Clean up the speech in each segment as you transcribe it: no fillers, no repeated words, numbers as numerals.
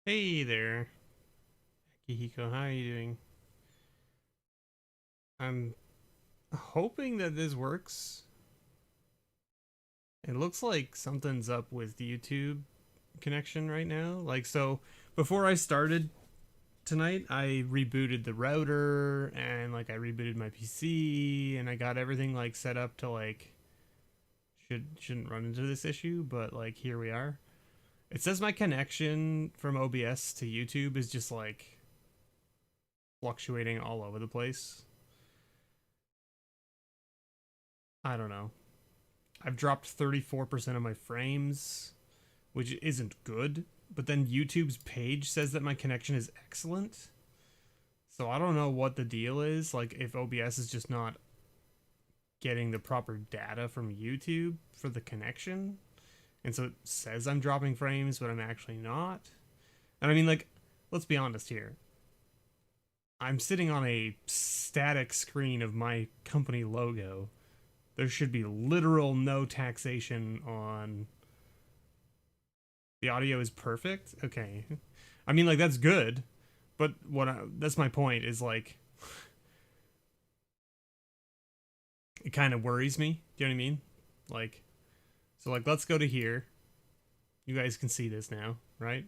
Hey there, Akihiko. How are you doing? I'm hoping that this works. It looks like something's up with the YouTube connection right now. So before I started tonight, I rebooted the router and I rebooted my PC and I got everything set up to shouldn't run into this issue, but here we are. It says my connection from OBS to YouTube is just fluctuating all over the place. I don't know. I've dropped 34% of my frames, which isn't good. But then YouTube's page says that my connection is excellent. So I don't know what the deal is. If OBS is just not getting the proper data from YouTube for the connection. And so it says I'm dropping frames, but I'm actually not. And I mean, let's be honest here. I'm sitting on a static screen of my company logo. There should be literal no taxation on the audio is perfect. Okay. I mean, that's good, but that's my point is it kind of worries me. Do you know what I mean? Like so let's go to here. You guys can see this now, right?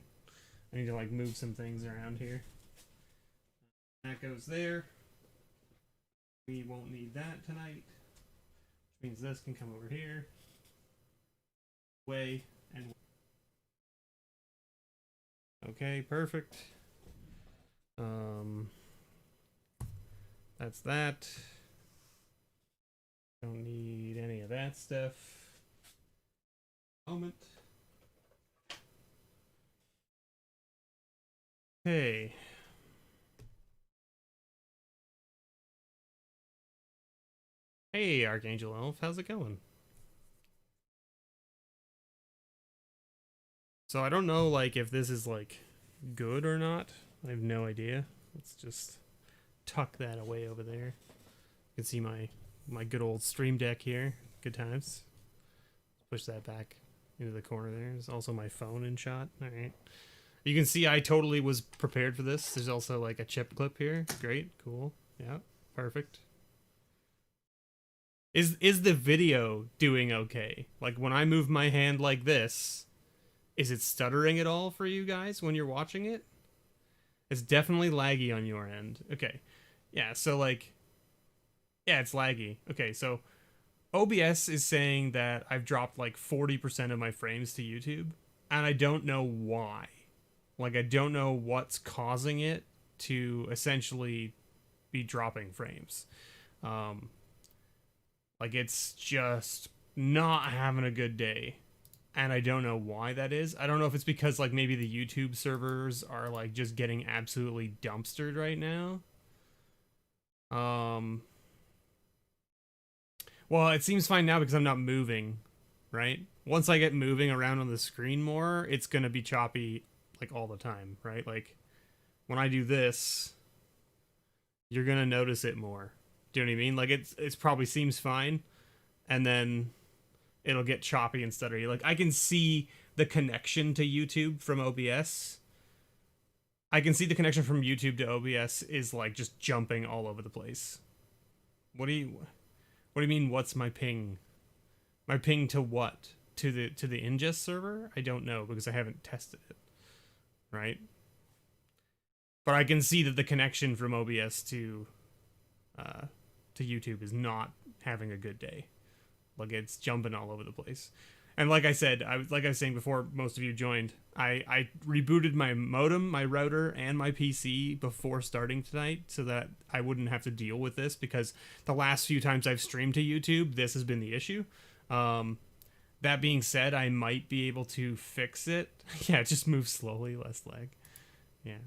I need to move some things around here. That goes there. We won't need that tonight. Which means this can come over here. Way and okay, perfect. That's that. Don't need any of that stuff. Moment. Okay. Hey, Archangel Elf, how's it going? So I don't know if this is good or not. I have no idea. Let's just tuck that away over there. You can see my good old stream deck here. Good times. Push that back into the corner there. There's also my phone in shot. All right. You can see I totally was prepared for this. There's also a chip clip here. Great. Cool. Yeah. Perfect. Is the video doing okay? When I move my hand like this, is it stuttering at all for you guys when you're watching it? It's definitely laggy on your end. Okay. Yeah, so yeah, it's laggy. Okay, so OBS is saying that I've dropped 40% of my frames to YouTube, and I don't know why. I don't know what's causing it to essentially be dropping frames. It's just not having a good day. And I don't know why that is. I don't know if it's because maybe the YouTube servers are just getting absolutely dumpstered right now. Well, it seems fine now because I'm not moving, right? Once I get moving around on the screen more, it's gonna be choppy all the time, right? When I do this, you're gonna notice it more. Do you know what I mean? It's probably seems fine, and then it'll get choppy and stuttery. I can see the connection to YouTube from OBS. I can see the connection from YouTube to OBS is just jumping all over the place. What do you mean what's my ping? My ping to what? To the ingest server? I don't know because I haven't tested it. Right? But I can see that the connection from OBS to YouTube is not having a good day. It's jumping all over the place. And like I said, I was saying before most of you joined, I rebooted my modem, my router, and my PC before starting tonight so that I wouldn't have to deal with this because the last few times I've streamed to YouTube, this has been the issue. That being said, I might be able to fix it. Yeah, just move slowly, less lag. Yeah.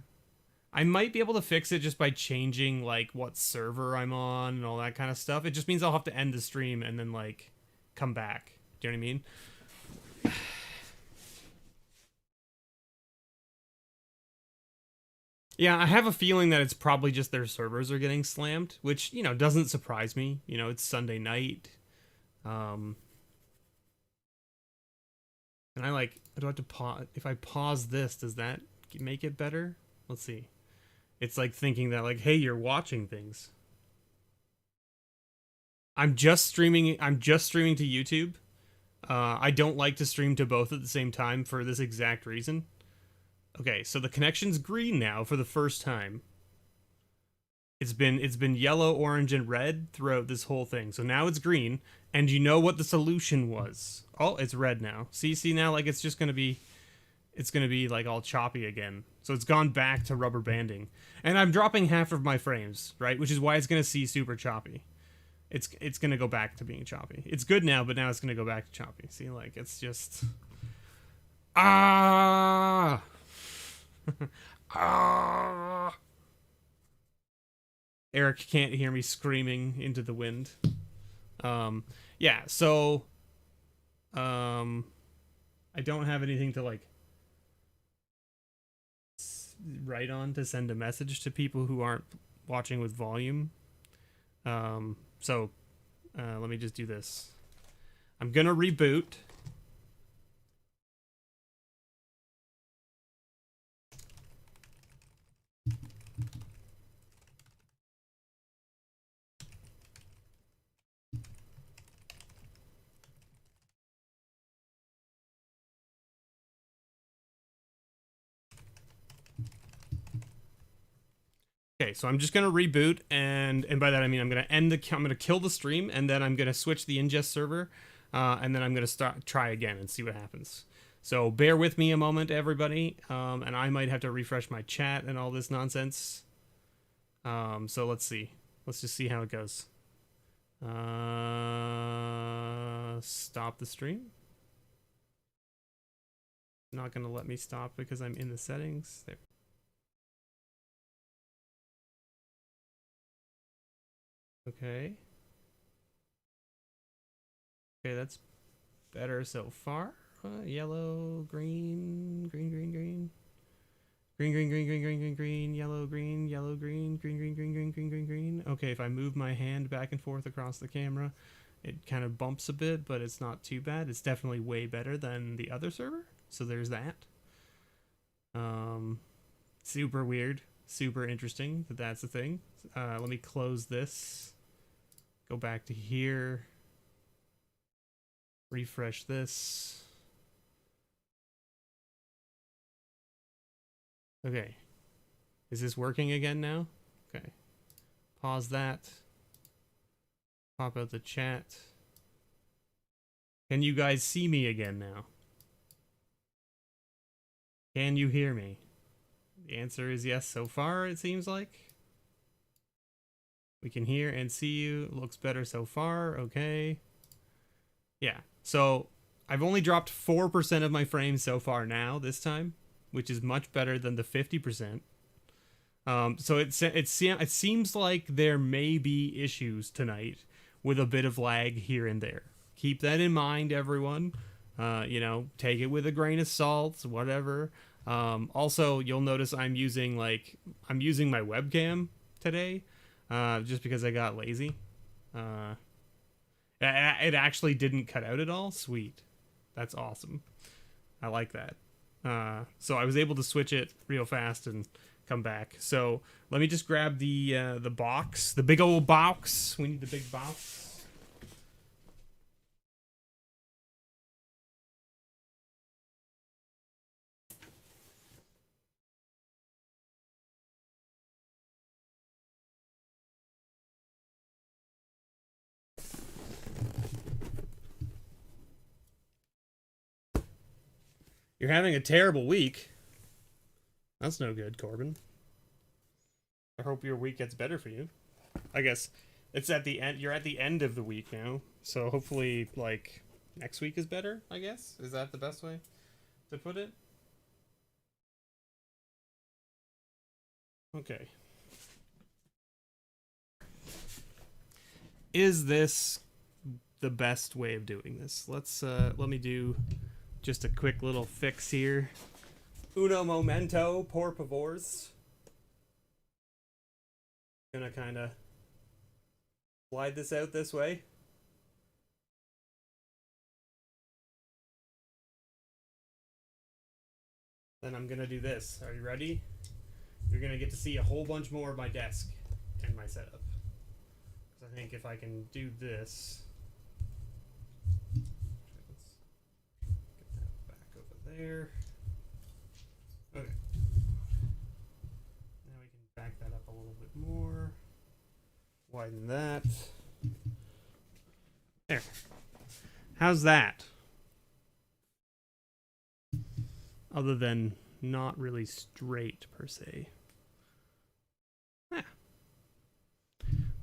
I might be able to fix it just by changing what server I'm on and all that kind of stuff. It just means I'll have to end the stream and then come back. Do you know what I mean? Yeah, I have a feeling that it's probably just their servers are getting slammed, which, doesn't surprise me. It's Sunday night. And I do I have to pause if I pause this, does that make it better? Let's see. It's like thinking that like, hey, you're watching things. I'm just streaming to YouTube. I don't like to stream to both at the same time for this exact reason. Okay, so the connection's green now for the first time. It's been yellow, orange, and red throughout this whole thing. So now it's green, and you know what the solution was. Oh, it's red now. See now, like it's gonna be like all choppy again. So it's gone back to rubber banding. And I'm dropping half of my frames, right? Which is why it's gonna see super choppy. It's gonna go back to being choppy. It's good now, but now it's gonna go back to choppy. See, like it's just ah ah. Eric can't hear me screaming into the wind. Yeah, so I don't have anything to like write on to send a message to people who aren't watching with volume. So let me just do this. I'm gonna reboot. Okay, so I'm just gonna reboot, and by that I mean I'm gonna kill the stream, and then I'm gonna switch the ingest server, and then I'm gonna try again and see what happens. So bear with me a moment, everybody, and I might have to refresh my chat and all this nonsense. So let's see. Let's just see how it goes. Stop the stream. Not gonna let me stop because I'm in the settings. There. Okay. Okay, that's better so far. Yellow, green, green, green, green. Green, green, green, green, green, green, green, yellow, green, yellow, green, green, green, green, green, green, green, green. Okay, if I move my hand back and forth across the camera, it kind of bumps a bit, but it's not too bad. It's definitely way better than the other server. So there's that. Super weird, super interesting that that's the thing. Let me close this. Go back to here. Refresh this. Okay. Is this working again now? Okay. Pause that. Pop out the chat. Can you guys see me again now? Can you hear me? The answer is yes so far, it seems like. We can hear and see you. Looks better so far. Okay. Yeah. So I've only dropped 4% of my frames so far now this time, which is much better than the 50%. So it seems like there may be issues tonight with a bit of lag here and there. Keep that in mind, everyone. You know, take it with a grain of salt, whatever. Also, you'll notice I'm using my webcam today, just because I got lazy. It actually didn't cut out at all. Sweet, that's awesome. I like that. So I was able to switch it real fast and come back. So let me just grab the box, the big old box. We need the big box. You're having a terrible week. That's no good, Corbin. I hope your week gets better for you. I guess it's at the end. You're at the end of the week now, so hopefully, like, next week is better. I guess, is that the best way to put it? Okay. Is this the best way of doing this? Let me do just a quick little fix here. Uno momento, por favors. Gonna kind of slide this out this way. then I'm gonna do this. Are you ready? You're gonna get to see a whole bunch more of my desk and my setup. I think if I can do this, let's get that back over there. Okay. Now we can back that up a little bit more. Widen that. There. How's that? Other than not really straight per se. Ah.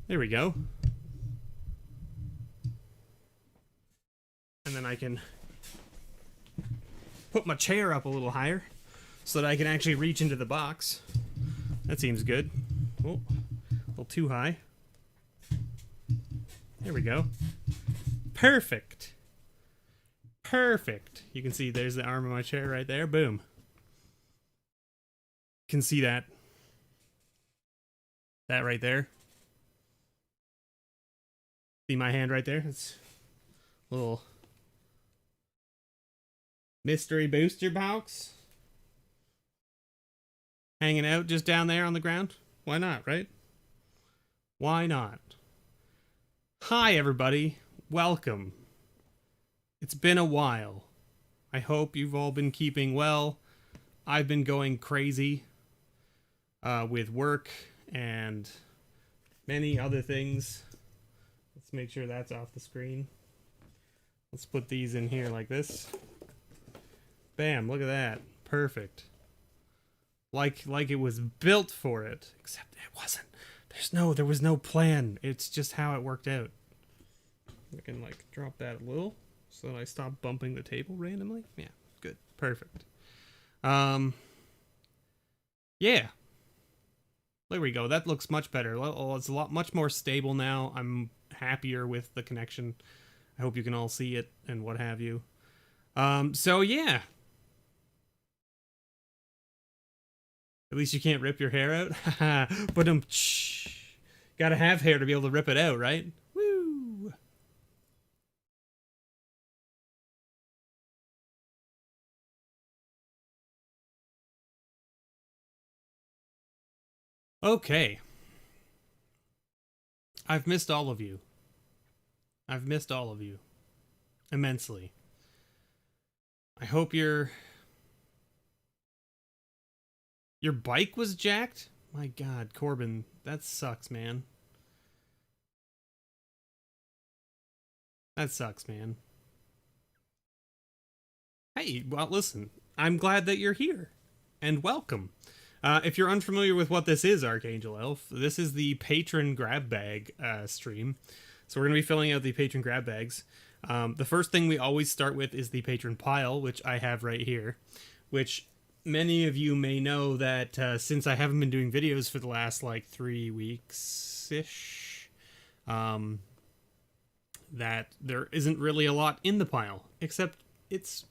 There we go. And then I can put my chair up a little higher so that I can actually reach into the box. That seems good. Oh, a little too high. There we go. Perfect. Perfect. You can see there's the arm of my chair right there. Boom. Can see that. That right there. See my hand right there? It's a little mystery booster box. Hanging out just down there on the ground. Why not, right? Why not? Hi, everybody. Welcome. It's been a while. I hope you've all been keeping well. I've been going crazy with work and many other things. Let's make sure that's off the screen. Let's put these in here like this. Bam, look at that. Perfect. Like it was built for it. Except it wasn't. There was no plan. It's just how it worked out. I can like drop that a little so that I stop bumping the table randomly. Yeah, good. Perfect. Yeah. There we go. That looks much better. It's much more stable now. I'm happier with the connection. I hope you can all see it and what have you. So yeah. At least you can't rip your hair out. But gotta have hair to be able to rip it out, right? Woo! Okay. I've missed all of you. I've missed all of you. Immensely. I hope your bike was jacked? My God, Corbin, that sucks, man. That sucks, man. Hey, well, listen, I'm glad that you're here, and welcome. If you're unfamiliar with what this is, Archangel Elf, this is the Patron grab bag stream. So we're going to be filling out the Patron grab bags. The first thing we always start with is the Patron pile, which I have right here, which many of you may know that since I haven't been doing videos for the last like 3 weeks-ish, that there isn't really a lot in the pile, except it's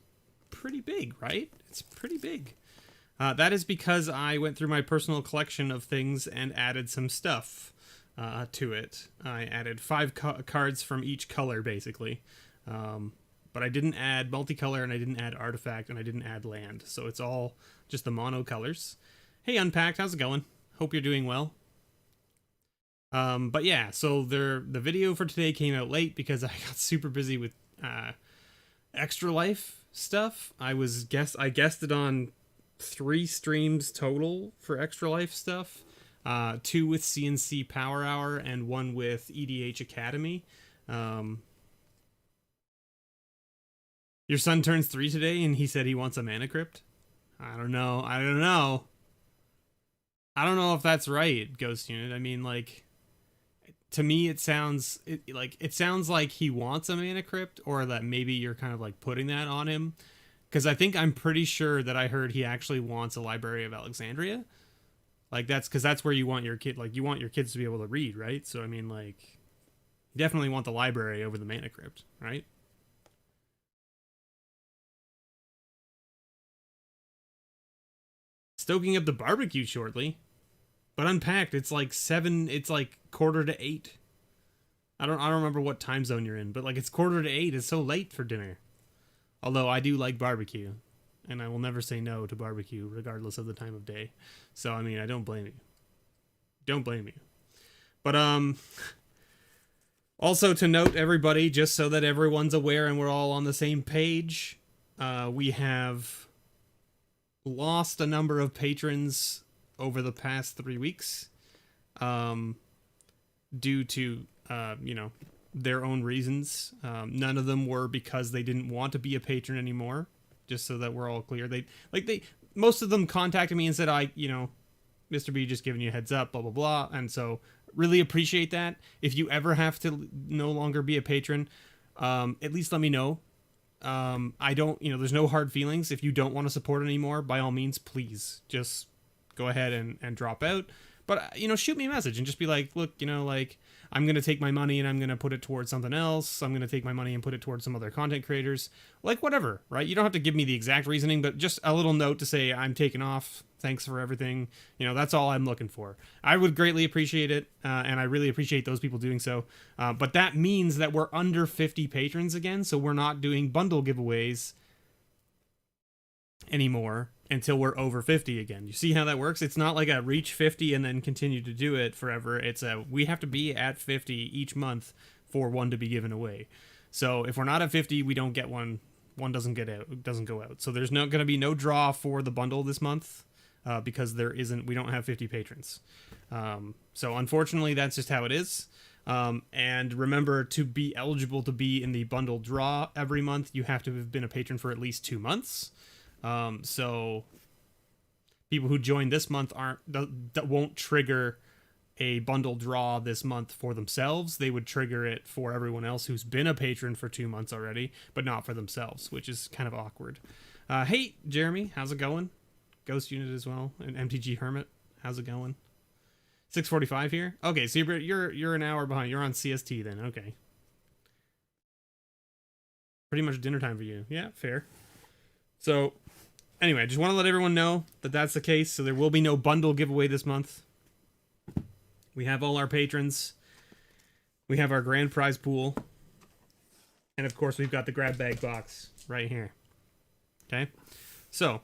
pretty big, right? It's pretty big. That is because I went through my personal collection of things and added some stuff to it. I added 5 cards from each color, basically. But I didn't add multicolor, and I didn't add artifact, and I didn't add land. So it's all just the mono colors. Hey, Unpacked, how's it going? Hope you're doing well. But yeah, so the video for today came out late because I got super busy with Extra Life stuff. I guessed it on 3 streams total for Extra Life stuff. 2 with CNC Power Hour and 1 with EDH Academy. Your son turns 3 today, and he said he wants a Mana Crypt? I don't know. I don't know if that's right, Ghost Unit. I mean, like, to me, it sounds like he wants a Mana Crypt, or that maybe you're kind of like putting that on him. Because I'm pretty sure that I heard he actually wants a Library of Alexandria. Like, that's where you want your kid, like, you want your kids to be able to read, right? So, I mean, like, you definitely want the library over the Mana Crypt, right? Stoking up the barbecue shortly. But Unpacked, it's like 7, it's like 7:45. I don't remember what time zone you're in, but like it's 7:45. It's so late for dinner. Although I do like barbecue. and I will never say no to barbecue, regardless of the time of day. So, I mean, I don't blame you. Don't blame you. But, also to note, everybody, just so that everyone's aware and we're all on the same page, we have lost a number of patrons over the past 3 weeks, due to, their own reasons. None of them were because they didn't want to be a patron anymore, just so that we're all clear. Most of them contacted me and said, Mr. B just giving you a heads up, blah, blah, blah. And so really appreciate that. If you ever have to no longer be a patron, at least let me know. I don't, there's no hard feelings. If you don't want to support anymore, by all means, please just go ahead and drop out. But, shoot me a message and just be like, look, I'm going to take my money and I'm going to put it towards something else. I'm going to take my money and put it towards some other content creators. Whatever, right? You don't have to give me the exact reasoning, but just a little note to say I'm taking off. Thanks for everything. That's all I'm looking for. I would greatly appreciate it, and I really appreciate those people doing so. But that means that we're under 50 patrons again, so we're not doing bundle giveaways anymore until we're over 50 again. You see how that works? It's not like a reach 50 and then continue to do it forever. It's we have to be at 50 each month for one to be given away. So if we're not at 50, we don't get one. One doesn't go out. So there's not going to be no draw for the bundle this month, because we don't have 50 patrons. So unfortunately, that's just how it is. And remember, to be eligible to be in the bundle draw every month, you have to have been a patron for at least 2 months. So people who join this month that won't trigger a bundle draw this month for themselves. They would trigger it for everyone else who's been a patron for 2 months already, but not for themselves, which is kind of awkward. Hey, Jeremy, how's it going? Ghost Unit as well, and MTG Hermit, how's it going? 6:45 here. Okay, so you're an hour behind. You're on CST then. Okay. Pretty much dinner time for you. Yeah, fair. So, anyway, I just want to let everyone know that that's the case. So there will be no bundle giveaway this month. We have all our patrons. We have our grand prize pool. And of course, we've got the grab bag box right here. Okay? So,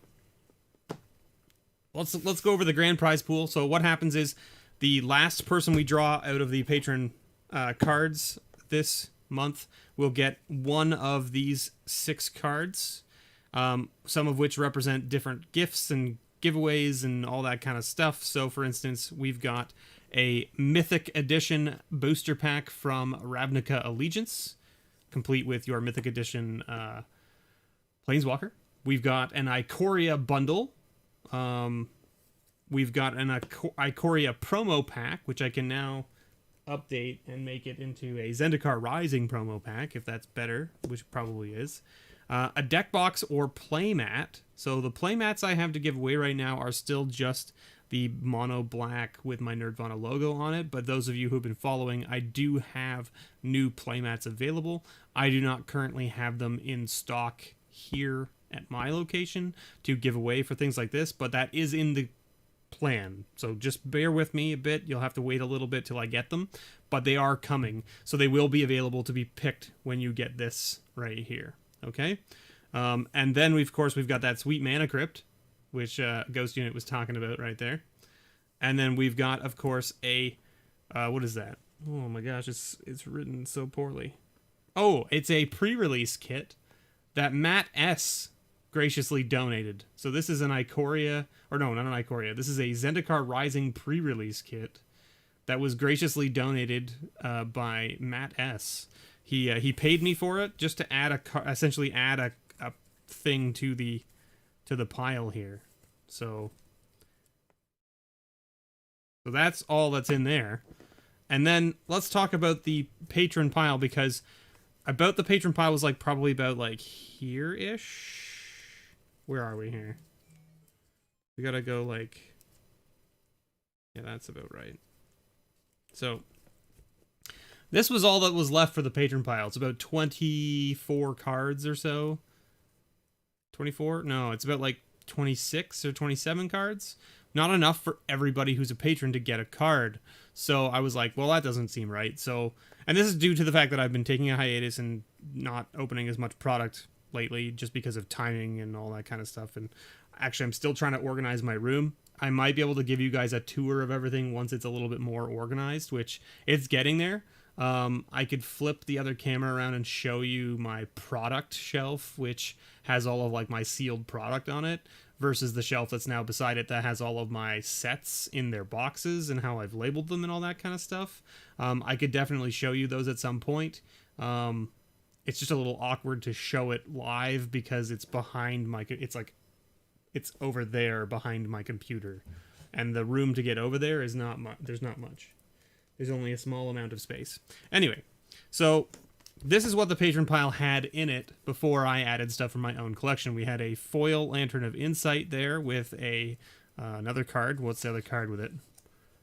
let's go over the grand prize pool. So what happens is the last person we draw out of the patron cards this month will get one of these 6 cards. Some of which represent different gifts and giveaways and all that kind of stuff. So, for instance, we've got a Mythic Edition booster pack from Ravnica Allegiance, complete with your Mythic Edition Planeswalker. We've got an Ikoria bundle. We've got an Ikoria promo pack, which I can now update and make it into a Zendikar Rising promo pack, if that's better, which probably is. A deck box or playmat. So the playmats I have to give away right now are still just the mono black with my Nerdvana logo on it. But those of you who've been following, I do have new playmats available. I do not currently have them in stock here at my location to give away for things like this, but that is in the plan. So just bear with me a bit. You'll have to wait a little bit till I get them, but they are coming. So they will be available to be picked when you get this right here. Okay, and then we've got that sweet Mana Crypt, which Ghost Unit was talking about right there, and then we've got, of course, a what is that? Oh my gosh, it's written so poorly. Oh, it's a pre-release kit that Matt S graciously donated. So this is an Ikoria, or no, not an Ikoria. This is a Zendikar Rising pre-release kit that was graciously donated by Matt S. He paid me for it just to add essentially add a thing to the pile here. So that's all that's in there. And then let's talk about the patron pile, because about the patron pile was probably about here-ish. Where are we here? We gotta go yeah, that's about right. So this was all that was left for the patron pile. It's about 24 cards or so. 24? No, it's about 26 or 27 cards. Not enough for everybody who's a patron to get a card. So I was like, well, that doesn't seem right. So, and this is due to the fact that I've been taking a hiatus and not opening as much product lately just because of timing and all that kind of stuff. And actually, I'm still trying to organize my room. I might be able to give you guys a tour of everything once it's a little bit more organized, which it's getting there. I could flip the other camera around and show you my product shelf, which has all of like my sealed product on it, versus the shelf that's now beside it that has all of my sets in their boxes and how I've labeled them and all that kind of stuff. I could definitely show you those at some point. It's just a little awkward to show it live because it's behind my, it's over there behind my computer, and the room to get over there is not much. There's not much. There's only a small amount of space. Anyway, so this is what the Patron pile had in it before I added stuff from my own collection. We had a foil Lantern of Insight there with a another card. What's the other card with it?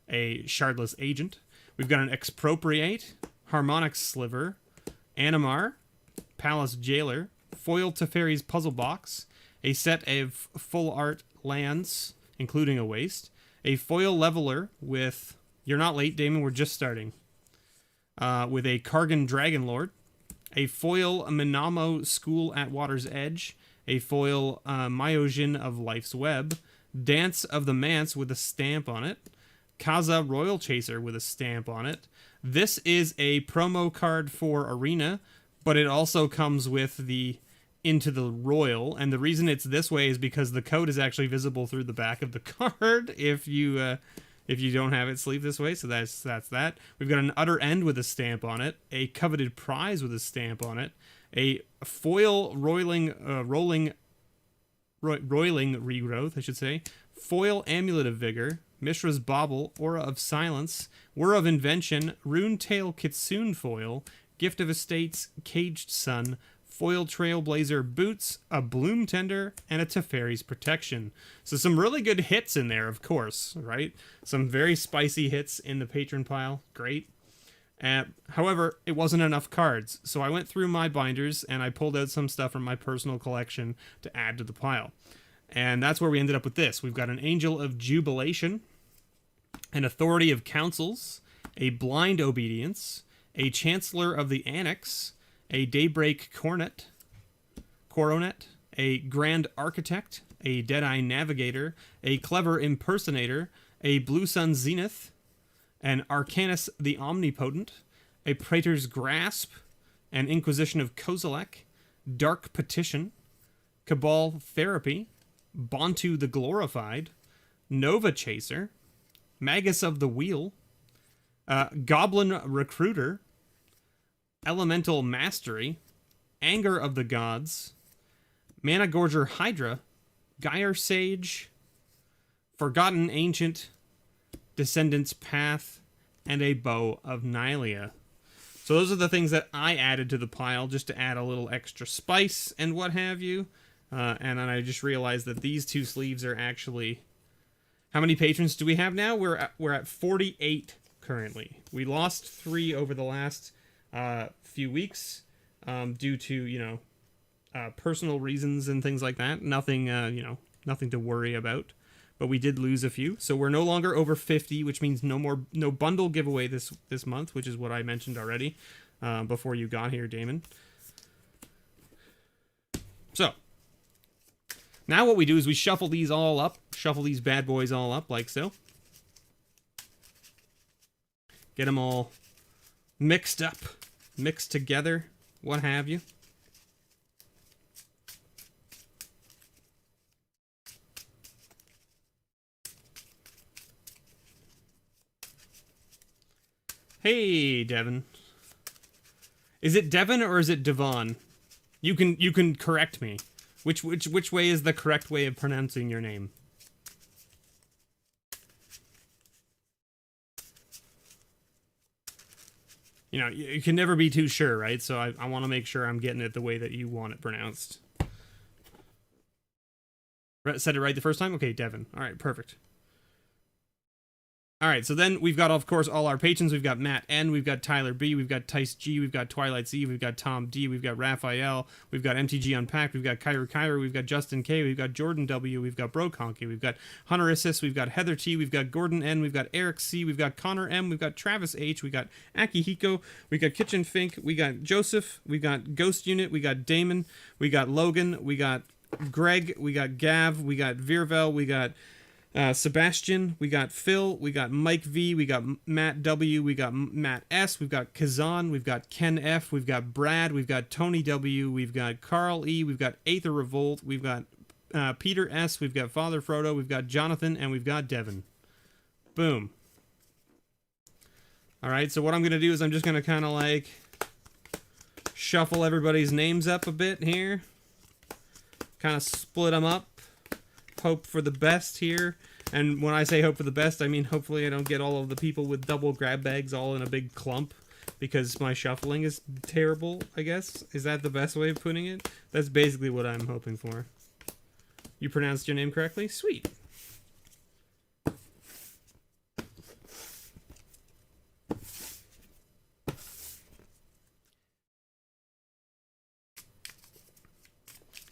A Shardless Agent. We've got an Expropriate, Harmonic Sliver, Animar, Palace Jailer, foil Teferi's Puzzle Box, a set of full art lands, including a waste, a foil Leveler with... You're not late, Damon, we're just starting. With a Kargan Dragonlord, a foil Minamo School at Water's Edge, a foil Myojin of Life's Web, Dance of the Manse with a stamp on it, Kaza Royal Chaser with a stamp on it. This is a promo card for Arena, but it also comes with the Into the Royal, and the reason it's this way is because the code is actually visible through the back of the card if you don't have it sleeved this way. So that's that. We've got an Utter End with a stamp on it, a Coveted Prize with a stamp on it, a foil Roiling Regrowth, I should say, foil Amulet of Vigor, Mishra's Bauble, Aura of Silence, Whir of Invention, Rune Tail Kitsune foil, Gift of Estates, Caged Sun, foil Trailblazer Boots, a Bloom Tender, and a Teferi's Protection. So some really good hits in there, of course, right? Some very spicy hits in the Patron pile. Great. However, it wasn't enough cards, so I went through my binders and I pulled out some stuff from my personal collection to add to the pile. And that's where we ended up with this. We've got an Angel of Jubilation, an Authority of Councils, a Blind Obedience, a Chancellor of the Annex, a Daybreak Coronet, a Grand Architect, a Deadeye Navigator, a Clever Impersonator, a Blue Sun Zenith, an Arcanus the Omnipotent, a Praetor's Grasp, an Inquisition of Kozilek, Dark Petition, Cabal Therapy, Bontu the Glorified, Nova Chaser, Magus of the Wheel, Goblin Recruiter, Elemental Mastery, Anger of the Gods, Mana Gorger Hydra, Gyre Sage, Forgotten Ancient, Descendant's Path, and a Bow of Nylea. So those are the things that I added to the pile just to add a little extra spice and what have you. And then I just realized that these two sleeves are actually... How many patrons do we have now? We're at 48 currently. We lost 3 over the last few weeks due to, personal reasons and things like that. Nothing, nothing to worry about. But we did lose a few. So we're no longer over 50, which means no bundle giveaway this month, which is what I mentioned already before you got here, Damon. So, now what we do is we shuffle these all up, shuffle these bad boys all up like so. Get them all mixed up, mixed together, what have you. Hey, Devon. Is it Devon or is it Devon? You can correct me. Which way is the correct way of pronouncing your name? You can never be too sure, right? So I want to make sure I'm getting it the way that you want it pronounced. Said it right the first time? Okay, Devon. All right, perfect. All right, so then we've got, of course, all our patrons. We've got Matt N, we've got Tyler B, we've got Tice G, we've got Twilight Z, we've got Tom D, we've got Raphael, we've got MTG Unpacked, we've got Kyra, we've got Justin K, we've got Jordan W, we've got Bro Conky, we've got Hunter Assist, we've got Heather T, we've got Gordon N, we've got Eric C, we've got Connor M, we've got Travis H, we got Akihiko, we got Kitchen Fink, we got Joseph, we got Ghost Unit, we got Damon, we got Logan, we got Greg, we got Gav, we got Virvel, we got Sebastian, we got Phil, we got Mike V, we got Matt W, we got Matt S, we've got Kazan, we've got Ken F, we've got Brad, we've got Tony W, we've got Carl E, we've got Aether Revolt, we've got Peter S, we've got Father Frodo, we've got Jonathan, and we've got Devin. Boom. Alright, so what I'm going to do is I'm just going to kind of like shuffle everybody's names up a bit here. Kind of split them up. Hope for the best here. And when I say hope for the best, I mean hopefully I don't get all of the people with double grab bags all in a big clump because my shuffling is terrible, I guess. Is that the best way of putting it? That's basically what I'm hoping for. You pronounced your name correctly? Sweet.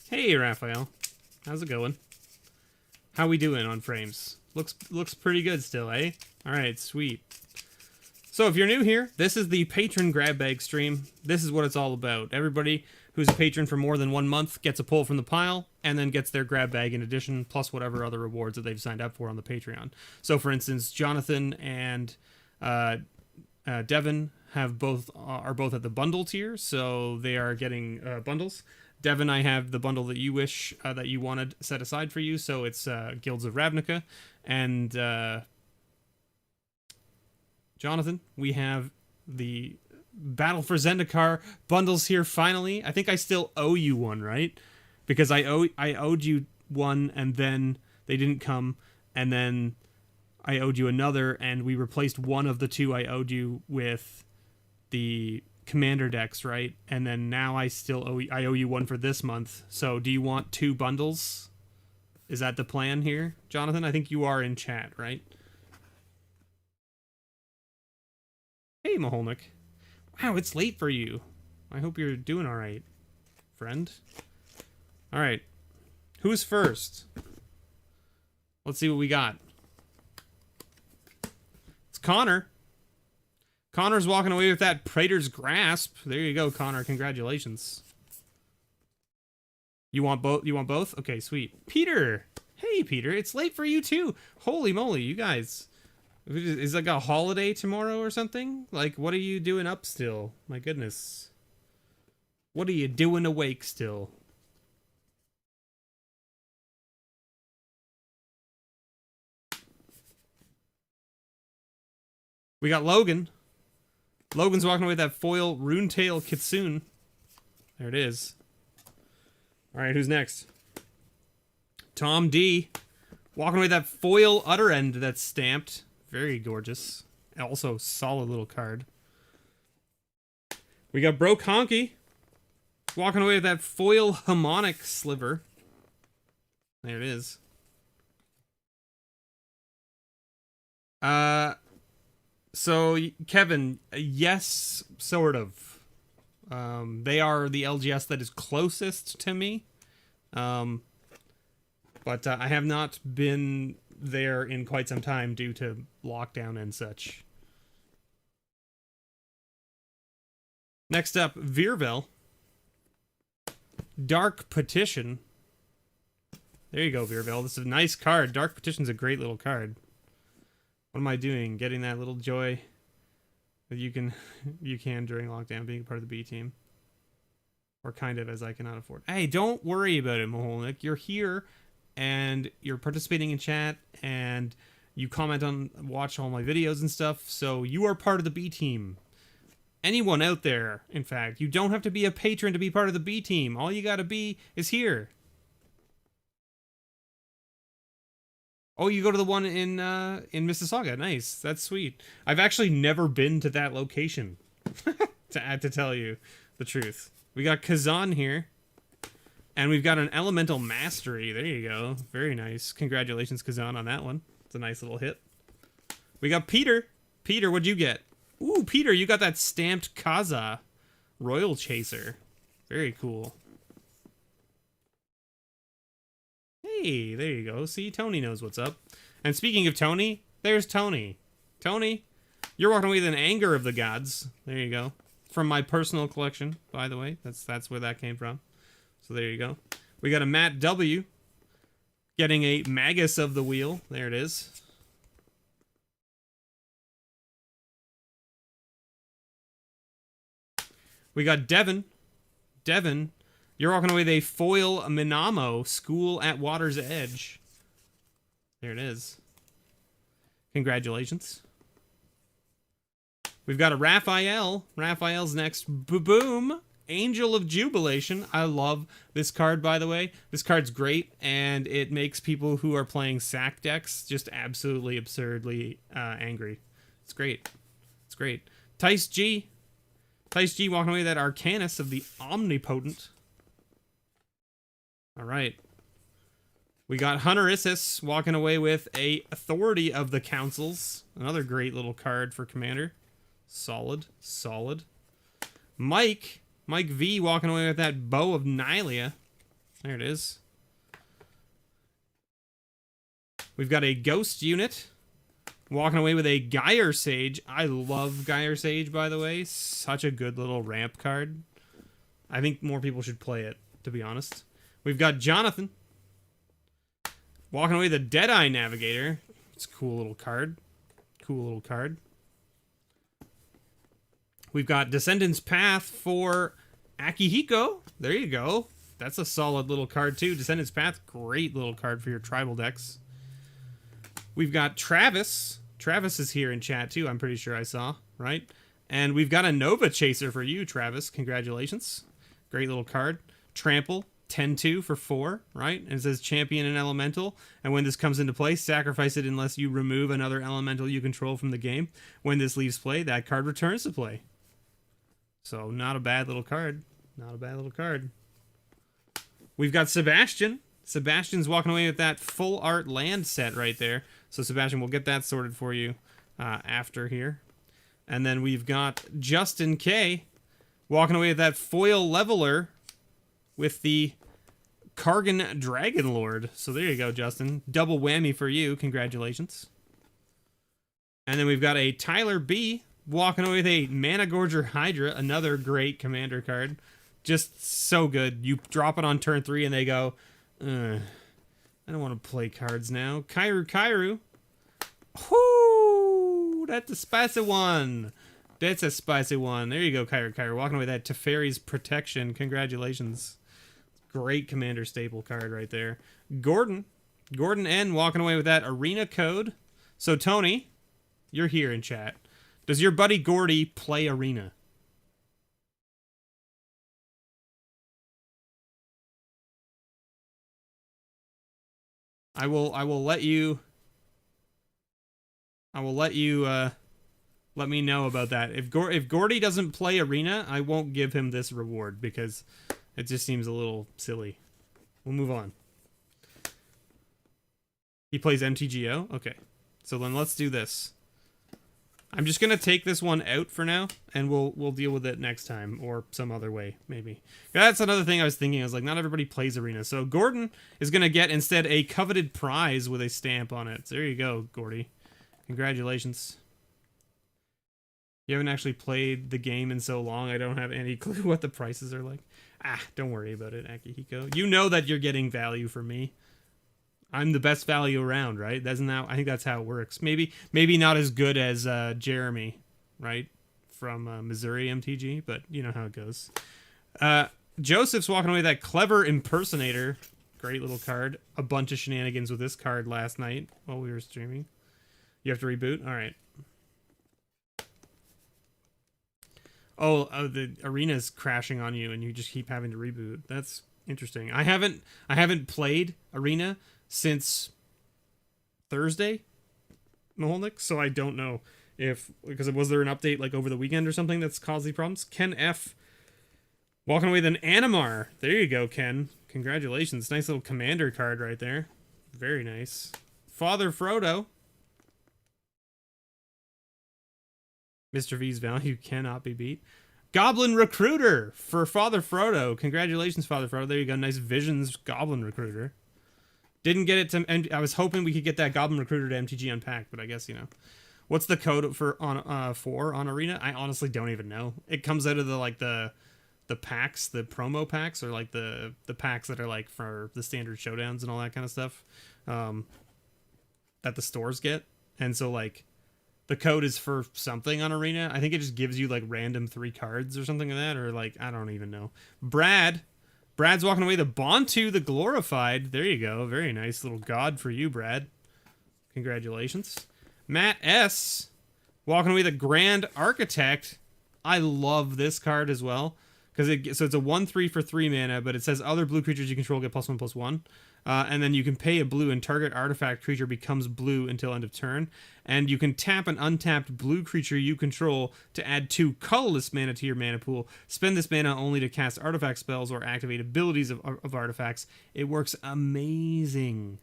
Hey, Raphael. How's it going? How we doing on frames? Looks pretty good still, eh? Alright, sweet. So if you're new here, this is the patron grab bag stream. This is what it's all about. Everybody who's a patron for more than 1 month gets a pull from the pile, and then gets their grab bag in addition, plus whatever other rewards that they've signed up for on the Patreon. So for instance, Jonathan and Devin are both at the bundle tier, so they are getting bundles. Devin, I have the bundle that you wish that you wanted set aside for you, so it's Guilds of Ravnica. And Jonathan, we have the Battle for Zendikar bundles here finally. I think I still owe you one, right? Because I owed you one, and then they didn't come, and then I owed you another, and we replaced one of the two I owed you with the Commander decks, right? And then now I owe you one for this month. So do you want 2 bundles? Is that the plan here, Jonathan? I think you are in chat, right? Hey, Maholnik. Wow, it's late for you. I hope you're doing all right, friend. All right. Who's first? Let's see what we got. It's Connor. Connor's walking away with that Praetor's Grasp. There you go, Connor. Congratulations. You want both? You want both? Okay, sweet. Peter. Hey, Peter. It's late for you, too. Holy moly, you guys. Is like a holiday tomorrow or something? Like, what are you doing up still? My goodness. What are you doing awake still? We got Logan. Logan's walking away with that foil Runetail Kitsune. There it is. Alright, who's next? Tom D. Walking away with that foil Utter End that's stamped. Very gorgeous. Also, solid little card. We got Bro Conky. Walking away with that foil Harmonic Sliver. There it is. So, Kevin, yes, sort of. They are the LGS that is closest to me. But I have not been there in quite some time due to lockdown and such. Next up, Virvel. Dark Petition. There you go, Virvel. This is a nice card. Dark Petition's a great little card. What am I doing? Getting that little joy that you can during lockdown, being a part of the B team. Or kind of, as I cannot afford. Hey, don't worry about it, Maholnik. You're here, and you're participating in chat, and you watch all my videos and stuff, so you are part of the B team. Anyone out there, in fact, you don't have to be a patron to be part of the B team. All you gotta be is here. Oh, you go to the one in Mississauga. Nice. That's sweet. I've actually never been to that location, to tell you the truth. We got Kazan here. And we've got an Elemental Mastery. There you go. Very nice. Congratulations, Kazan, on that one. It's a nice little hit. We got Peter. Peter, what'd you get? Ooh, Peter, you got that stamped Kaza Royal Chaser. Very cool. Hey, there you go. See, Tony knows what's up. And speaking of Tony, there's Tony. Tony, you're walking away with an Anger of the Gods. There you go. From my personal collection, by the way. That's where that came from. So there you go. We got a Matt W. Getting a Magus of the Wheel. There it is. We got Devin. Devin, you're walking away with a foil Minamo School at Water's Edge. There it is. Congratulations. We've got a Raphael. Raphael's next. Boom. Angel of Jubilation. I love this card, by the way. This card's great, and it makes people who are playing sack decks just absolutely absurdly angry. It's great. It's great. Tice G. Tice G walking away with that Arcanus of the Omnipotent. All right. We got Hunter Issus walking away with a Authority of the Councils. Another great little card for Commander. Solid. Solid. Mike V walking away with that Bow of Nylea. There it is. We've got a Ghost unit. Walking away with a Gyre Sage. I love Gyre Sage, by the way. Such a good little ramp card. I think more people should play it, to be honest. We've got Jonathan. Walking away with a Deadeye Navigator. It's a cool little card. Cool little card. We've got Descendant's Path for Akihiko. There you go. That's a solid little card, too. Descendant's Path, great little card for your tribal decks. We've got Travis. Travis is here in chat, too. I'm pretty sure I saw, right? And we've got a Nova Chaser for you, Travis. Congratulations. Great little card. Trample, 10-2 for 4, right? And it says Champion and Elemental. And when this comes into play, sacrifice it unless you remove another elemental you control from the game. When this leaves play, that card returns to play. So, not a bad little card. Not a bad little card. We've got Sebastian. Sebastian's walking away with that full art land set right there. So, Sebastian, we'll get that sorted for you after here. And then we've got Justin K. walking away with that foil leveler with the Kargan Dragon Lord. So, there you go, Justin. Double whammy for you. Congratulations. And then we've got a Tyler B. walking away with a Mana Gorger Hydra, another great commander card. Just so good. You drop it on turn 3 and they go, I don't want to play cards now. Kairu. Whoo! That's a spicy one. That's a spicy one. There you go, Kairu. Walking away with that Teferi's Protection. Congratulations. Great commander staple card right there. Gordon N. walking away with that Arena Code. So, Tony, you're here in chat. Does your buddy Gordy play Arena? I will let you let me know about that. If Gordy doesn't play Arena, I won't give him this reward because it just seems a little silly. We'll move on. He plays MTGO? Okay. So then let's do this. I'm just gonna take this one out for now, and we'll deal with it next time, or some other way, maybe. That's another thing I was thinking. I was like, not everybody plays Arena, so Gordon is gonna get instead a coveted prize with a stamp on it. So there you go, Gordy. Congratulations. You haven't actually played the game in so long. I don't have any clue what the prices are like. Don't worry about it, Akihiko. You know that you're getting value from me. I'm the best value around, right? I think that's how it works. Maybe not as good as Jeremy, right? From Missouri MTG, but you know how it goes. Joseph's walking away with that Clever Impersonator. Great little card. A bunch of shenanigans with this card last night while we were streaming. You have to reboot? All right. Oh, the arena's crashing on you and you just keep having to reboot. That's interesting. I haven't played Arena since Thursday, Moholnik, so I don't know because was there an update like over the weekend or something that's caused these problems. Ken F. walking away with an Animar. There you go, Ken. Congratulations. Nice little commander card right there. Very nice. Father Frodo. Mr. V's value cannot be beat. Goblin Recruiter for Father Frodo. Congratulations, Father Frodo. There you go. Nice Visions Goblin Recruiter. Didn't get it to... I was hoping we could get that Goblin Recruiter to MTG Unpacked, but I guess, you know. What's the code for on Arena? I honestly don't even know. It comes out of the packs, the promo packs, or like the packs that are like for the standard showdowns and all that kind of stuff that the stores get. And so like the code is for something on Arena. I think it just gives you like random 3 cards or something like that, or like I don't even know. Brad's walking away the Bontu the Glorified. There you go. Very nice little god for you, Brad. Congratulations. Matt S. walking away the Grand Architect. I love this card as well. So it's a 1/3 for 3 mana, but it says other blue creatures you control get +1/+1. And then you can pay a blue and target artifact creature becomes blue until end of turn. And you can tap an untapped blue creature you control to add 2 colorless mana to your mana pool. Spend this mana only to cast artifact spells or activate abilities of artifacts. It works amazing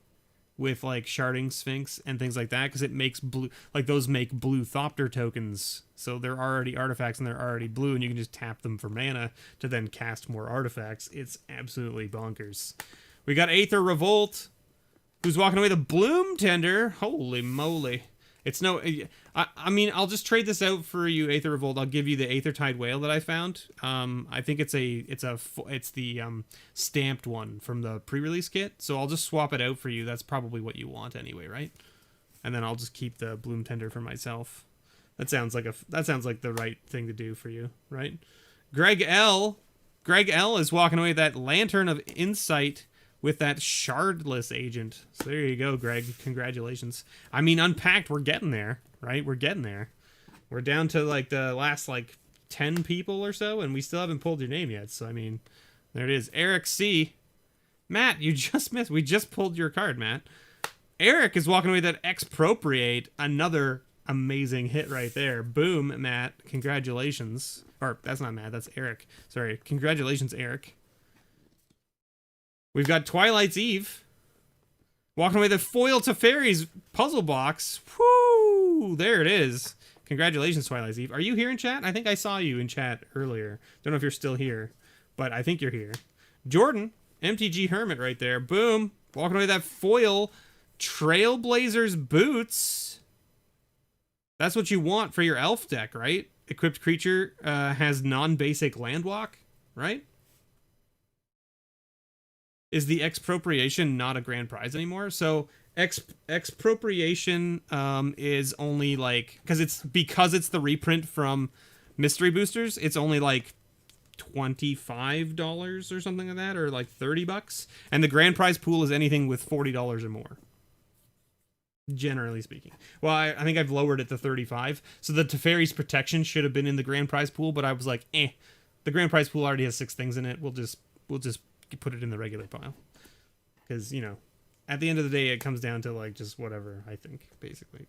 with like Sharding Sphinx and things like that, because it makes blue, like those make blue Thopter tokens, so they're already artifacts and they're already blue, and you can just tap them for mana to then cast more artifacts. It's absolutely bonkers. We got Aether Revolt, who's walking away the Bloom Tender. Holy moly. It's no... I mean, I'll just trade this out for you, Aether Revolt. I'll give you the Aether-Tide Whale that I found. I think it's the stamped one from the pre-release kit. So I'll just swap it out for you. That's probably what you want anyway, right? And then I'll just keep the Bloom Tender for myself. That sounds like the right thing to do for you, right? Greg L is walking away with that Lantern of Insight with that Shardless Agent. So there you go, Greg. Congratulations. I mean, Unpacked, we're getting there, right? We're getting there. We're down to like the last like 10 people or so, and we still haven't pulled your name yet. So, I mean, there it is. Eric C. Matt, you just missed. We just pulled your card, Matt. Eric is walking away with that Expropriate. Another amazing hit right there. Boom, Matt. Congratulations. Or, that's not Matt. That's Eric. Sorry. Congratulations, Eric. We've got Twilight's Eve. Walking away the Foil to Fairies puzzle box. Whoo! There it is. Congratulations, Twilight's Eve. Are you here in chat? I think I saw you in chat earlier. Don't know if you're still here, but I think you're here. Jordan, MTG Hermit right there. Boom. Walking away that Foil Trailblazers Boots. That's what you want for your elf deck, right? Equipped creature has non-basic landwalk, right? Is the Expropriation not a grand prize anymore? So Expropriation is only like, because it's the reprint from Mystery Boosters, it's only like $25 or something like that, or like $30, and the grand prize pool is anything with $40 or more, generally speaking. Well, I think I've lowered it to 35, so the Teferi's Protection should have been in the grand prize pool, but I was like, the grand prize pool already has 6 things in it. We'll just put it in the regular pile, because, you know, at the end of the day it comes down to like just whatever, I think, basically.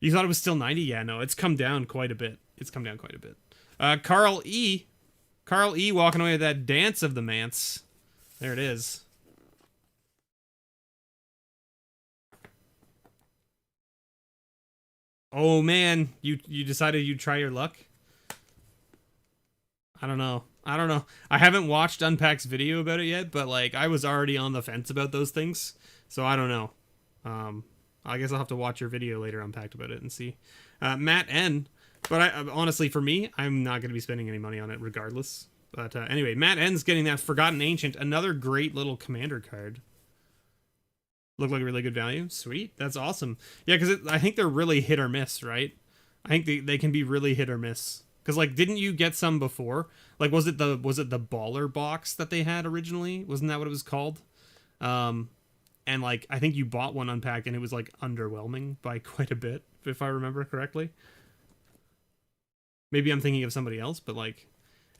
You thought it was still 90? Yeah, no, it's come down quite a bit. Carl E walking away with that Dance of the Manse. There it is. Oh man, you decided you'd try your luck? I don't know. I haven't watched Unpack's video about it yet, but like I was already on the fence about those things, so I don't know. I guess I'll have to watch your video later, Unpacked, about it and see. Matt N. But honestly, for me, I'm not going to be spending any money on it regardless. But anyway, Matt N's getting that Forgotten Ancient, another great little commander card. Look like a really good value. Sweet, that's awesome. Yeah, because I think they're really hit or miss, right? I think they can be really hit or miss. Because like, didn't you get some before? Like, was it the Baller box that they had originally? Wasn't that what it was called? And like, I think you bought one Unpacked, and it was like underwhelming by quite a bit, if I remember correctly. Maybe I'm thinking of somebody else, but like,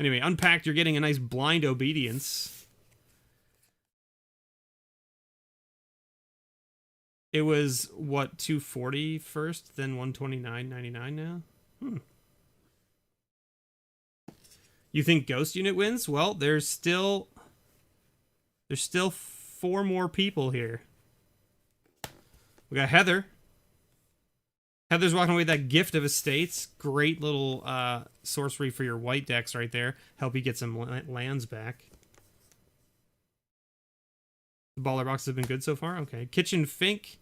anyway, Unpacked, you're getting a nice Blind Obedience. It was, what, $240 first, then $129.99 now? You think Ghost Unit wins? Well, there's still 4 more people here. We got Heather. Heather's walking away with that Gift of Estates. Great little sorcery for your white decks right there. Help you get some lands back. The baller boxes have been good so far. Okay. Kitchen Fink.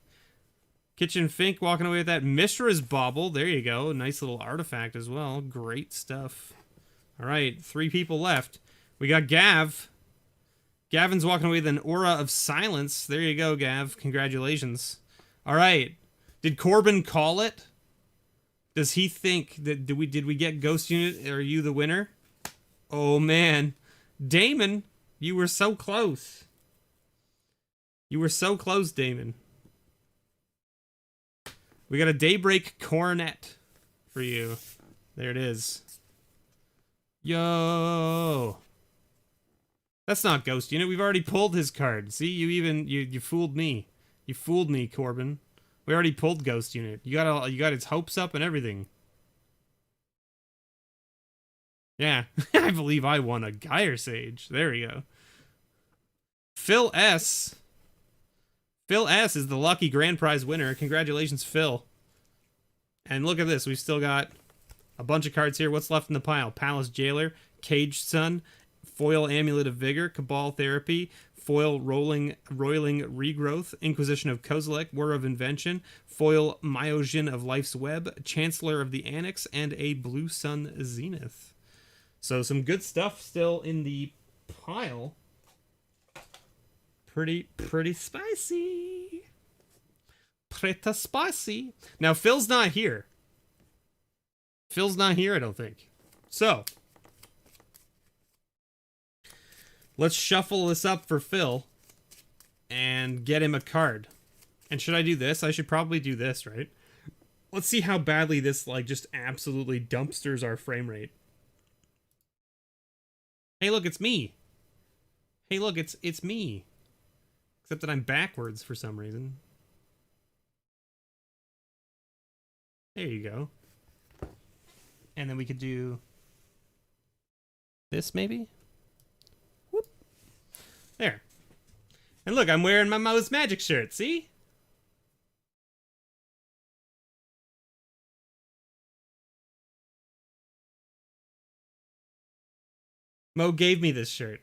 Kitchen Fink walking away with that Mishra's Bauble. There you go. Nice little artifact as well. Great stuff. All right. 3 people left. We got Gav. Gavin's walking away with an Aura of Silence. There you go, Gav. Congratulations. All right. Did Corbin call it? Does he think that did we get Ghost Unit? Are you the winner? Oh man, Damon, you were so close. You were so close, Damon. We got a Daybreak Coronet for you. There it is. Yo. That's not Ghost Unit. We've already pulled his card. See, you fooled me. You fooled me, Corbin. We already pulled Ghost Unit. You got its hopes up and everything. Yeah, I believe I won a Gyre Sage. There we go. Phil S. Phil S is the lucky grand prize winner. Congratulations, Phil. And look at this. We've still got a bunch of cards here. What's left in the pile? Palace Jailer, Caged Sun, Foil Amulet of Vigor, Cabal Therapy, Foil Roiling Regrowth, Inquisition of Kozilek, War of Invention, Foil Myojin of Life's Web, Chancellor of the Annex, and a Blue Sun Zenith. So some good stuff still in the pile. Pretty spicy. Pretty spicy. Now, Phil's not here. Phil's not here, I don't think. So, let's shuffle this up for Phil and get him a card. And should I do this? I should probably do this, right? Let's see how badly this, like, just absolutely dumpsters our frame rate. Hey, look, it's me. Hey, look, it's me. Except that I'm backwards for some reason. There you go. And then we could do this, maybe? Whoop. There. And look, I'm wearing my Mo's Magic shirt, see? Mo gave me this shirt.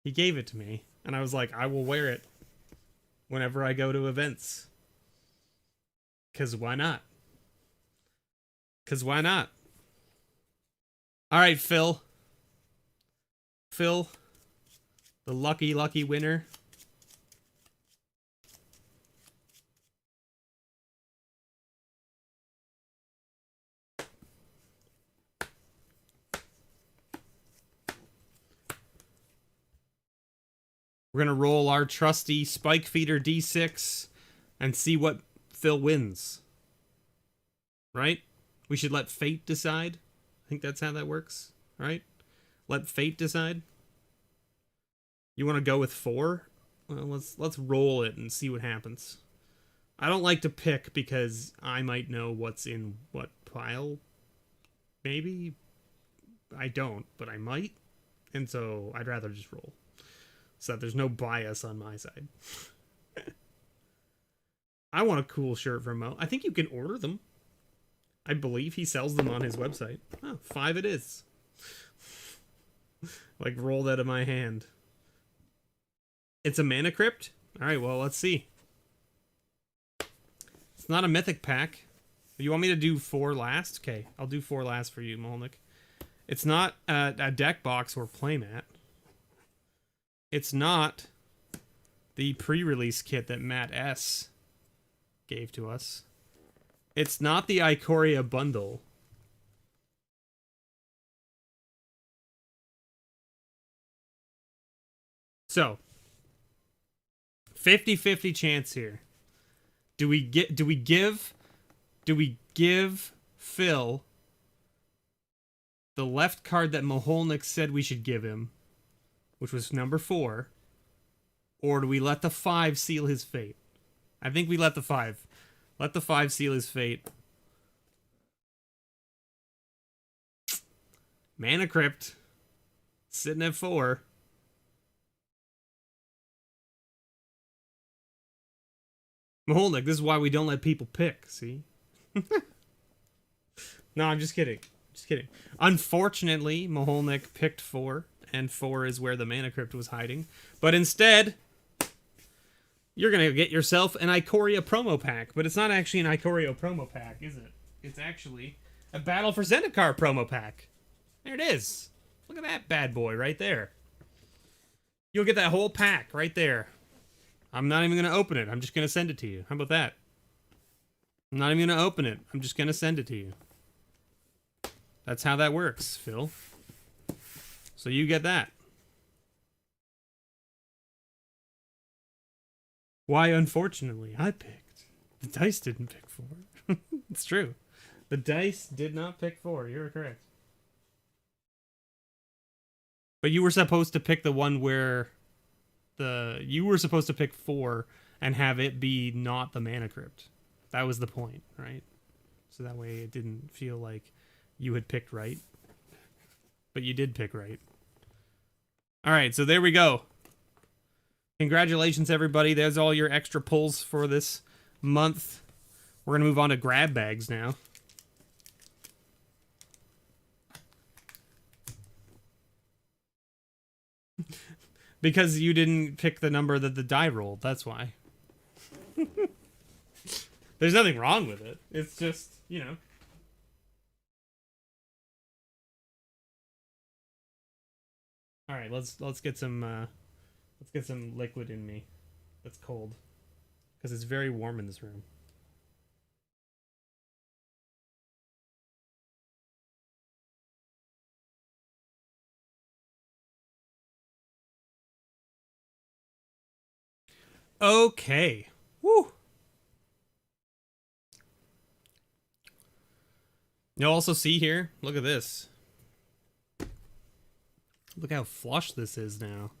He gave it to me. And I was like, I will wear it whenever I go to events. 'Cause why not? 'Cause why not? Alright, Phil. Phil, the lucky winner. We're going to roll our trusty Spike Feeder D6 and see what Phil wins. Right? We should let fate decide. I think that's how that works. Right? Let fate decide. You want to go with 4? Well, let's roll it and see what happens. I don't like to pick because I might know what's in what pile. Maybe. I don't, but I might. And so I'd rather just roll. So that there's no bias on my side. I want a cool shirt from Mo. I think you can order them. I believe he sells them on his website. Oh, 5 it is. Like, rolled out of my hand. It's a Mana Crypt? Alright, well, let's see. It's not a Mythic pack. You want me to do 4 last? Okay, I'll do 4 last for you, Molnick. It's not a deck box or playmat. It's not the pre-release kit that Matt S. gave to us. It's not the Ikoria bundle. So, 50-50 chance here. Do we give Phil the left card that Moholnick said we should give him, which was number 4, or do we let the 5 seal his fate? I think we let the 5. Let the 5 seal his fate. Mana Crypt. Sitting at 4. Moholnick, this is why we don't let people pick, see? No, I'm just kidding. Just kidding. Unfortunately, Maholnik picked 4, and 4 is where the Mana Crypt was hiding. But instead, you're going to get yourself an Ikoria promo pack. But it's not actually an Ikoria promo pack, is it? It's actually a Battle for Zendikar promo pack. There it is. Look at that bad boy right there. You'll get that whole pack right there. I'm not even going to open it. I'm just going to send it to you. How about that? I'm not even going to open it. I'm just going to send it to you. That's how that works, Phil. So you get that. Why, unfortunately, I picked. The dice didn't pick 4. It's true. The dice did not pick 4. You're correct. But you were supposed to pick the one where you were supposed to pick 4 and have it be not the Mana Crypt. That was the point, right? So that way it didn't feel like you had picked right. But you did pick right. Alright, so there we go. Congratulations, everybody. There's all your extra pulls for this month. We're going to move on to grab bags now. Because you didn't pick the number that the die rolled. That's why. There's nothing wrong with it. It's just, you know. All right, let's get some liquid in me. That's cold, because it's very warm in this room. Okay. Woo. You'll also see here, look at this. Look how flush this is now.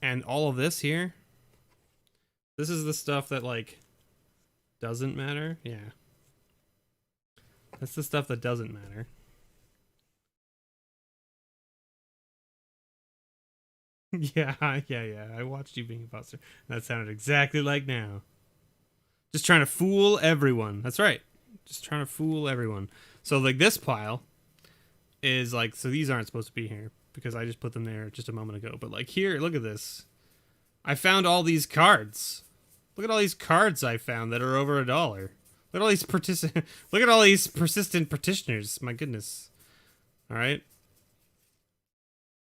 And all of this here. This is the stuff that, like, doesn't matter. Yeah. That's the stuff that doesn't matter. Yeah. I watched you being a buster. That sounded exactly like now. Just trying to fool everyone. That's right. Just trying to fool everyone. So, like, this pile is, like, so these aren't supposed to be here because I just put them there just a moment ago. But, like, here, look at this. I found all these cards. Look at all these cards I found that are over $1. Look at all these look at all these persistent petitioners. My goodness. All right.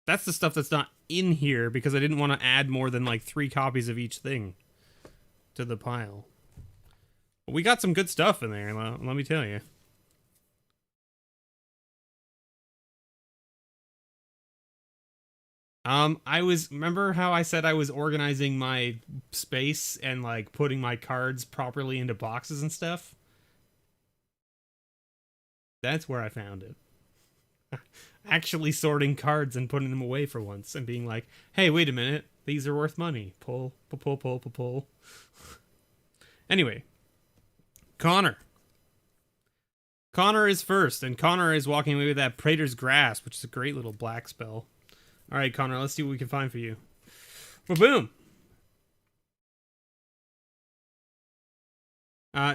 That's the stuff that's not in here because I didn't want to add more than like 3 copies of each thing to the pile. But we got some good stuff in there, let me tell you. Remember how I said I was organizing my space and like putting my cards properly into boxes and stuff? That's where I found it. Actually sorting cards and putting them away for once and being like, hey, wait a minute, these are worth money. Pull. Anyway, Connor is first, and Connor is walking away with that Praetor's Grasp, which is a great little black spell. All right, Connor, let's see what we can find for you. Boom.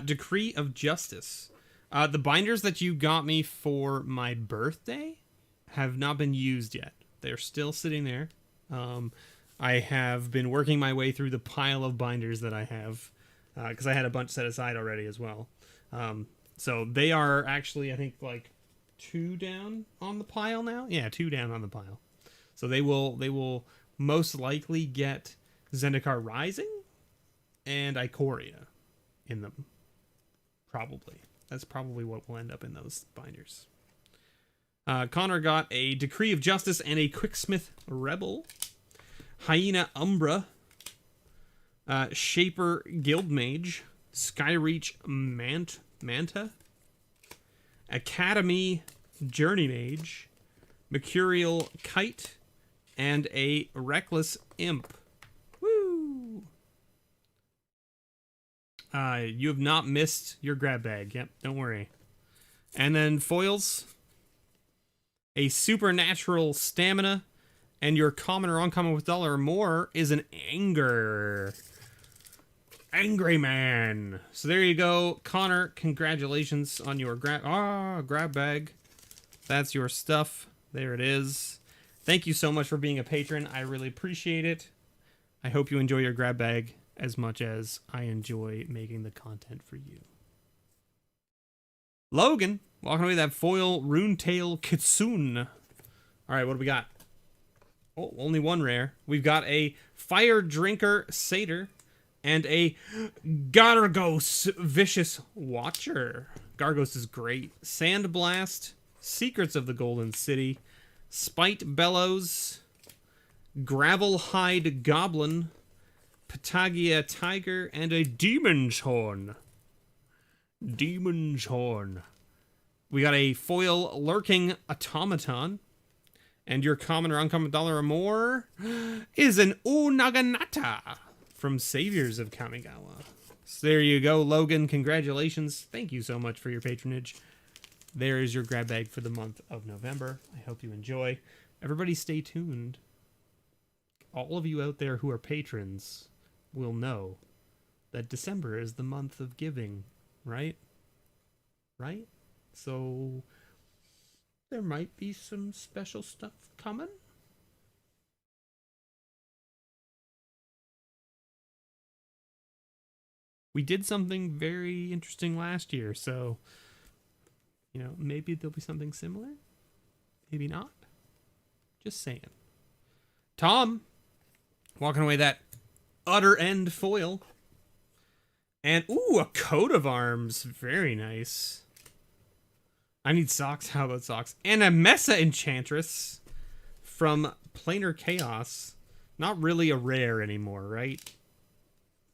Decree of Justice. The binders that you got me for my birthday have not been used yet. They're still sitting there. I have been working my way through the pile of binders that I have, because I had a bunch set aside already as well. So they are actually, I think, like 2 down on the pile now. Yeah, 2 down on the pile. So they will most likely get Zendikar Rising and Ikoria in them. Probably. That's probably what will end up in those binders. Connor got a Decree of Justice and a Quicksmith Rebel. Hyena Umbra. Shaper Guildmage. Skyreach Manta. Academy Journey Mage. Mercurial Kite. And a Reckless Imp. Woo! You have not missed your grab bag. Yep, don't worry. And then foils. A Supernatural Stamina. And your common or uncommon with $1 or more is an Anger. Angry Man. So there you go. Connor, congratulations on your grab bag. That's your stuff. There it is. Thank you so much for being a patron. I really appreciate it. I hope you enjoy your grab bag as much as I enjoy making the content for you. Logan, walking away with that foil Runetail Kitsune. All right, what do we got? Oh, only one rare. We've got a Fire Drinker Satyr and a Gargos Vicious Watcher. Gargos is great. Sandblast, Secrets of the Golden City, Spite Bellows, Gravelhide Goblin, Patagia Tiger, and a Demon's Horn. Demon's Horn. We got a foil Lurking Automaton. And your common or uncommon dollar or more is an Unaganata from Saviors of Kamigawa. So there you go, Logan. Congratulations. Thank you so much for your patronage. There is your grab bag for the month of November. I hope you enjoy. Everybody stay tuned. All of you out there who are patrons will know that December is the month of giving, right? Right? So there might be some special stuff coming. We did something very interesting last year, so, you know, maybe there'll be something similar. Maybe not. Just saying. Tom, walking away that utter end foil. And, ooh, a coat of arms. Very nice. I need socks. How about socks? And a Mesa Enchantress from Planar Chaos. Not really a rare anymore, right?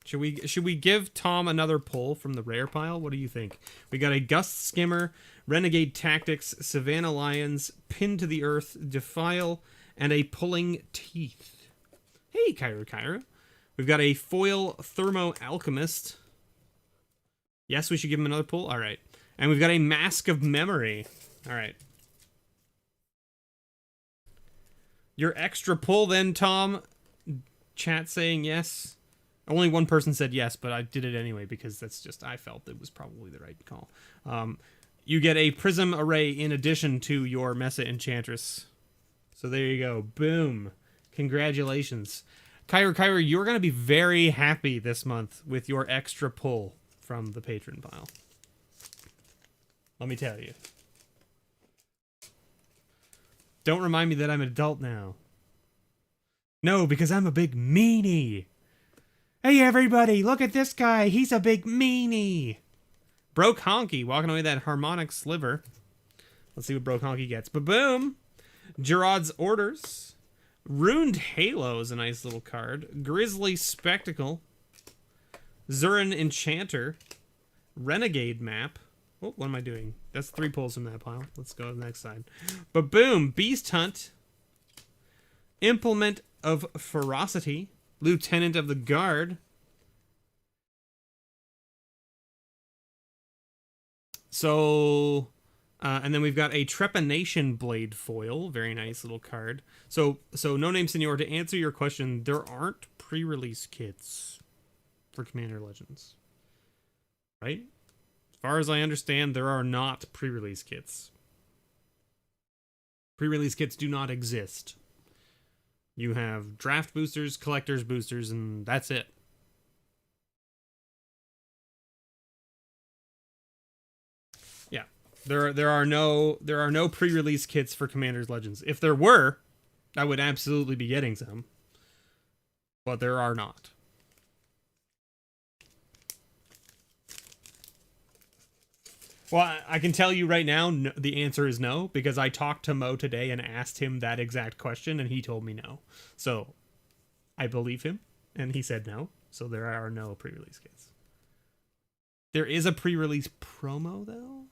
Should we give Tom another pull from the rare pile? What do you think? We got a Gust Skimmer, Renegade Tactics, Savannah Lions, Pin to the Earth, Defile, and a Pulling Teeth. Hey, Kyra. We've got a foil Thermo Alchemist. Yes, we should give him another pull? All right. And we've got a Mask of Memory. All right. Your extra pull then, Tom. Chat saying yes. Only one person said yes, but I did it anyway because that's just, I felt it was probably the right call. You get a Prism Array in addition to your Mesa Enchantress. So there you go. Boom. Congratulations. Kyra, you're going to be very happy this month with your extra pull from the patron pile. Let me tell you. Don't remind me that I'm an adult now. No, because I'm a big meanie. Hey, everybody, look at this guy. He's a big meanie. Broke Honky, walking away with that Harmonic Sliver. Let's see what Broke Honky gets. Ba-boom. Gerard's Orders. Ruined Halo is a nice little card. Grizzly Spectacle. Zurin Enchanter. Renegade Map. Oh, what am I doing? That's 3 pulls from that pile. Let's go to the next side. Ba-boom. Beast Hunt. Implement of Ferocity. Lieutenant of the Guard. So, and then we've got a Trepanation Blade foil. Very nice little card. So No Name Senor, to answer your question, there aren't pre-release kits for Commander Legends. Right? As far as I understand, there are not pre-release kits. Pre-release kits do not exist. You have draft boosters, collector's boosters, and that's it. Yeah. There are no pre-release kits for Commander's Legends. If there were, I would absolutely be getting some. But there are not. Well, I can tell you right now, no, the answer is no, because I talked to Mo today and asked him that exact question, and he told me no. So, I believe him, and he said no, so there are no pre-release kits. There is a pre-release promo, though?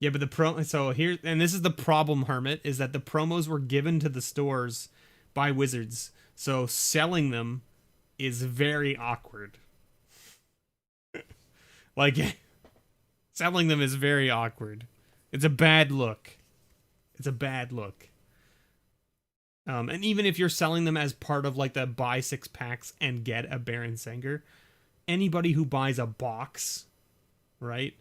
Yeah, but so here, and this is the problem, Hermit, is that the promos were given to the stores by Wizards. So selling them is very awkward. Like, selling them is very awkward. It's a bad look. It's a bad look. And even if you're selling them as part of like the buy 6 packs and get a Baron Sanger, anybody who buys a box, right,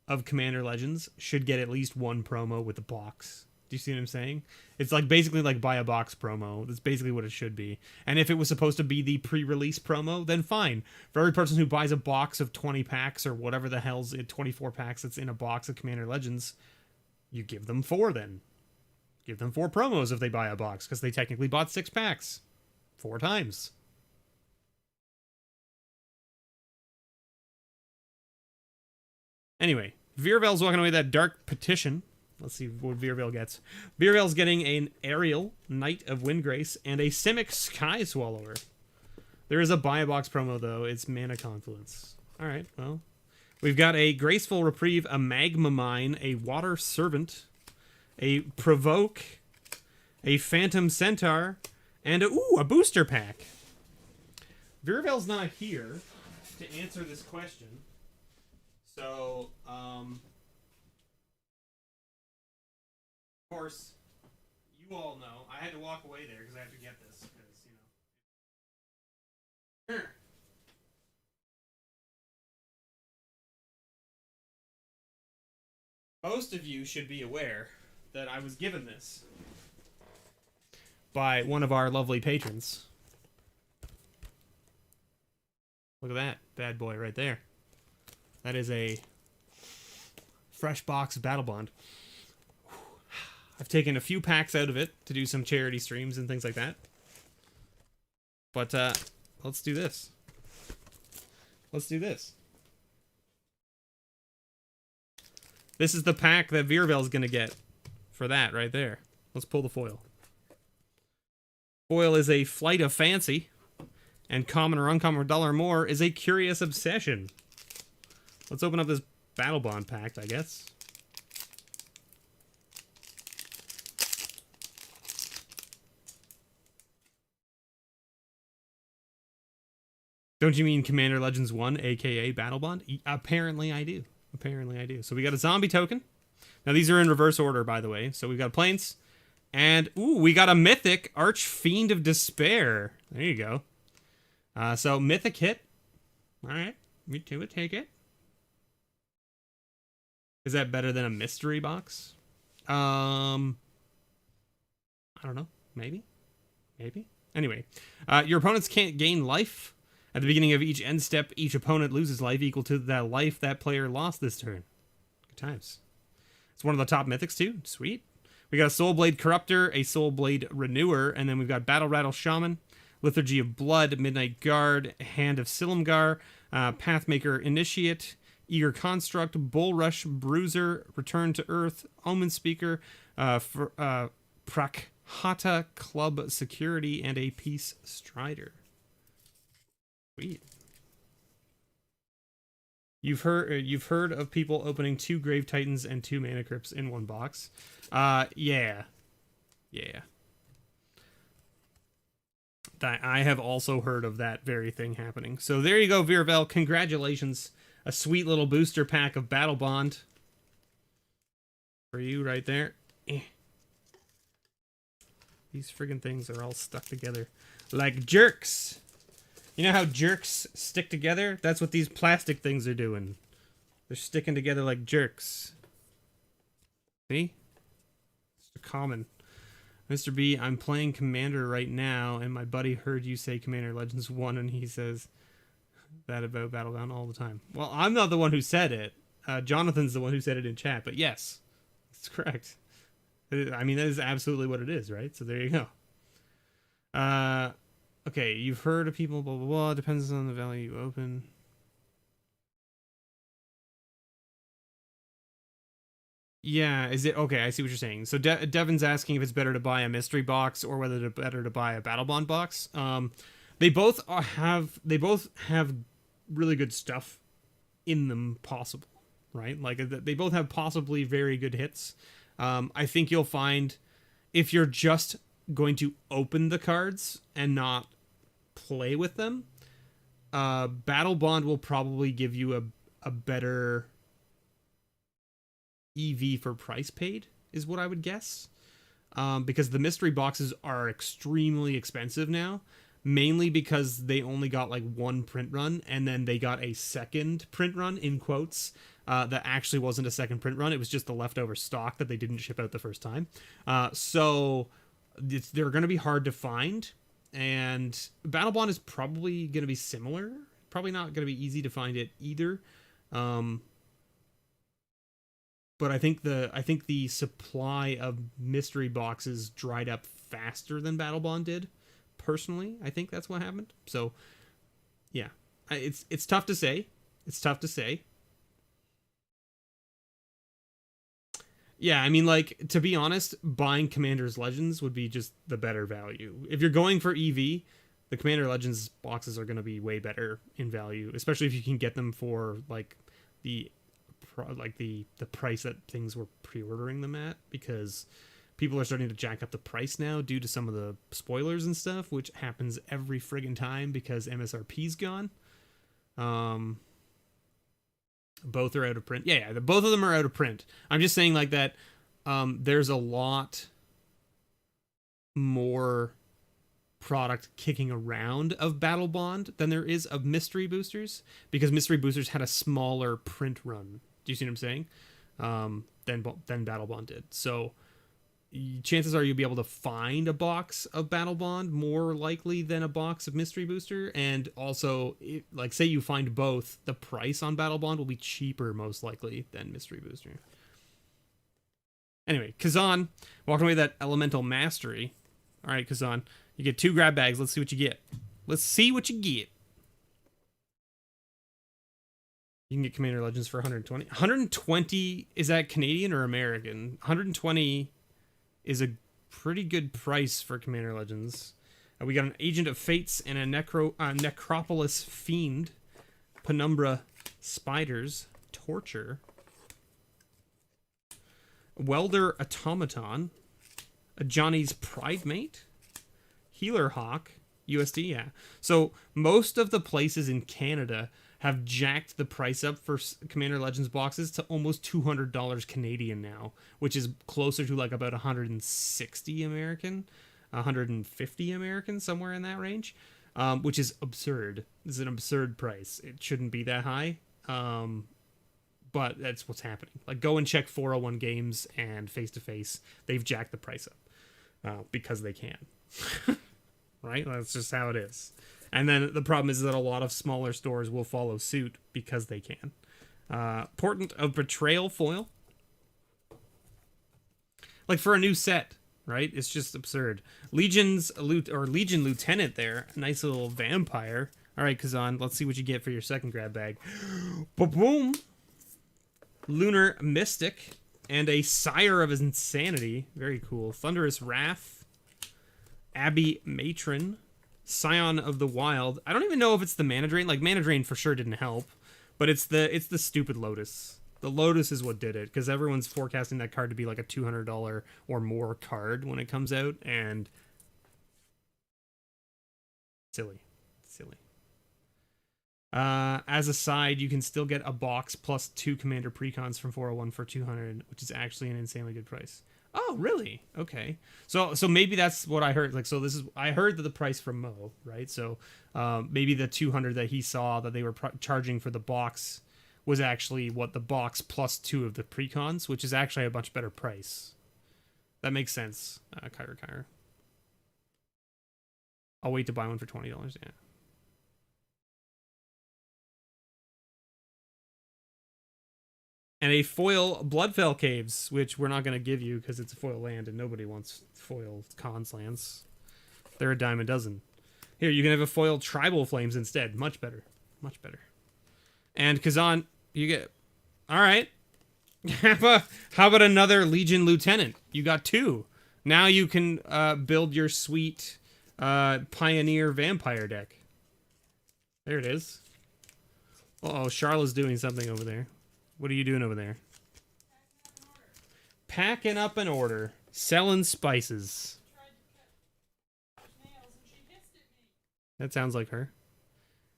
of Commander Legends should get at least one promo with the box. Do you see what I'm saying? It's like basically like buy a box promo. That's basically what it should be. And if it was supposed to be the pre-release promo, then fine. For every person who buys a box of 20 packs or whatever the hell's it, 24 packs that's in a box of Commander Legends, you give them 4 then. Give them 4 promos if they buy a box, because they technically bought 6 packs. 4 times. Anyway, Virvel's walking away with that Dark Petition. Let's see what Virvel gets. Virvel's getting an Aerial, Knight of Windgrace, and a Simic Sky Swallower. There is a buy a box promo, though. It's Mana Confluence. Alright, well. We've got a Graceful Reprieve, a Magma Mine, a Water Servant, a Provoke, a Phantom Centaur, and a booster pack. Virvel's not here to answer this question. So, of course, you all know. I had to walk away there because I have to get this. Because, you know. Most of you should be aware that I was given this by one of our lovely patrons. Look at that bad boy right there. That is a fresh box Battle Bond. I've taken a few packs out of it to do some charity streams and things like that. But let's do this. Let's do this. This is the pack that Virvel's gonna get for that right there. Let's pull the foil. Foil is a Flight of Fancy, and common or uncommon or dull or more is a Curious Obsession. Let's open up this Battle Bond pack, I guess. Don't you mean Commander Legends 1, aka Battle Bond? Apparently I do. Apparently I do. So we got a zombie token. Now these are in reverse order, by the way. So we've got Plains. And, ooh, we got a Mythic Archfiend of Despair. There you go. So Mythic hit. Alright. Me too, would take it. Is that better than a mystery box? I don't know. Maybe. Maybe. Anyway. Your opponents can't gain life. At the beginning of each end step, each opponent loses life equal to that life that player lost this turn. Good times. It's one of the top mythics, too. Sweet. We got a Soulblade Corruptor, a Soulblade Renewer, and then we've got Battle Rattle Shaman, Liturgy of Blood, Midnight Guard, Hand of Silumgar, Pathmaker Initiate, Eager Construct, Bullrush Bruiser, Return to Earth, Omen Speaker, Prakhata Club Security, and a Peace Strider. Sweet. You've heard of people opening 2 Grave Titans and 2 Mana Crypts in one box. Yeah. I have also heard of that very thing happening. So there you go, Virvel. Congratulations. A sweet little booster pack of Battle Bond. For you right there. These friggin' things are all stuck together. Like jerks. You know how jerks stick together? That's what these plastic things are doing. They're sticking together like jerks. See? It's common. Mr. B, I'm playing Commander right now, and my buddy heard you say Commander Legends 1, and he says that about Battleground all the time. Well, I'm not the one who said it. Jonathan's the one who said it in chat, but yes, that's correct. I mean, that is absolutely what it is, right? So there you go. Okay, you've heard of people, blah, blah, blah. Depends on the value you open. Yeah, is it... Okay, I see what you're saying. So Devin's asking if it's better to buy a mystery box or whether it's better to buy a Battle Bond box. They both have really good stuff in them possible, right? Like, they both have possibly very good hits. I think you'll find if you're just going to open the cards and not play with them, Battle Bond will probably give you a better EV for price paid, is what I would guess. because the mystery boxes are extremely expensive now, mainly because they only got like one print run, and then they got a second print run, in quotes, that actually wasn't a second print run. It was just the leftover stock that they didn't ship out the first time. So they're going to be hard to find, and Battle Bond is probably going to be similar. Probably not going to be easy to find it either. But I think the supply of mystery boxes dried up faster than Battle Bond did. Personally, I think that's what happened. So, yeah, it's tough to say. It's tough to say. Yeah, I mean, like, to be honest, buying Commander's Legends would be just the better value. If you're going for EV, the Commander Legends boxes are going to be way better in value, especially if you can get them for like the price that things were pre-ordering them at, because people are starting to jack up the price now due to some of the spoilers and stuff, which happens every friggin' time because MSRP's gone. Both are out of print. Yeah, both of them are out of print. I'm just saying like that. There's a lot more product kicking around of Battle Bond than there is of Mystery Boosters, because Mystery Boosters had a smaller print run. Do you see what I'm saying? Than Battle Bond did. So chances are you'll be able to find a box of Battle Bond more likely than a box of Mystery Booster. And also, like, say you find both, the price on Battle Bond will be cheaper most likely than Mystery Booster. Anyway, Kazan walking away with that Elemental Mastery. All right, Kazan, you get 2 grab bags. Let's see what you get. Let's see what you get. You can get Commander Legends for 120. 120, is that Canadian or American? 120 is a pretty good price for Commander Legends. We got an Agent of Fates and a Necropolis Fiend, Penumbra Spiders, Torture, Welder Automaton, a Johnny's Pridemate, Healer Hawk, USD, yeah. So most of the places in Canada have jacked the price up for Commander Legends boxes to almost $200 Canadian now, which is closer to like about 160 American, 150 American, somewhere in that range, which is absurd. This is an absurd price. It shouldn't be that high, but that's what's happening. Like, go and check 401 Games and Face to Face. They've jacked the price up because they can. Right? That's just how it is. And then the problem is that a lot of smaller stores will follow suit because they can. Portent of Betrayal foil. Like, for a new set, right? It's just absurd. Legion Lieutenant there. Nice little vampire. All right, Kazan, let's see what you get for your second grab bag. Ba-boom! Lunar Mystic. And a Sire of Insanity. Very cool. Thunderous Wrath. Abbey Matron. Scion of the Wild. I don't even know if it's the Mana Drain. Like, Mana Drain for sure didn't help, but it's the stupid Lotus. The Lotus is what did it, because everyone's forecasting that card to be like a $200 or more card when it comes out, and silly. As a side, you can still get a box plus 2 Commander Precons from 401 for 200, which is actually an insanely good price. Oh, really? Okay. So maybe that's what I heard. Like, so I heard that the price from Mo, right? So maybe the 200 that he saw that they were charging for the box was actually what the box plus 2 of the precons, which is actually a much better price. That makes sense. Kyra. I'll wait to buy one for $20. Yeah. And a foil Bloodfell Caves, which we're not going to give you because it's a foil land and nobody wants foil cons lands. They're a dime a dozen. Here, you can have a foil Tribal Flames instead. Much better. Much better. And Kazan, you get... All right. How about another Legion Lieutenant? You got 2. Now you can build your sweet Pioneer Vampire deck. There it is. Uh-oh, Charlotte's doing something over there. What are you doing over there? Packing up an order. Selling spices. That sounds like her.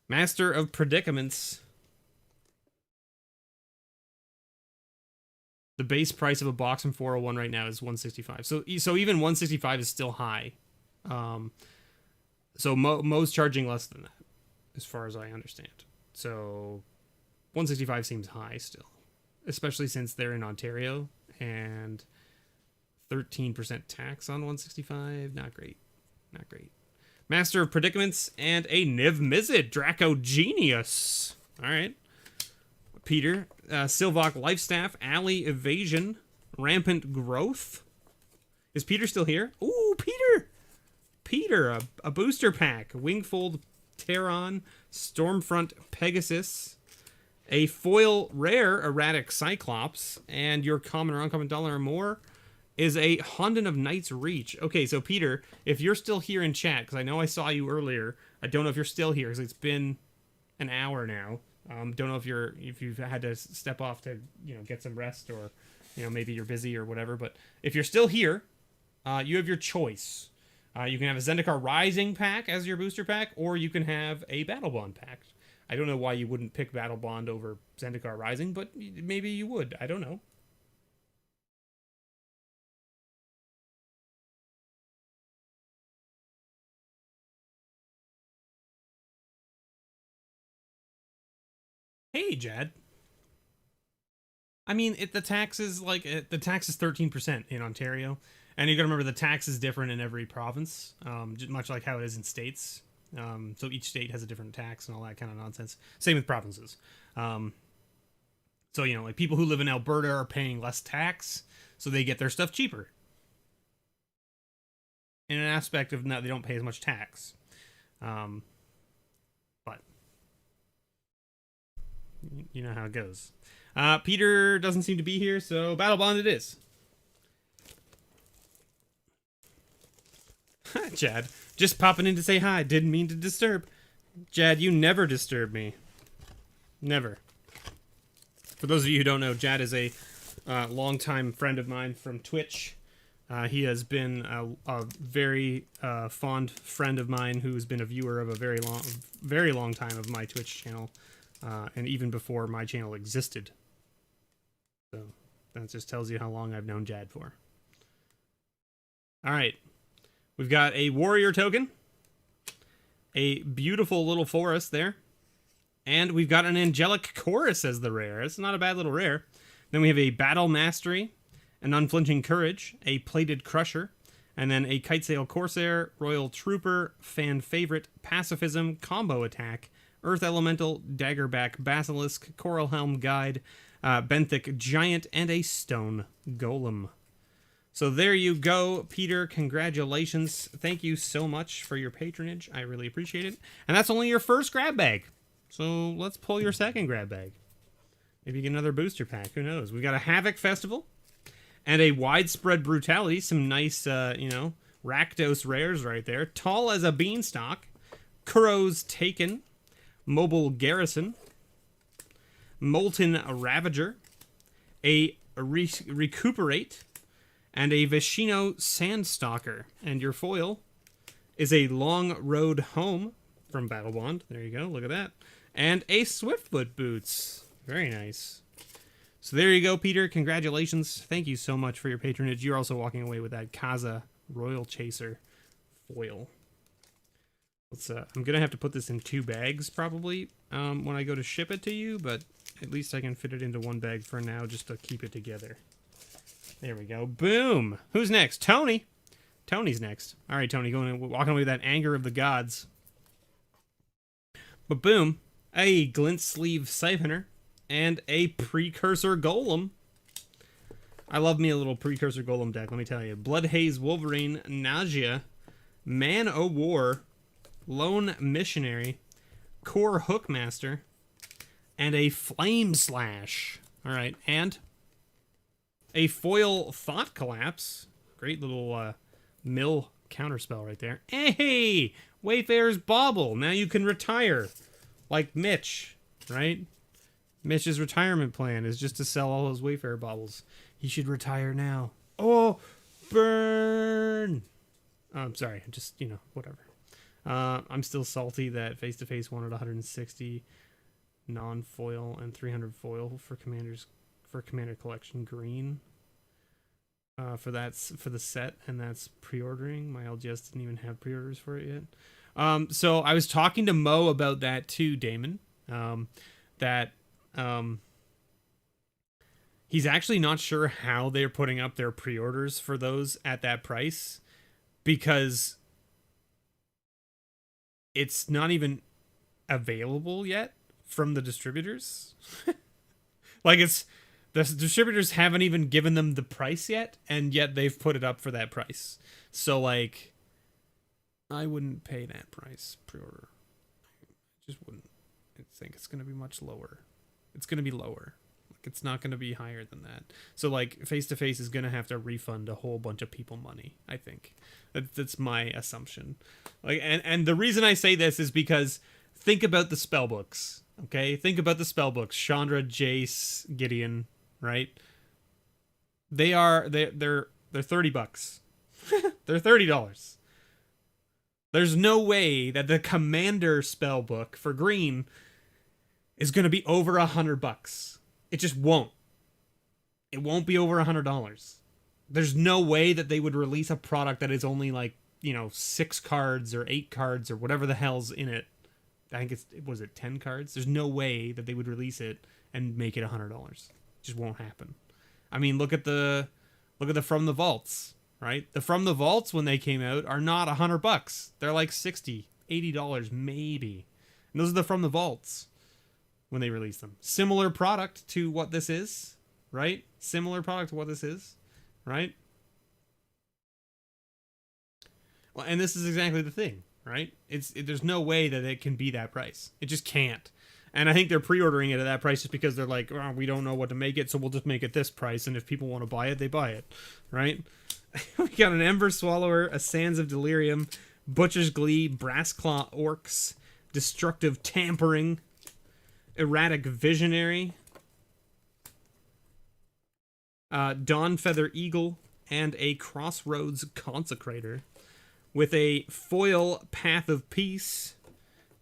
Master of Predicaments. The base price of a box from 401 right now is 165. So even 165 is still high. So Mo's charging less than that, as far as I understand. So 165 seems high still, especially since they're in Ontario, and 13% tax on 165. Not great. Not great. Master of Predicaments and a Niv Mizzet, Draco Genius. All right. Peter, Silvok Lifestaff, Alley Evasion, Rampant Growth. Is Peter still here? Ooh, Peter! Peter, a booster pack. Wingfold Terran, Stormfront Pegasus, a foil rare Erratic Cyclops, and your common or uncommon dollar or more is a Honden of Knight's Reach. Okay, so Peter, if you're still here in chat, because I know I saw you earlier, I don't know if you're still here, because it's been an hour now. Don't know if you've had to step off to get some rest, or maybe you're busy or whatever. But if you're still here, you have your choice. You can have a Zendikar Rising pack as your booster pack, or you can have a Battle Bond pack. I don't know why you wouldn't pick Battle Bond over Zendikar Rising, but maybe you would. I don't know. Hey, Jad. I mean, the tax is 13% in Ontario, and you got to remember the tax is different in every province, much like how it is in states. So each state has a different tax and all that kind of nonsense. Same with provinces. So like people who live in Alberta are paying less tax, so they get their stuff cheaper. In an aspect of they don't pay as much tax. But you know how it goes. Peter doesn't seem to be here, so Battle Bond it is. Chad, just popping in to say hi. Didn't mean to disturb. Jad, you never disturb me. Never. For those of you who don't know, Jad is a longtime friend of mine from Twitch. He has been a very fond friend of mine who's been a viewer of a very long time of my Twitch channel, and even before my channel existed. So that just tells you how long I've known Jad for. All right. We've got a warrior token, a beautiful little forest there, and we've got an angelic chorus as the rare. It's not a bad little rare. Then we have a battle mastery, an unflinching courage, a plated crusher, and then a kitesail corsair, royal trooper, fan favorite, pacifism, combo attack, earth elemental, daggerback basilisk, coral helm guide, benthic giant, and a stone golem. So there you go, Peter. Congratulations. Thank you so much for your patronage. I really appreciate it. And that's only your first grab bag. So let's pull your second grab bag. Maybe you get another booster pack. Who knows? We've got a Havoc Festival and a Widespread Brutality. Some nice, Rakdos rares right there. Tall as a Beanstalk. Kuro's Taken. Mobile Garrison. Molten Ravager. A Recuperate. And a Vishino Sandstalker. And your foil is a Long Road Home from Battle Bond. There you go. Look at that. And a Swiftfoot Boots. Very nice. So there you go, Peter. Congratulations. Thank you so much for your patronage. You're also walking away with that Kaza Royal Chaser foil. Let's. I'm going to have to put this in 2 bags probably when I go to ship it to you. But at least I can fit it into 1 bag for now just to keep it together. There we go. Boom. Who's next? Tony. Tony's next. All right, Tony, walking away with that Anger of the Gods. But boom, a Glint Sleeve Siphoner and a Precursor Golem. I love me a little Precursor Golem deck, let me tell you. Bloodhaze Wolverine, Nausea, Man o' War, Lone Missionary, Core Hookmaster, and a Flame Slash. All right, and a foil Thought Collapse. Great little mill counterspell right there. Hey! Wayfarer's Bauble. Now you can retire. Like Mitch, right? Mitch's retirement plan is just to sell all those Wayfarer Baubles. He should retire now. Oh, burn! I'm sorry. Just, whatever. I'm still salty that Face-to-Face wanted 160 non-foil and 300 foil for Commander's for Commander Collection Green. For the set, and that's pre-ordering. My LGS didn't even have pre-orders for it yet. So I was talking to Mo about that too, Damon. That he's actually not sure how they're putting up their pre-orders for those at that price, because it's not even available yet from the distributors. Like, the distributors haven't even given them the price yet, and yet they've put it up for that price. So, like, I wouldn't pay that price pre-order. I just wouldn't. I think it's going to be much lower. It's going to be lower. Like, it's not going to be higher than that. So, like, Face-to-Face is going to have to refund a whole bunch of people money, I think. That's my assumption. Like, and the reason I say this is because think about the spell books, okay? Think about the spell books. Chandra, Jace, Gideon, right? They're $30. They're $30. There's no way that the Commander spell book for green is going to be over $100. It just won't. It won't be over $100. There's no way that they would release a product that is only like, 6 cards or 8 cards or whatever the hell's in it. I think was it 10 cards? There's no way that they would release it and make it $100. It just won't happen. I mean, look at the From the Vaults, right? The From the Vaults, when they came out, are not $100. They're like $60, $80 maybe. And those are the From the Vaults when they release them. Similar product to what this is, right? Similar product to what this is, right? Well, and this is exactly the thing, right? There's no way that it can be that price. It just can't. And I think they're pre-ordering it at that price just because they're like, oh, we don't know what to make it, so we'll just make it this price, and if people want to buy it, they buy it, right? We got an Ember Swallower, a Sands of Delirium, Butcher's Glee, Brassclaw Orcs, Destructive Tampering, Erratic Visionary, Dawnfeather Eagle, and a Crossroads Consecrator, with a foil Path of Peace,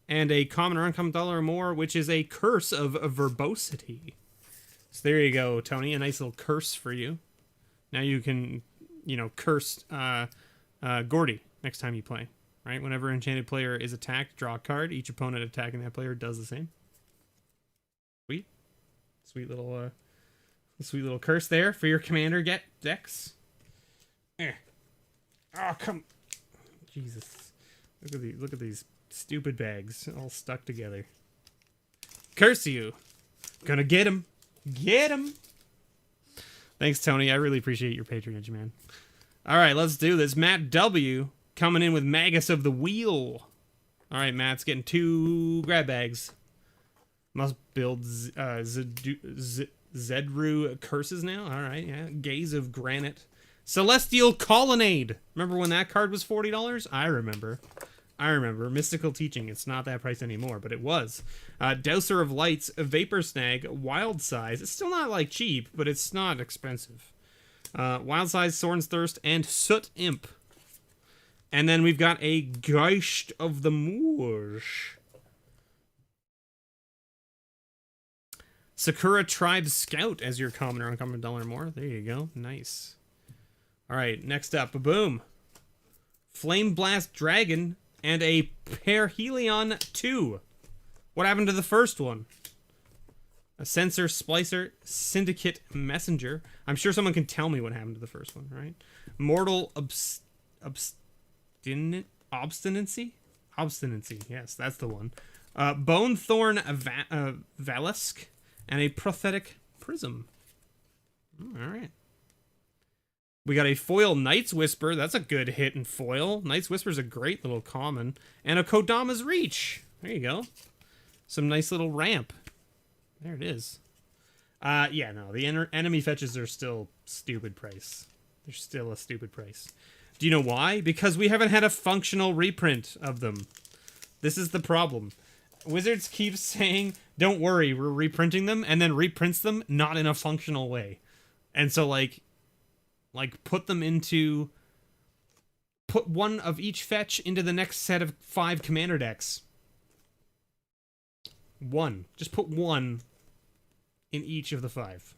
and a common or uncommon dollar or more, which is a Curse of Verbosity. So there you go, Tony. A nice little curse for you. Now you can, curse Gordy next time you play. Right? Whenever an enchanted player is attacked, draw a card. Each opponent attacking that player does the same. Sweet. Sweet little curse there for your commander decks. Oh, come. Jesus. Look at these stupid bags all stuck together. Curse you. Gonna get him. Get him. Thanks, Tony. I really appreciate your patronage, man. All right, let's do this. Matt W. coming in with Magus of the Wheel. All right, Matt's getting 2 grab bags. Must build Zedru curses now. All right, yeah. Gaze of Granite. Celestial Colonnade. Remember when that card was $40? I remember. Mystical Teaching. It's not that price anymore, but it was. Dowser of Lights, Vapor Snag, Wild Size. It's still not like cheap, but it's not expensive. Wild Size, Sorin's Thirst, and Soot Imp. And then we've got a Geist of the Moors. Sakura Tribe Scout as your common or uncommon dollar or more. There you go. Nice. All right, next up, boom. Flame Blast Dragon and a Perhelion 2. What happened to the first one? A Sensor Splicer, Syndicate Messenger. I'm sure someone can tell me what happened to the first one, right? Mortal Obstinacy? Obstinacy, yes, that's the one. Bone Thorn Valisk and a Prophetic Prism. All right. We got a foil Night's Whisper. That's a good hit in foil. Night's Whisper's a great little common. And a Kodama's Reach. There you go. Some nice little ramp. There it is. Yeah, no. The enemy fetches are still stupid price. They're still a stupid price. Do you know why? Because we haven't had a functional reprint of them. This is the problem. Wizards keeps saying, don't worry, we're reprinting them, and then reprints them not in a functional way. And so, like put one of each fetch into the next set of 5 commander decks. Just put one in each of the 5.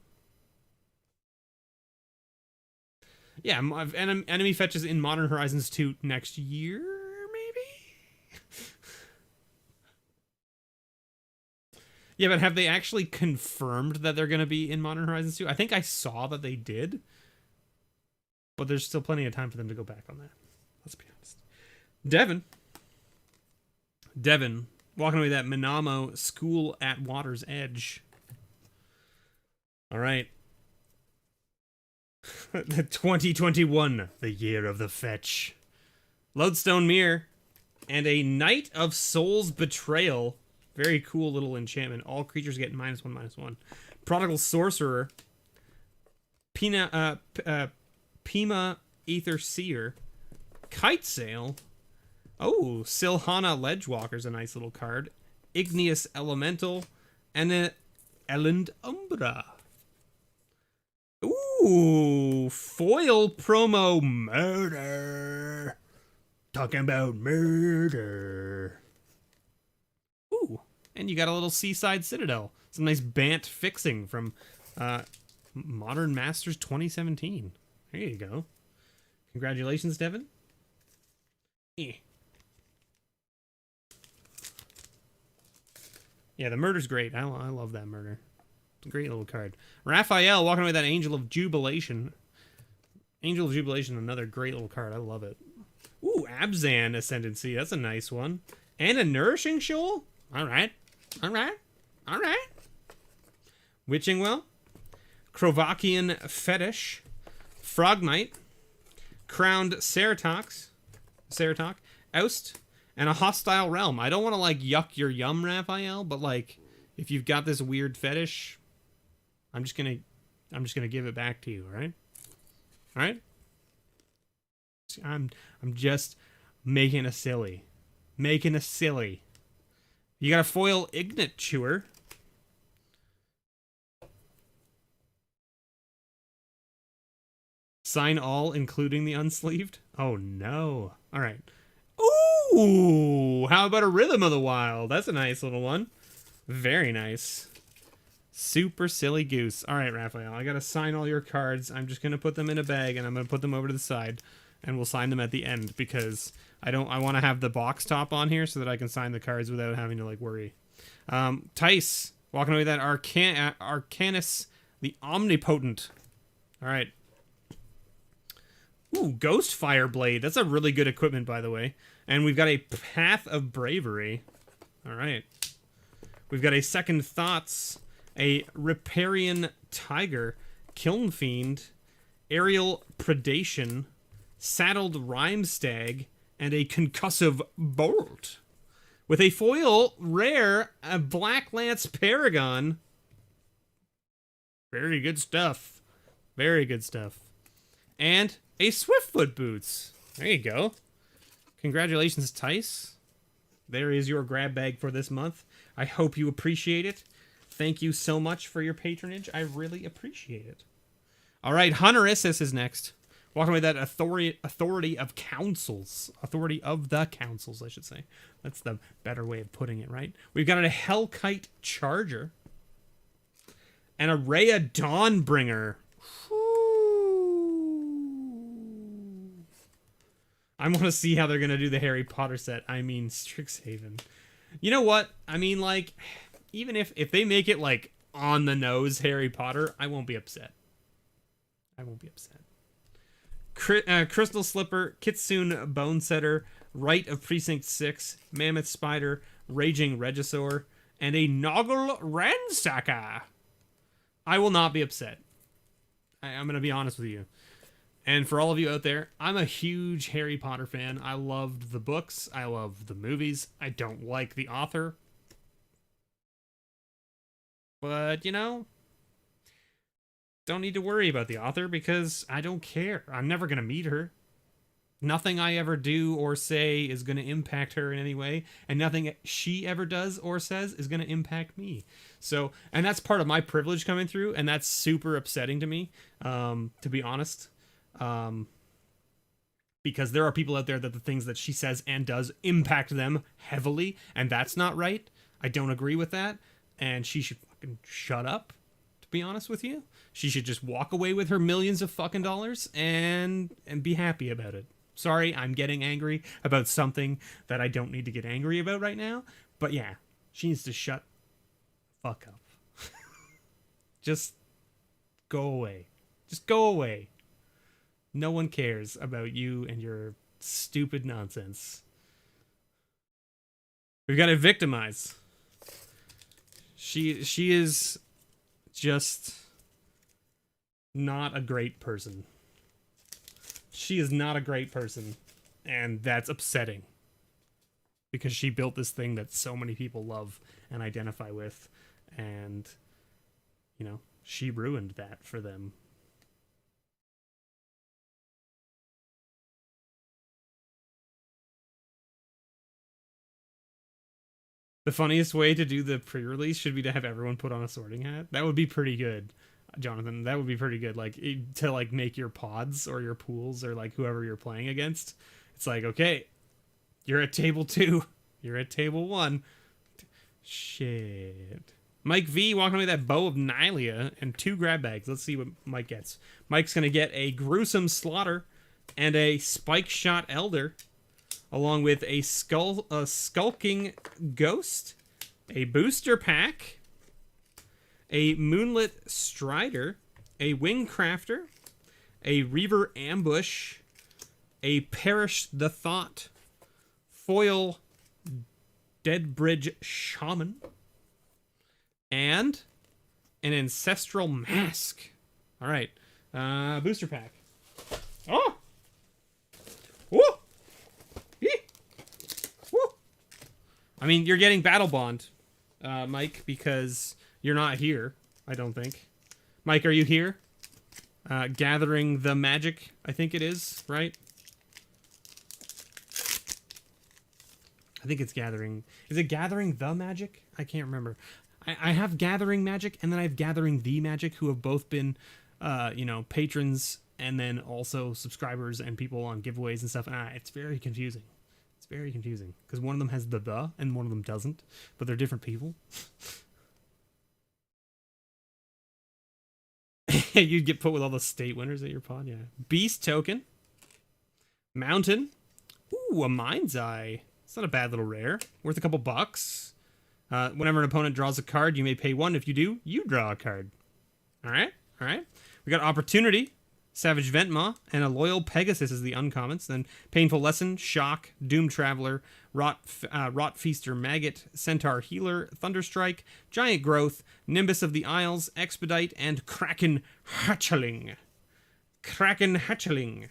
Yeah, enemy fetches in Modern Horizons 2 next year, maybe? Yeah, but have they actually confirmed that they're going to be in Modern Horizons 2? I think I saw that they did. But there's still plenty of time for them to go back on that. Let's be honest. Devin, walking away that Minamo School at Water's Edge. All right. The 2021, the year of the fetch. Lodestone Mirror and a Knight of Souls Betrayal. Very cool little enchantment. All creatures get -1/-1. Prodigal Sorcerer. Pima Ether Seer. Kite Sail. Oh, Silhana Ledgewalker's a nice little card. Igneous Elemental. And an Elend Umbra. Ooh, foil promo murder. Talking about murder. Ooh, and you got a little Seaside Citadel. Some nice Bant fixing from Modern Masters 2017. There you go. Congratulations, Devin. Yeah, the murder's great. I love that murder. Great little card. Raphael walking away with that Angel of Jubilation. Angel of Jubilation, another great little card. I love it. Ooh, Abzan Ascendancy. That's a nice one. And a Nourishing Shoal? Alright. Alright. Alright. Witching Well. Krovakian Fetish. Frogmite. Crowned Ceratox. Oust. And a Hostile Realm. I don't want to, like, yuck your yum, Raphael, but, like, if you've got this weird fetish, I'm just gonna give it back to you, all right? All right? I'm just making a silly. You got a foil Ignite Chewer. Sign all, including the unsleeved? Oh, no. All right. Ooh, how about a Rhythm of the Wild? That's a nice little one. Very nice. Super silly goose. All right, Raphael, I got to sign all your cards. I'm just going to put them in a bag, and I'm going to put them over to the side, and we'll sign them at the end because I want to have the box top on here so that I can sign the cards without having to, like, worry. Tice, walking away with that Arcanus, the Omnipotent. All right. Ooh, Ghost Fireblade. That's a really good equipment, by the way. And we've got a Path of Bravery. All right. We've got a Second Thoughts, a Riparian Tiger, Kiln Fiend, Aerial Predation, Saddled Rhymestag, and a Concussive Bolt. With a foil rare, a Black Lance Paragon. Very good stuff. Very good stuff. And a Swiftfoot Boots. There you go. Congratulations, Tice. There is your grab bag for this month. I hope you appreciate it. Thank you so much for your patronage. I really appreciate it. All right, Hunterissus is next. Walking away with that authority of councils. Authority of the councils, I should say. That's the better way of putting it, right? We've got a Hellkite Charger. And a Rhea Dawnbringer. I want to see how they're going to do the Harry Potter set. I mean, Strixhaven. You know what? I mean, like, even if they make it, like, on the nose Harry Potter, I won't be upset. I won't be upset. Crystal Slipper, Kitsune Bonesetter, Rite of Precinct 6, Mammoth Spider, Raging Regisaur, and a Noggle Ransacker. I will not be upset. I'm going to be honest with you. And for all of you out there, I'm a huge Harry Potter fan. I loved the books. I love the movies. I don't like the author. But, you know, don't need to worry about the author because I don't care. I'm never going to meet her. Nothing I ever do or say is going to impact her in any way. And nothing she ever does or says is going to impact me. So, and that's part of my privilege coming through. And that's super upsetting to me, to be honest. Because there are people out there that the things that she says and does impact them heavily, and that's not right. I don't agree with that, and she should fucking shut up, to be honest with you. She should just walk away with her millions of fucking dollars and be happy about it. Sorry, I'm getting angry about something that I don't need to get angry about right now. But yeah, she needs to shut the fuck up. Just go away. Just go away. No one cares about you and your stupid nonsense. We've got to victimize. She is just not a great person. She is not a great person, and that's upsetting. Because she built this thing that so many people love and identify with, and, you know, she ruined that for them. The funniest way to do the pre-release should be to have everyone put on a sorting hat. That would be pretty good, Jonathan. That would be pretty good. Like, to like make your pods or your pools or like whoever you're playing against. It's like, okay, you're at table 2. You're at table 1. Shit. Mike V walking away with that Bow of Nylea and 2 grab bags. Let's see what Mike gets. Mike's gonna get a Gruesome Slaughter and a Spike Shot Elder, along with a Skulking Ghost, a Booster Pack, a Moonlit Strider, a Wingcrafter, a Reaver Ambush, a Perish the Thought, foil Deadbridge Shaman, and an Ancestral Mask. All right, Booster Pack. Oh! Woo! I mean, you're getting Battle Bond, Mike, because you're not here, I don't think. Mike, are you here? Gathering the Magic, I think it is, right? I think it's Gathering. Is it Gathering the Magic? I can't remember. I have Gathering Magic, and then I have Gathering the Magic, who have both been, you know, patrons, and then also subscribers and people on giveaways and stuff. It's very confusing. Very confusing because one of them has the and one of them doesn't, but they're different people. You'd get put with all the state winners at your pod. Yeah. Beast Token, Mountain, ooh, a Mind's Eye. It's not a bad little rare, worth a couple bucks. Whenever an opponent draws a card, you may pay 1. If you do, you draw a card. All right. We got Opportunity, Savage Ventmaw, and a Loyal Pegasus is the uncommons. Then Painful Lesson, Shock, Doom Traveler, Rot Feaster Maggot, Centaur Healer, Thunderstrike, Giant Growth, Nimbus of the Isles, Expedite, and Kraken Hatchling. Kraken Hatchling.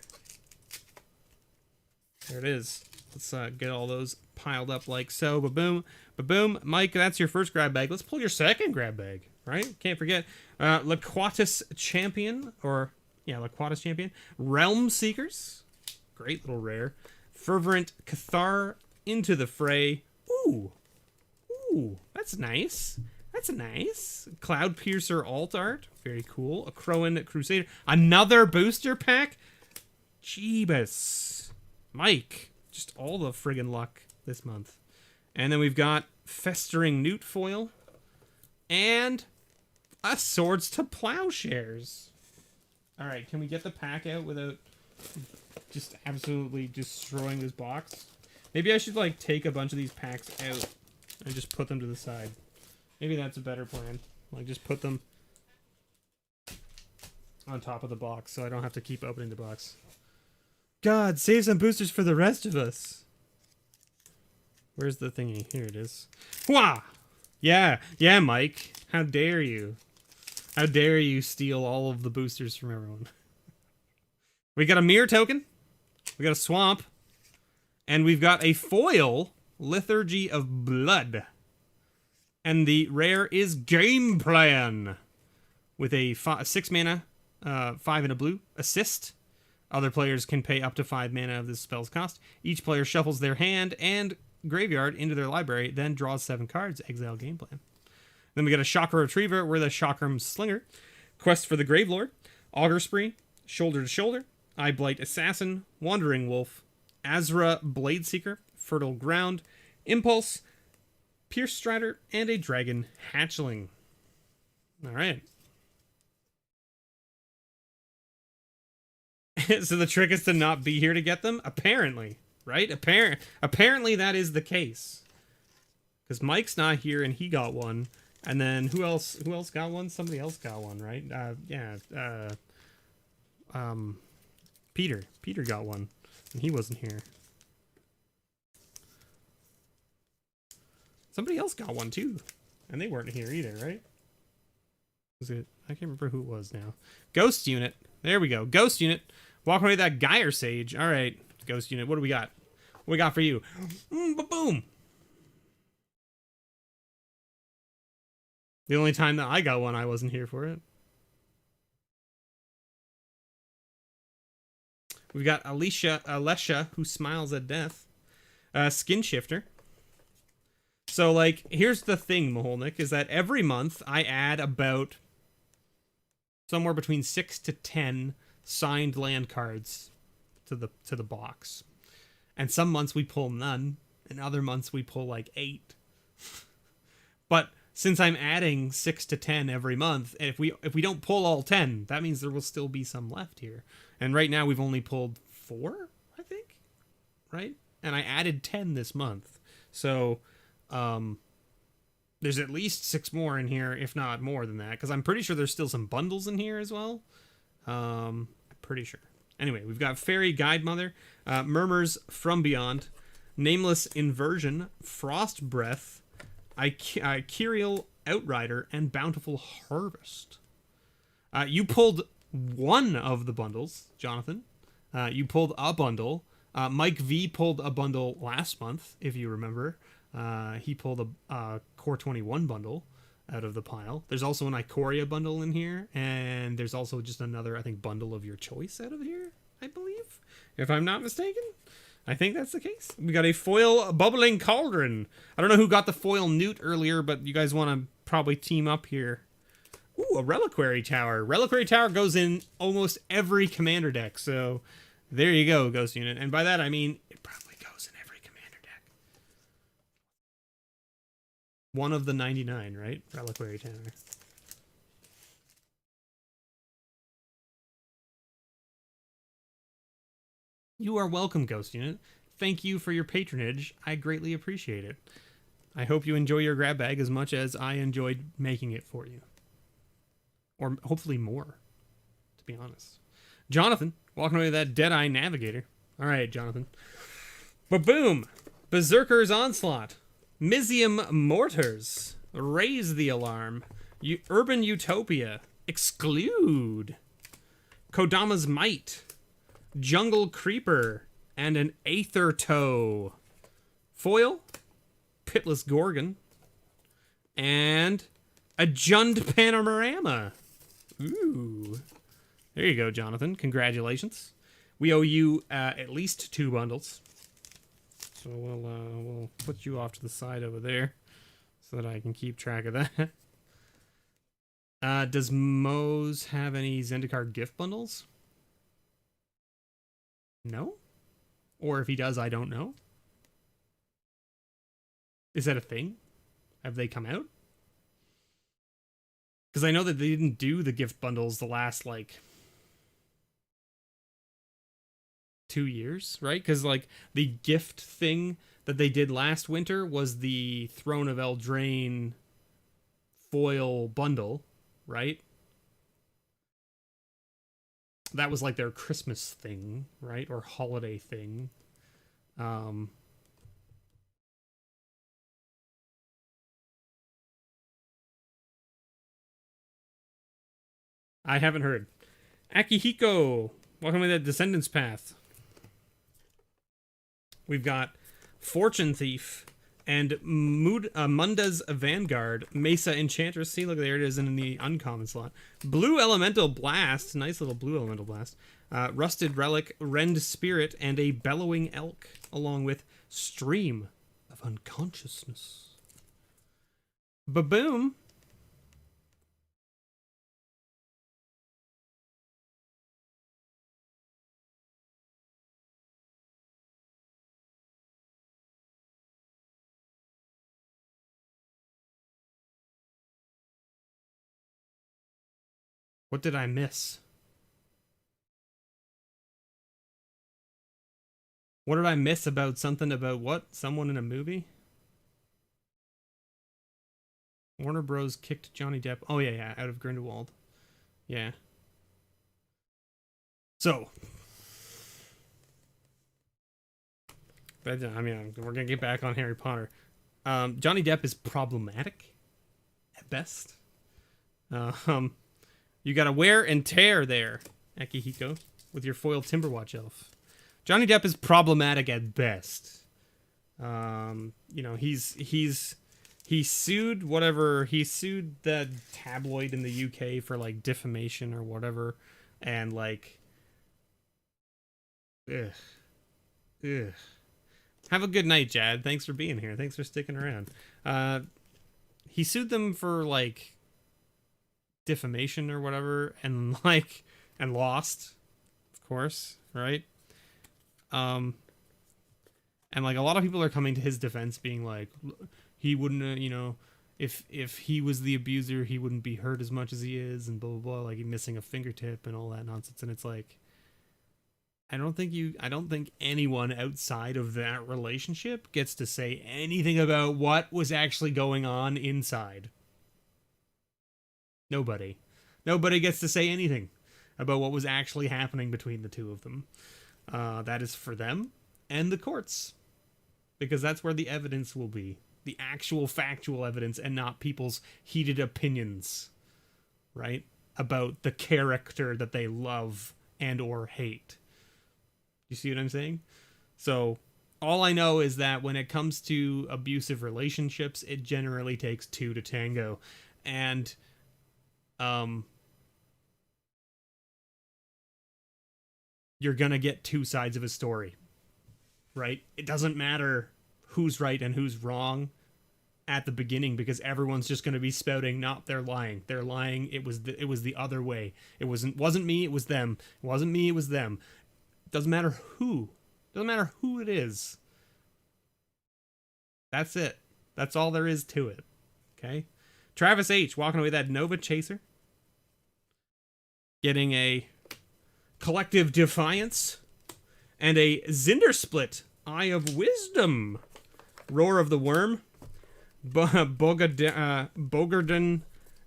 There it is. Let's get all those piled up like so. Ba-boom. Ba-boom. Mike, that's your first grab bag. Let's pull your second grab bag, right? Can't forget. Laquatus Champion, or... yeah, Laquatus Champion. Realm Seekers. Great little rare. Fervent Cathar into the Fray. Ooh. Ooh, that's nice. That's nice. Cloud Piercer Alt Art. Very cool. A Crowan Crusader. Another booster pack? Jeebus. Mike. Just all the friggin' luck this month. And then we've got Festering Newt Foil. And a Swords to Plowshares. All right, can we get the pack out without just absolutely destroying this box? Maybe I should like take a bunch of these packs out and just put them to the side. Maybe that's a better plan. Like just put them on top of the box so I don't have to keep opening the box. God, save some boosters for the rest of us. Where's the thingy? Here it is. Wah! Yeah, Mike. How dare you? How dare you steal all of the boosters from everyone? We got a Mirror Token. We got a Swamp. And we've got a foil Liturgy of Blood. And the rare is Game Plan. With a 6 mana, 5 and a blue, assist. Other players can pay up to 5 mana of this spell's cost. Each player shuffles their hand and graveyard into their library, then draws 7 cards. Exile Game Plan. Then we got a Chakra Retriever with a Chakram Slinger. Quest for the Gravelord. Augur Spree. Shoulder to Shoulder. Eye Blight Assassin. Wandering Wolf. Azra Bladeseeker. Fertile Ground. Impulse. Pierce Strider. And a Dragon Hatchling. Alright. So the trick is to not be here to get them? Apparently, right? Apparently that is the case. Because Mike's not here and he got one. And then who else got one? Somebody else got one, right? Peter. Peter got one. And he wasn't here. Somebody else got one too. And they weren't here either, right? Was it? I can't remember who it was now. Ghost Unit. There we go. Ghost Unit. Walk away with that Geyer Sage. All right. Ghost Unit. What do we got? What we got for you? Boom. The only time that I got one, I wasn't here for it. We've got Alesha, who smiles at death. Skin Shifter. So, like, here's the thing, Maholnik, is that every month I add about somewhere between 6 to 10 signed land cards to the box. And some months we pull none, and other months we pull like 8. But since I'm adding 6 to 10 every month, if we don't pull all 10, that means there will still be some left here. And right now we've only pulled 4, I think, right? And I added 10 this month. So there's at least 6 more in here, if not more than that, because I'm pretty sure there's still some bundles in here as well. I'm pretty sure. Anyway, we've got Fairy Guide Mother, Murmurs from Beyond, Nameless Inversion, Frost Breath, Kyriel Outrider, and Bountiful Harvest. You pulled one of the bundles, Jonathan. You pulled a bundle. Mike V pulled a bundle last month, if you remember. He pulled a Core 21 bundle out of the pile. There's also an Ikoria bundle in here, and there's also just another, I think, bundle of your choice out of here, I believe, if I'm not mistaken. I think that's the case. We got a foil Bubbling Cauldron. I don't know who got the foil Newt earlier, but you guys want to probably team up here. Ooh, a Reliquary Tower. Reliquary Tower goes in almost every commander deck, so there you go, Ghost Unit. And by that, I mean, it probably goes in every commander deck. One of the 99, right? Reliquary Tower. You are welcome, Ghost Unit. Thank you for your patronage. I greatly appreciate it. I hope you enjoy your grab bag as much as I enjoyed making it for you. Or hopefully more, to be honest. Jonathan, walking away with that Deadeye Navigator. All right, Jonathan. Ba-boom! Berserker's Onslaught. Mizium Mortars. Raise the Alarm. Urban Utopia. Exclude. Kodama's Might. Jungle Creeper. And an Aether Toe. Foil. Pitless Gorgon. And a Jund Panorama. Ooh. There you go, Jonathan. Congratulations. We owe you at least 2 bundles. So we'll put you off to the side over there so that I can keep track of that. Does Moe's have any Zendikar gift bundles? No? Or if he does, I don't know. Is that a thing? Have they come out? Because I know that they didn't do the gift bundles the last, like, 2 years, right? Because, like, the gift thing that they did last winter was the Throne of Eldraine foil bundle, right? That was, like, their Christmas thing, right? Or holiday thing. I haven't heard. Akihiko, welcome to the Descendants Path. We've got Fortune Thief and Munda's Vanguard, Mesa Enchantress. See, look, there it is in the uncommon slot. Blue Elemental Blast, nice little Blue Elemental Blast. Rusted Relic, Rend Spirit, and a Bellowing Elk, along with Stream of Unconsciousness. Ba-boom. What did I miss? What did I miss about something about what? Someone in a movie? Warner Bros. Kicked Johnny Depp. Oh, yeah, out of Grindelwald. Yeah. So, I mean, we're going to get back on Harry Potter. Johnny Depp is problematic at best. You got to wear and tear there, Akihiko, with your foil Timberwatch elf. Johnny Depp is problematic at best. He sued that tabloid in the UK for like defamation or whatever, and like, ugh. Have a good night, Jad. Thanks for being here. Thanks for sticking around. He sued them for like defamation or whatever, and lost, of course, right? And like a lot of people are coming to his defense, being like, he wouldn't, if he was the abuser, he wouldn't be hurt as much as he is, and blah blah blah. Like he's missing a fingertip and all that nonsense. And it's like, I don't think anyone outside of that relationship gets to say anything about what was actually going on inside. Nobody gets to say anything about what was actually happening between the two of them. That is for them and the courts, because that's where the evidence will be, the actual factual evidence, and not people's heated opinions, right, about the character that they love and or hate. You see what I'm saying? So all I know is that when it comes to abusive relationships, it generally takes two to tango. And you're gonna get two sides of a story, right? It doesn't matter who's right and who's wrong at the beginning, because everyone's just gonna be spouting, "Not, they're lying. They're lying. It was the other way. It wasn't me. It was them. It wasn't me. It was them." Doesn't matter who. Doesn't matter who it is. That's it. That's all there is to it. Okay? Travis H. walking away with that Nova Chaser. Getting a Collective Defiance. And a Zinder Split. Eye of Wisdom. Roar of the Worm. Bogarden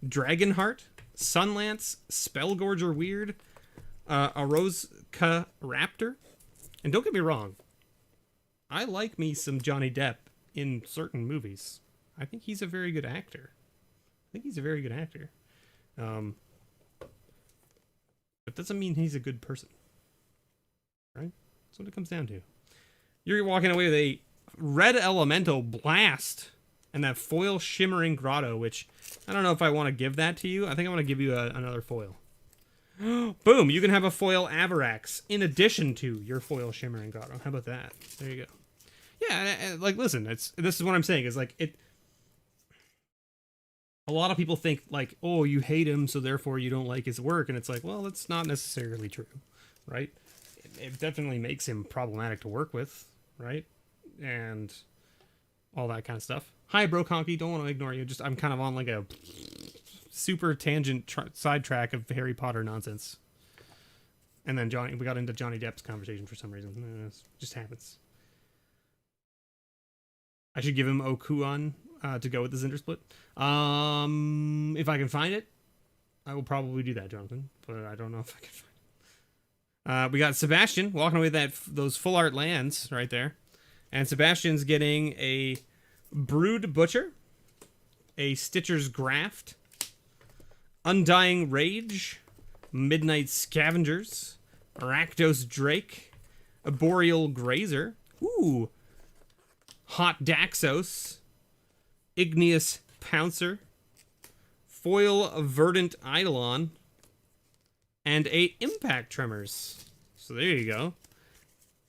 Dragonheart. Sunlance. Spellgorger Weird. Arozka Raptor. And don't get me wrong, I like me some Johnny Depp in certain movies. I think he's a very good actor. But doesn't mean he's a good person. Right? That's what it comes down to. You're walking away with a Red Elemental Blast and that foil Shimmering Grotto, which I don't know if I want to give that to you. I think I want to give you another foil. Boom, you can have a foil Avarax in addition to your foil Shimmering Grotto. How about that? There you go. Yeah, like, listen, this is what I'm saying, is like, a lot of people think like, oh, you hate him, so therefore you don't like his work, and it's like, well, that's not necessarily true, right? It definitely makes him problematic to work with, right? And all that kind of stuff. Hi, Bro Conky, don't want to ignore you, just I'm kind of on like a super tangent sidetrack of Harry Potter nonsense, and then we got into Johnny Depp's conversation for some reason. It just happens. I should give him Okuan to go with the Zinder Split. If I can find it, I will probably do that, Jonathan, but I don't know if I can find it. We got Sebastian walking away with those full art lands right there, and Sebastian's getting a Brood Butcher, a Stitcher's Graft, Undying Rage, Midnight Scavengers, Rakdos Drake, a Boreal Grazer, ooh, Hot Daxos, Igneous Pouncer, Foil Verdant Eidolon, and a Impact Tremors. So there you go.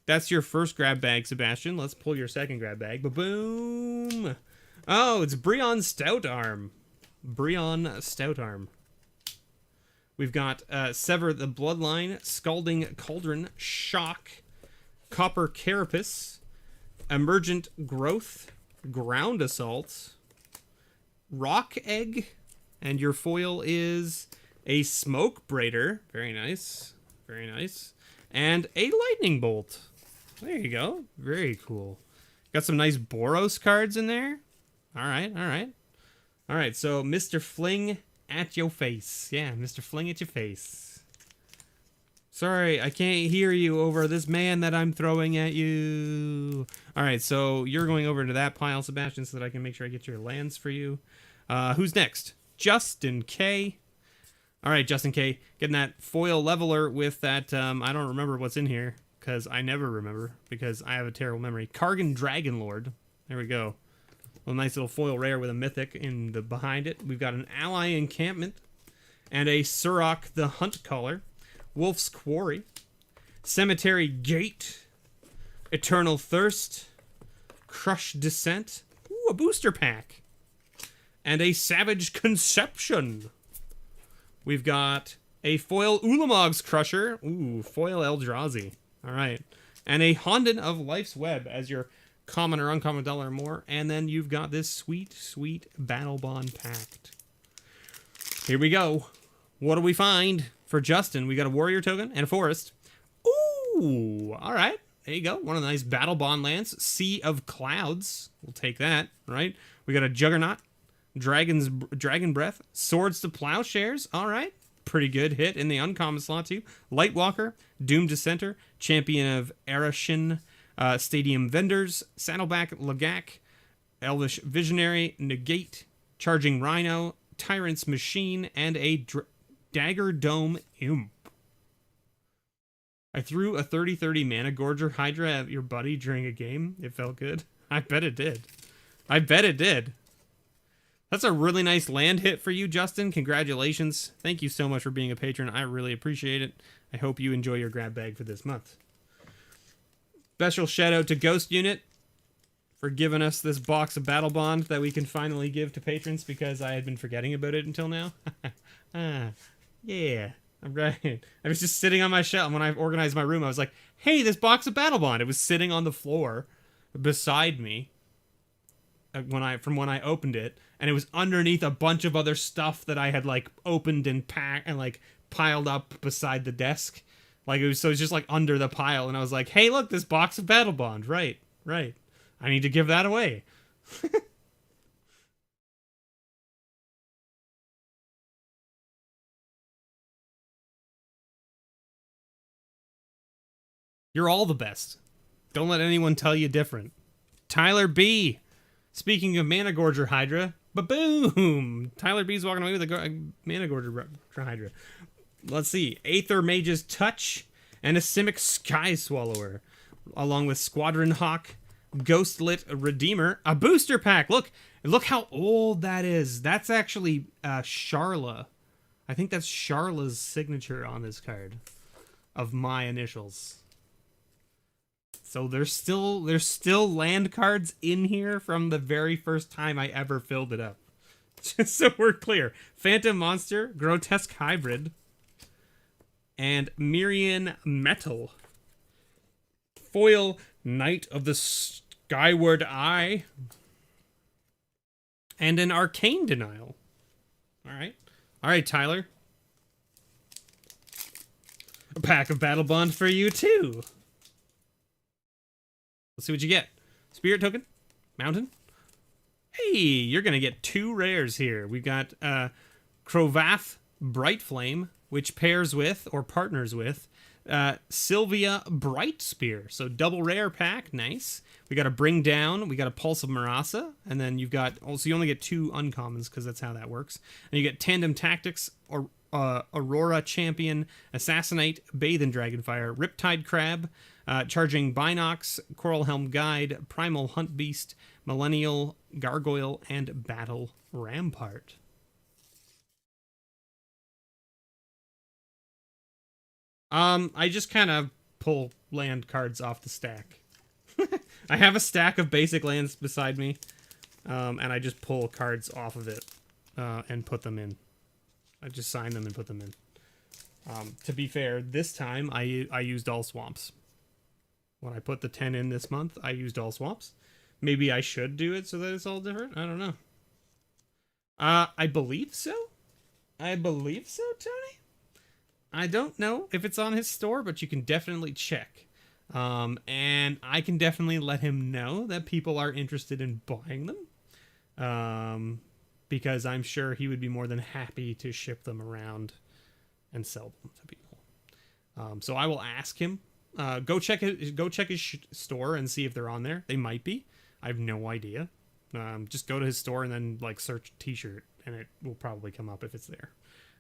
That's your first grab bag, Sebastian. Let's pull your second grab bag. Ba-boom! Oh, it's Brionne Stoutarm. Brionne Stoutarm. We've got Sever the Bloodline, Scalding Cauldron, Shock, Copper Carapace, Emergent Growth, Ground Assault, Rock Egg, and your foil is a Smoke Braider. Very nice. Very nice. And a Lightning Bolt. There you go. Very cool. Got some nice Boros cards in there. All right, all right. All right, so Mr. Fling at your face. Yeah, Mr. Fling at your face. Sorry, I can't hear you over this man that I'm throwing at you. All right, so you're going over to that pile, Sebastian, so that I can make sure I get your lands for you. Who's next? Justin K. All right, Justin K. Getting that foil leveler with that, I don't remember what's in here, because I never remember, because I have a terrible memory. Kargan Dragonlord. There we go. A nice little foil rare with a mythic in the behind it. We've got an ally encampment and a Surok the Hunt Caller, Wolf's Quarry, Cemetery Gate, Eternal Thirst, Crush Descent, ooh, a booster pack, and a Savage Conception. We've got a foil Ulamog's Crusher, ooh, foil Eldrazi, all right, and a Honden of Life's Web as your common or uncommon dollar or more, and then you've got this sweet, sweet Battle Bond Pact. Here we go. What do we find for Justin? We got a Warrior token and a Forest. Ooh, all right. There you go. One of the nice Battle Bond lands. Sea of Clouds. We'll take that, right? We got a Juggernaut, Dragon Breath, Swords to Plowshares. All right. Pretty good hit in the uncommon slot, too. Lightwalker, Doom Dissenter, Champion of Arashin, Stadium Vendors, Saddleback Lagak, Elvish Visionary, Negate, Charging Rhino, Tyrant's Machine, and a Dagger Dome Imp. I threw a 30-30 Mana Gorger Hydra at your buddy during a game. It felt good. I bet it did. I bet it did. That's a really nice land hit for you, Justin. Congratulations. Thank you so much for being a patron. I really appreciate it. I hope you enjoy your grab bag for this month. Special shout out to Ghost Unit for giving us this box of Battle Bond that we can finally give to patrons because I had been forgetting about it until now. Yeah, I'm right. I was just sitting on my shelf when I organized my room. I was like, hey, this box of Battle Bond. It was sitting on the floor beside me when I opened it, and it was underneath a bunch of other stuff that I had like opened and packed and like piled up beside the desk. Like it was just like under the pile, and I was like, hey, look, this box of Battle Bond. Right. I need to give that away. You're all the best. Don't let anyone tell you different. Tyler B. Speaking of Mana Gorger Hydra, ba-boom! Tyler B's walking away with a Mana Gorger Hydra. Let's see. Aether Mage's Touch and a Simic Sky Swallower, along with Squadron Hawk, Ghostlit Redeemer, a booster pack. Look how old that is. That's actually Sharla. I think that's Sharla's signature on this card of my initials. So there's still land cards in here from the very first time I ever filled it up. Just so we're clear. Phantom Monster, Grotesque Hybrid, and Mirian Metal. Foil Knight of the Skyward Eye. And an Arcane Denial. Alright, Tyler. A pack of Battle Bond for you, too. Let's see what you get. Spirit token. Mountain. Hey, you're going to get 2 rares here. We've got Crovath Bright Flame, which pairs with, or partners with, Sylvia Bright Spear. So double rare pack. Nice. We got a Bring Down. We got a Pulse of Marasa. And then you've got, also you only get 2 uncommons because that's how that works. And you get Tandem Tactics, or Aurora Champion, Assassinate, Bathe in Dragonfire, Riptide Crab, Charging Binox, Coral Helm Guide, Primal Hunt Beast, Millennial Gargoyle, and Battle Rampart. I just kind of pull land cards off the stack. I have a stack of basic lands beside me, and I just pull cards off of it and put them in. I just sign them and put them in. To be fair, this time I used all swamps. When I put the 10 in this month, I used all swamps. Maybe I should do it so that it's all different. I don't know. I believe so. I believe so, Tony. I don't know if it's on his store, but you can definitely check. And I can definitely let him know that people are interested in buying them, because I'm sure he would be more than happy to ship them around and sell them to people. So I will ask him. Go check his store and see if they're on there. They might be. I have no idea. Just go to his store and then like search T-shirt, and it will probably come up if it's there.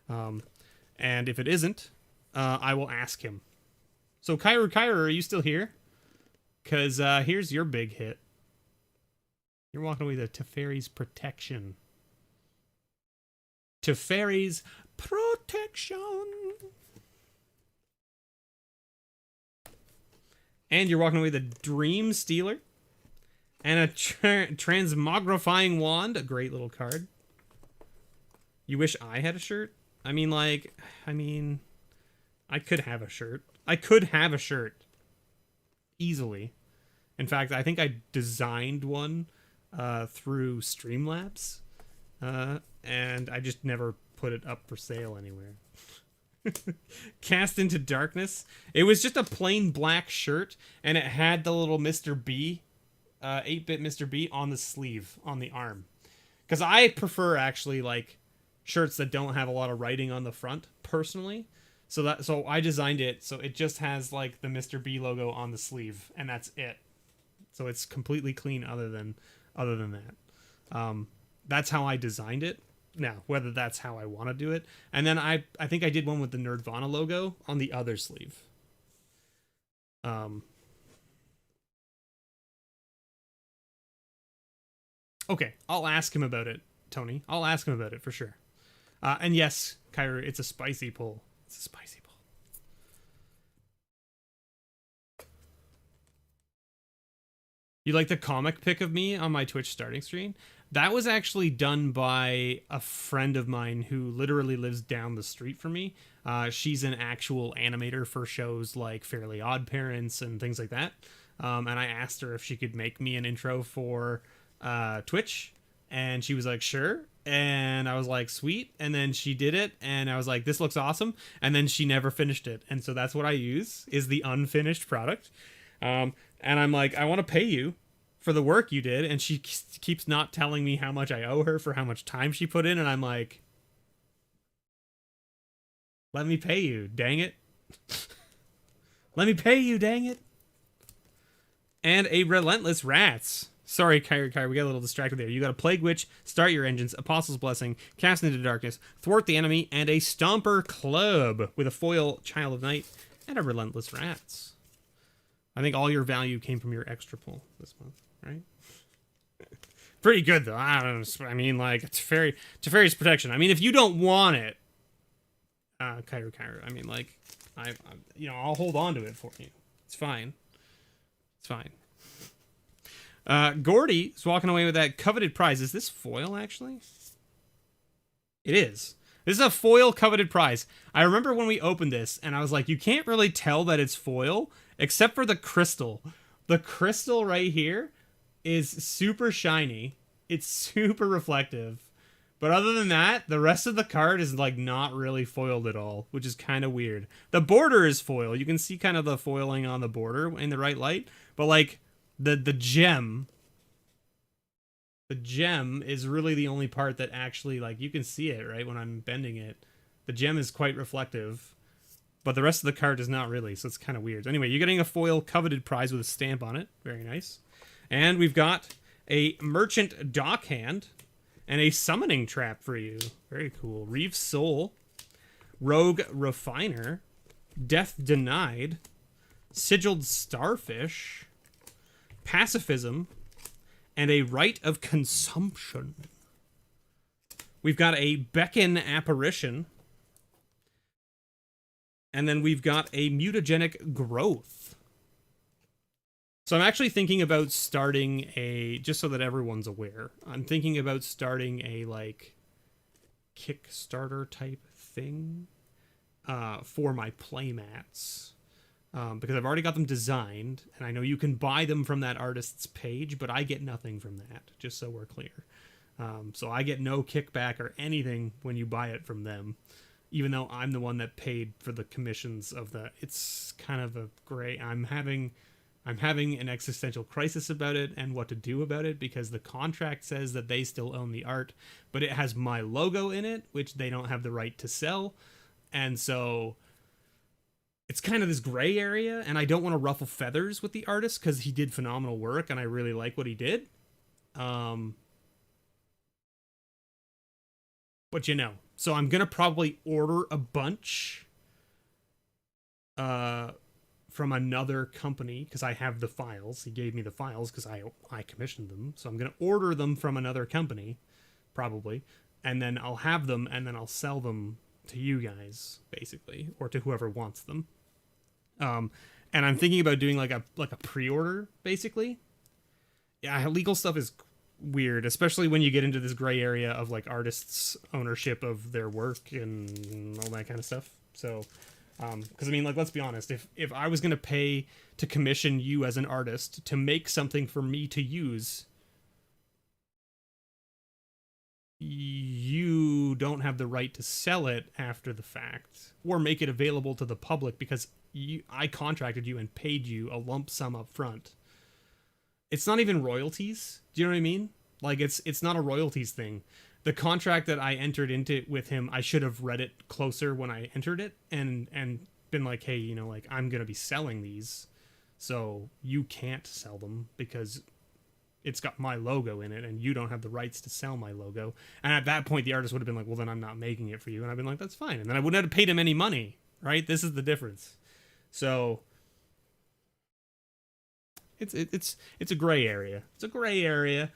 And if it isn't, I will ask him. So Kyra, are you still here? Because here's your big hit. You're walking away with Teferi's Protection. Teferi's Protection. And you're walking away with a Dream Stealer. And a Transmogrifying Wand. A great little card. You wish I had a shirt? I mean, I could have a shirt. I could have a shirt. Easily. In fact, I think I designed one through Streamlabs. And I just never put it up for sale anywhere. Cast into Darkness. It was just a plain black shirt, and it had the little Mr. B, 8-bit Mr. B on the sleeve, on the arm. Because I prefer, actually, like, shirts that don't have a lot of writing on the front, personally. So I designed it so it just has, like, the Mr. B logo on the sleeve, and that's it. So it's completely clean other than that. That's how I designed it. Now, whether that's how I want to do it. And then I think I did one with the Nerdvana logo on the other sleeve. Okay, I'll ask him about it, Tony. I'll ask him about it for sure. And yes, Kyra, it's a spicy pull. It's a spicy pull. You like the comic pic of me on my Twitch starting screen? That was actually done by a friend of mine who literally lives down the street from me. She's an actual animator for shows like Fairly Odd Parents and things like that. And I asked her if she could make me an intro for Twitch. And she was like, sure. And I was like, sweet. And then she did it. And I was like, this looks awesome. And then she never finished it. And so that's what I use, is the unfinished product. And I'm like, I want to pay you for the work you did, and she keeps not telling me how much I owe her for how much time she put in, and I'm like, let me pay you, dang it. Let me pay you, dang it. And a Relentless Rats. Sorry, Kyra, we got a little distracted there. You got a Plague Witch, Start Your Engines, Apostle's Blessing, Cast into Darkness, Thwart the Enemy, and a Stomper Club with a foil Child of Night and a Relentless Rats. I think all your value came from your extra pull this month, right? Pretty good, though. I mean, like, Teferi's Protection. I mean, if you don't want it, Kyra, I mean, like, I'll hold on to it for you. It's fine. It's fine. Gordy is walking away with that coveted prize. Is this foil, actually? It is. This is a foil coveted prize. I remember when we opened this, and I was like, you can't really tell that it's foil, except for the crystal. The crystal right here is super shiny. It's super reflective. But other than that, the rest of the card is like not really foiled at all, which is kind of weird. The border is foil. You can see kind of the foiling on the border in the right light. But like the gem is really the only part that actually, like, you can see it, right, when I'm bending it. The gem is quite reflective. But the rest of the card is not really, so it's kind of weird. Anyway, you're getting a foil coveted prize with a stamp on it. Very nice. And we've got a Merchant Dockhand and a Summoning Trap for you. Very cool. Reeve Soul, Rogue Refiner, Death Denied, Sigiled Starfish, Pacifism, and a Rite of Consumption. We've got a Beckon Apparition. And then we've got a Mutagenic Growth. So I'm actually thinking about starting just so that everyone's aware, I'm thinking about starting a, like, Kickstarter type thing for my playmats. Because I've already got them designed, and I know you can buy them from that artist's page, but I get nothing from that, just so we're clear. So I get no kickback or anything when you buy it from them. even though I'm the one that paid for the commissions of the. It's kind of a gray. I'm having an existential crisis about it and what to do about it, because the contract says that they still own the art, but it has my logo in it, which they don't have the right to sell. And so it's kind of this gray area, and I don't want to ruffle feathers with the artist because he did phenomenal work and I really like what he did. But you know, so I'm going to probably order a bunch from another company because I have the files. He gave me the files because I commissioned them. So I'm going to order them from another company, probably, and then I'll have them, and then I'll sell them to you guys, basically, or to whoever wants them. And I'm thinking about doing like a pre-order, basically. Yeah, legal stuff is weird, especially when you get into this gray area of like artists' ownership of their work and all that kind of stuff. So, because I mean, like, let's be honest, if I was going to pay to commission you as an artist to make something for me to use, you don't have the right to sell it after the fact or make it available to the public because I contracted you and paid you a lump sum up front. It's not even royalties. Do you know what I mean? Like, it's not a royalties thing. The contract that I entered into with him, I should have read it closer when I entered it and been like, hey, you know, like, I'm going to be selling these, so you can't sell them because it's got my logo in it and you don't have the rights to sell my logo. And at that point, the artist would have been like, well, then I'm not making it for you. And I've been like, that's fine. And then I wouldn't have paid him any money, right? This is the difference. So it's a gray area. It's a gray area.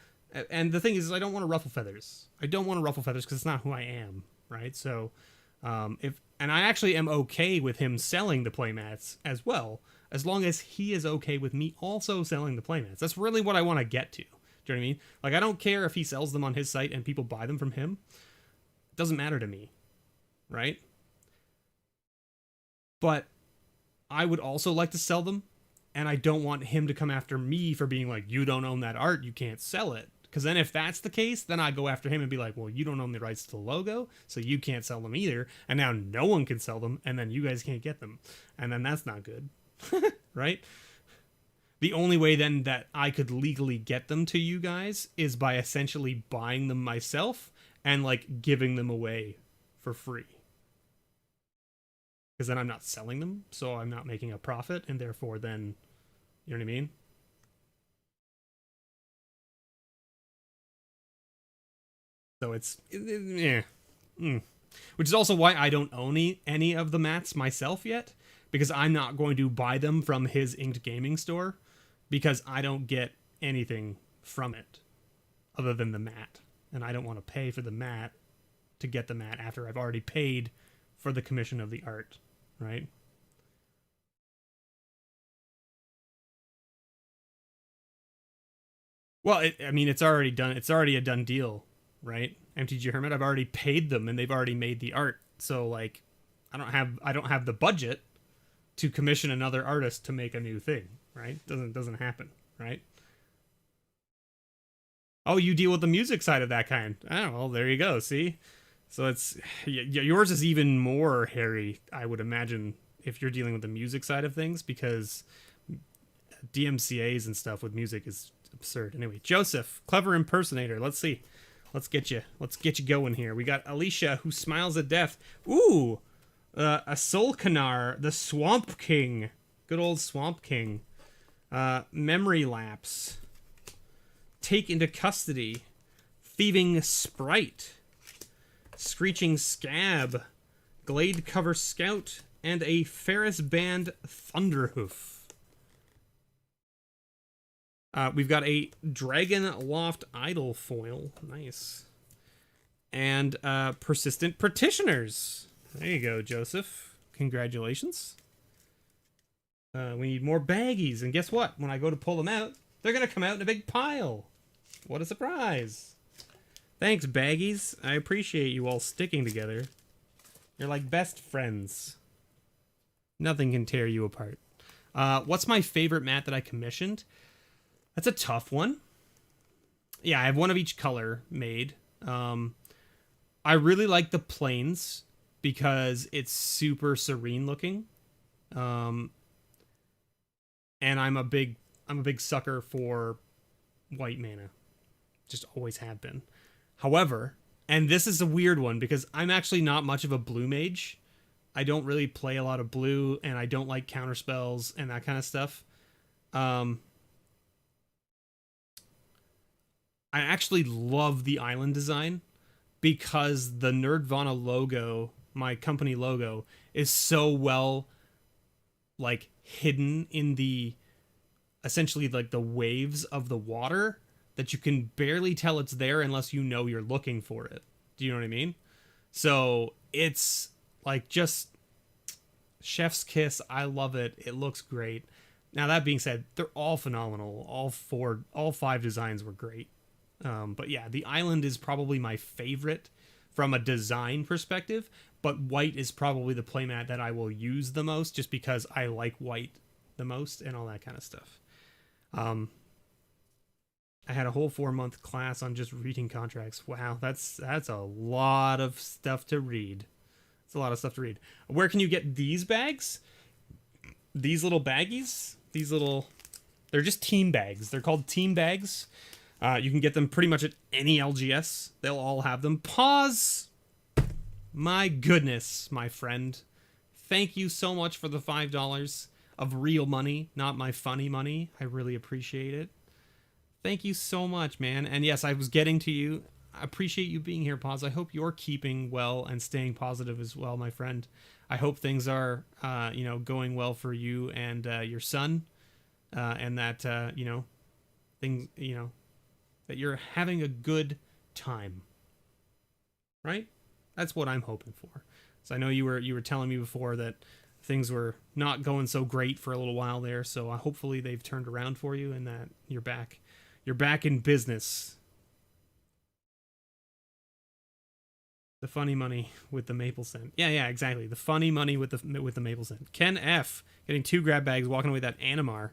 And the thing is I don't want to ruffle feathers. I don't want to ruffle feathers because it's not who I am, right? So and I actually am okay with him selling the playmats as well, as long as he is okay with me also selling the playmats. That's really what I want to get to. Do you know what I mean? Like, I don't care if he sells them on his site and people buy them from him. It doesn't matter to me, right? But I would also like to sell them, and I don't want him to come after me for being like, you don't own that art, you can't sell it. Because then if that's the case, then I go after him and be like, well, you don't own the rights to the logo, so you can't sell them either. And now no one can sell them, and then you guys can't get them. And then that's not good. Right? The only way then that I could legally get them to you guys is by essentially buying them myself and like giving them away for free. Because then I'm not selling them, so I'm not making a profit, and therefore then, you know what I mean? So yeah. Which is also why I don't own any of the mats myself yet, because I'm not going to buy them from his Inked Gaming store, because I don't get anything from it other than the mat. And I don't want to pay for the mat to get the mat after I've already paid for the commission of the art, right? Well, I mean, it's already done. It's already a done deal, right? MTG Hermit, I've already paid them and they've already made the art. So like, I don't have the budget to commission another artist to make a new thing, right? Doesn't happen, right? Oh, you deal with the music side of that kind. Oh, well, there you go. See, so it's yours is even more hairy, I would imagine, if you're dealing with the music side of things, because DMCA's and stuff with music is absurd. Anyway, Joseph, clever impersonator. Let's see. Let's get you going here. We got Alicia, who smiles at death. Ooh, a Solkanar, the Swamp King. Good old Swamp King. Memory Lapse. Take into Custody. Thieving Sprite. Screeching Scab. Glade Cover Scout. And a Ferris Band Thunderhoof. We've got a Dragon Loft Idol foil. Nice. And Persistent Petitioners. There you go, Joseph. Congratulations. We need more baggies. And guess what? When I go to pull them out, they're going to come out in a big pile. What a surprise. Thanks, baggies. I appreciate you all sticking together. You're like best friends. Nothing can tear you apart. What's my favorite mat that I commissioned? That's a tough one. Yeah, I have one of each color made. I really like the plains because it's super serene looking. And I'm a big sucker for white mana. Just always have been. However, and this is a weird one because I'm actually not much of a blue mage. I don't really play a lot of blue, and I don't like counter spells and that kind of stuff. I actually love the island design because the Nerdvana logo, my company logo, is so well like hidden in the essentially like the waves of the water that you can barely tell it's there unless you know you're looking for it. Do you know what I mean? So it's like just chef's kiss. I love it. It looks great. Now that being said, they're all phenomenal. All five designs were great. But yeah, the island is probably my favorite from a design perspective, but white is probably the playmat that I will use the most just because I like white the most and all that kind of stuff. I had a whole 4-month class on just reading contracts. Wow, that's a lot of stuff to read. It's a lot of stuff to read. Where can you get these bags? These little baggies? They're just team bags. They're called team bags. You can get them pretty much at any LGS. They'll all have them. Pause! My goodness, my friend. Thank you so much for the $5 of real money, not my funny money. I really appreciate it. Thank you so much, man. And yes, I was getting to you. I appreciate you being here, Pause. I hope you're keeping well and staying positive as well, my friend. I hope things are, going well for you and your son, and that, things, that you're having a good time. Right? That's what I'm hoping for. So I know you were telling me before that things were not going so great for a little while there. So hopefully they've turned around for you and that you're back. You're back in business. The funny money with the maple scent. Yeah, exactly. The funny money with the maple scent. Ken F. getting 2 grab bags, walking away with that Animar.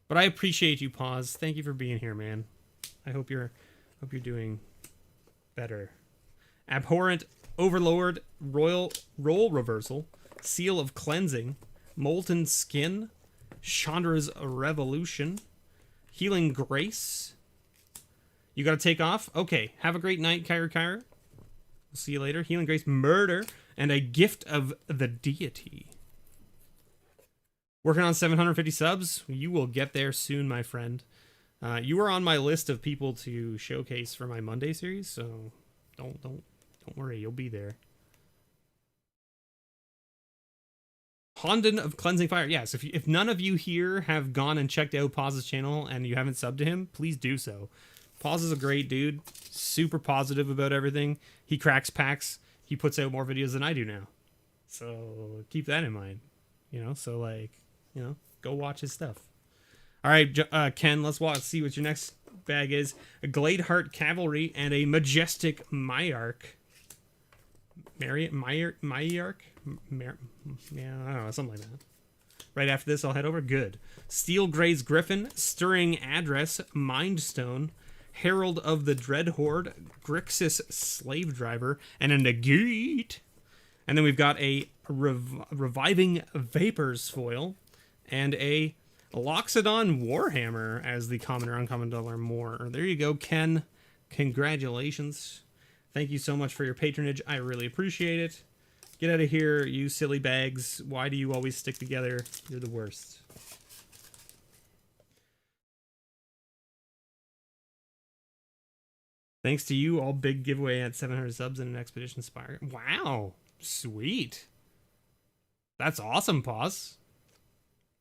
But I appreciate you, Pause. Thank you for being here, man. I hope you're doing better. Abhorrent Overlord Royal Roll Reversal, Seal of Cleansing, Molten Skin, Chandra's Revolution, Healing Grace. You gotta take off? Okay, have a great night, Kyra. We'll see you later. Healing Grace, Murder, and a Gift of the Deity. Working on 750 subs. You will get there soon, my friend. You are on my list of people to showcase for my Monday series, so don't worry, you'll be there. Honden of Cleansing Fire. Yes, if none of you here have gone and checked out Pause's channel and you haven't subbed to him, please do so. Pause is a great dude, super positive about everything. He cracks packs. He puts out more videos than I do now. So keep that in mind. Go watch his stuff. All right, Ken, let's see what your next bag is. A Gladeheart Cavalry and a Majestic Myarch. Myarch? Yeah, I don't know, something like that. Right after this, I'll head over. Good. Steel Gray's Griffin, Stirring Address, Mindstone, Herald of the Dread Horde, Grixis Slave Driver, and a Negate. And then we've got a Reviving Vapors foil, and a Loxodon Warhammer as the common or uncommon dollar more. There you go, Ken. Congratulations. Thank you so much for your patronage. I really appreciate it. Get out of here, you silly bags. Why do you always stick together? You're the worst. Thanks to you, all big giveaway at 700 subs in an Expedition Spire. Wow. Sweet. That's awesome, Pause.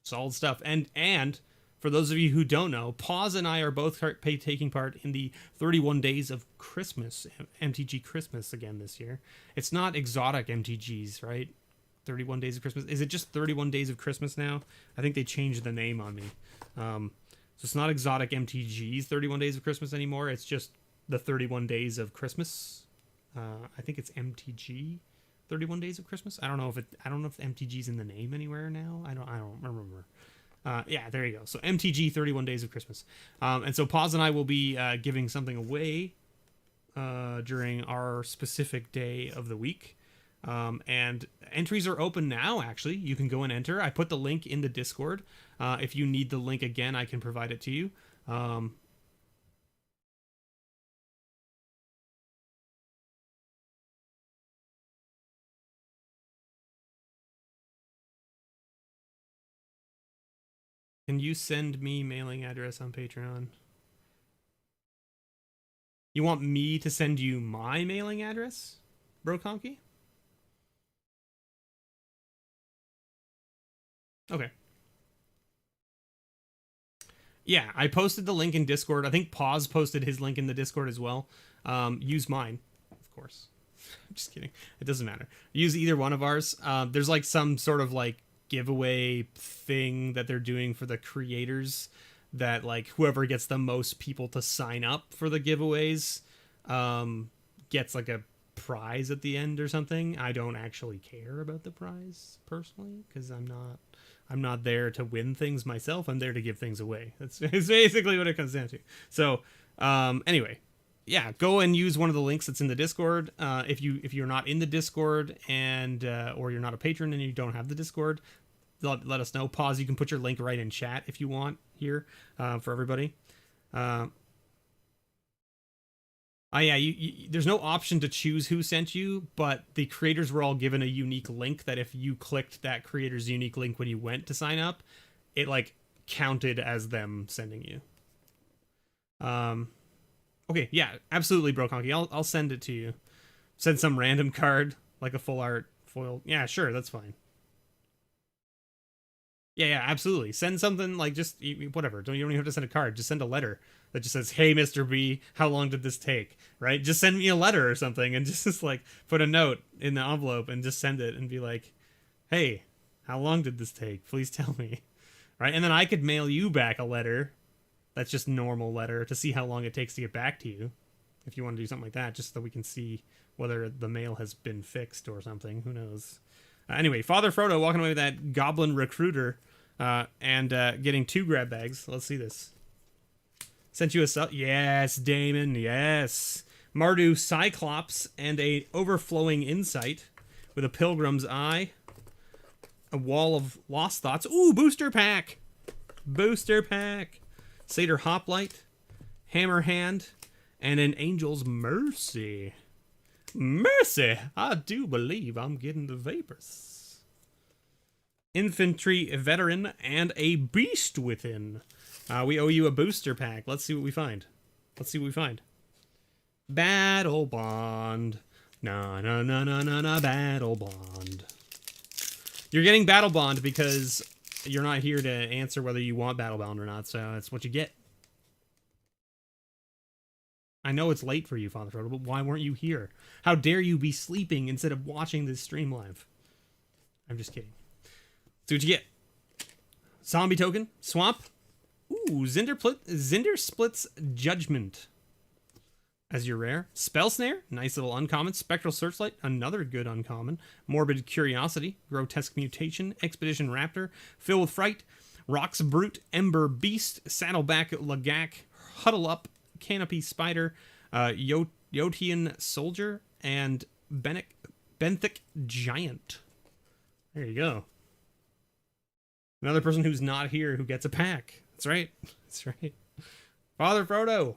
Solid stuff. And for those of you who don't know, Pause and I are both taking part in the 31 Days of Christmas, MTG Christmas again this year. It's not exotic MTGs, right? 31 Days of Christmas. Is it just 31 Days of Christmas now? I think they changed the name on me. So it's not exotic MTGs 31 Days of Christmas anymore. It's just the 31 Days of Christmas. I think it's MTG 31 Days of Christmas. I don't know if MTG's in the name anywhere now. I don't remember. Yeah, there you go. So MTG 31 Days of Christmas. And so Pause and I will be giving something away during our specific day of the week. And entries are open now, actually. You can go and enter. I put the link in the Discord. If you need the link again, I can provide it to you. Can you send me mailing address on Patreon? You want me to send you my mailing address, Bro Conky? Okay. Yeah, I posted the link in Discord. I think Pause posted his link in the Discord as well. Use mine, of course. I'm just kidding. It doesn't matter. Use either one of ours. There's like some sort of like giveaway thing that they're doing for the creators that like whoever gets the most people to sign up for the giveaways gets like a prize at the end or something. I don't actually care about the prize personally because I'm not there to win things myself. I'm there to give things away. That's basically what it comes down to. So anyway, yeah, go and use one of the links that's in the Discord. If you're not in the Discord and or you're not a patron and you don't have the Discord, let us know. Pause. You can put your link right in chat if you want here for everybody. There's no option to choose who sent you, but the creators were all given a unique link that if you clicked that creator's unique link when you went to sign up, it like counted as them sending you. Okay, yeah, absolutely, Bro Conky. I'll send it to you. Send some random card, like a full art foil. Yeah, sure, that's fine. Yeah, absolutely. Send something like just whatever. You don't even have to send a card. Just send a letter that just says, "Hey, Mr. B, how long did this take?" Right? Just send me a letter or something, and just like put a note in the envelope and just send it and be like, "Hey, how long did this take? Please tell me." Right? And then I could mail you back a letter that's just normal letter to see how long it takes to get back to you. If you want to do something like that, just so we can see whether the mail has been fixed or something. Who knows? Anyway, Father Frodo walking away with that goblin recruiter and getting 2 grab bags. Let's see this. Sent you a sub. Yes, Damon. Yes. Mardu Cyclops and a overflowing insight with a pilgrim's eye. A wall of lost thoughts. Ooh, booster pack. Booster pack. Satyr Hoplite. Hammer Hand. And an Angel's Mercy. Mercy. I do believe I'm getting the vapors. Infantry Veteran and a Beast Within. We owe you a booster pack. Let's see what we find. Battle Bond. No, Battle Bond. You're getting Battle Bond because you're not here to answer whether you want Battle Bond or not, so that's what you get. I know it's late for you, Father Frodo, but why weren't you here? How dare you be sleeping instead of watching this stream live? I'm just kidding. See what you get. Zombie token. Swamp. Ooh, Zinder Split's Judgment as your rare. Spell Snare. Nice little uncommon. Spectral Searchlight. Another good uncommon. Morbid Curiosity. Grotesque Mutation. Expedition Raptor. Fill with Fright. Rock's Brute. Ember Beast. Saddleback Lagak. Huddle Up. Canopy Spider. Yotian Soldier. And Benthic Giant. There you go. Another person who's not here who gets a pack. That's right. Father Frodo.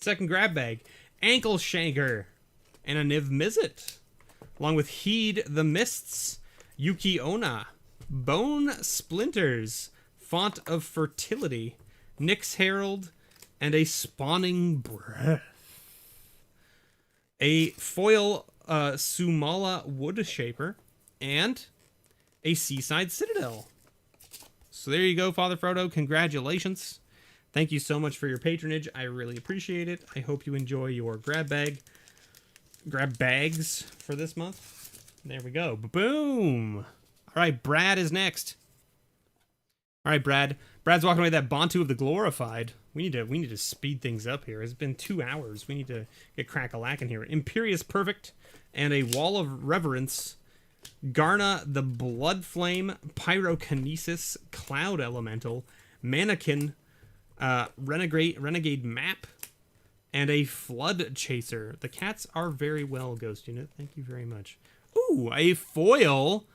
Second grab bag. Ankle Shanker. And a Niv Mizzet. Along with Heed the Mists. Yuki Onna. Bone Splinters. Font of Fertility. Nyx Herald. And a Spawning Breath. A foil Sumala Wood Shaper. And a Seaside Citadel. So there you go, Father Frodo. Congratulations. Thank you so much for your patronage. I really appreciate it. I hope you enjoy your grab bags for this month. There we go. Boom. All right, Brad is next. All right, Brad. Brad's walking away with that Bantu of the Glorified. We need to speed things up here. It's been 2 hours. We need to get crack-a-lackin' here. Imperious Perfect and a Wall of Reverence. Garna the Blood Flame, Pyrokinesis, Cloud Elemental, Mannequin, Renegade Map, and a Flood Chaser. The cats are very well, Ghost Unit. Thank you very much. Ooh, a foil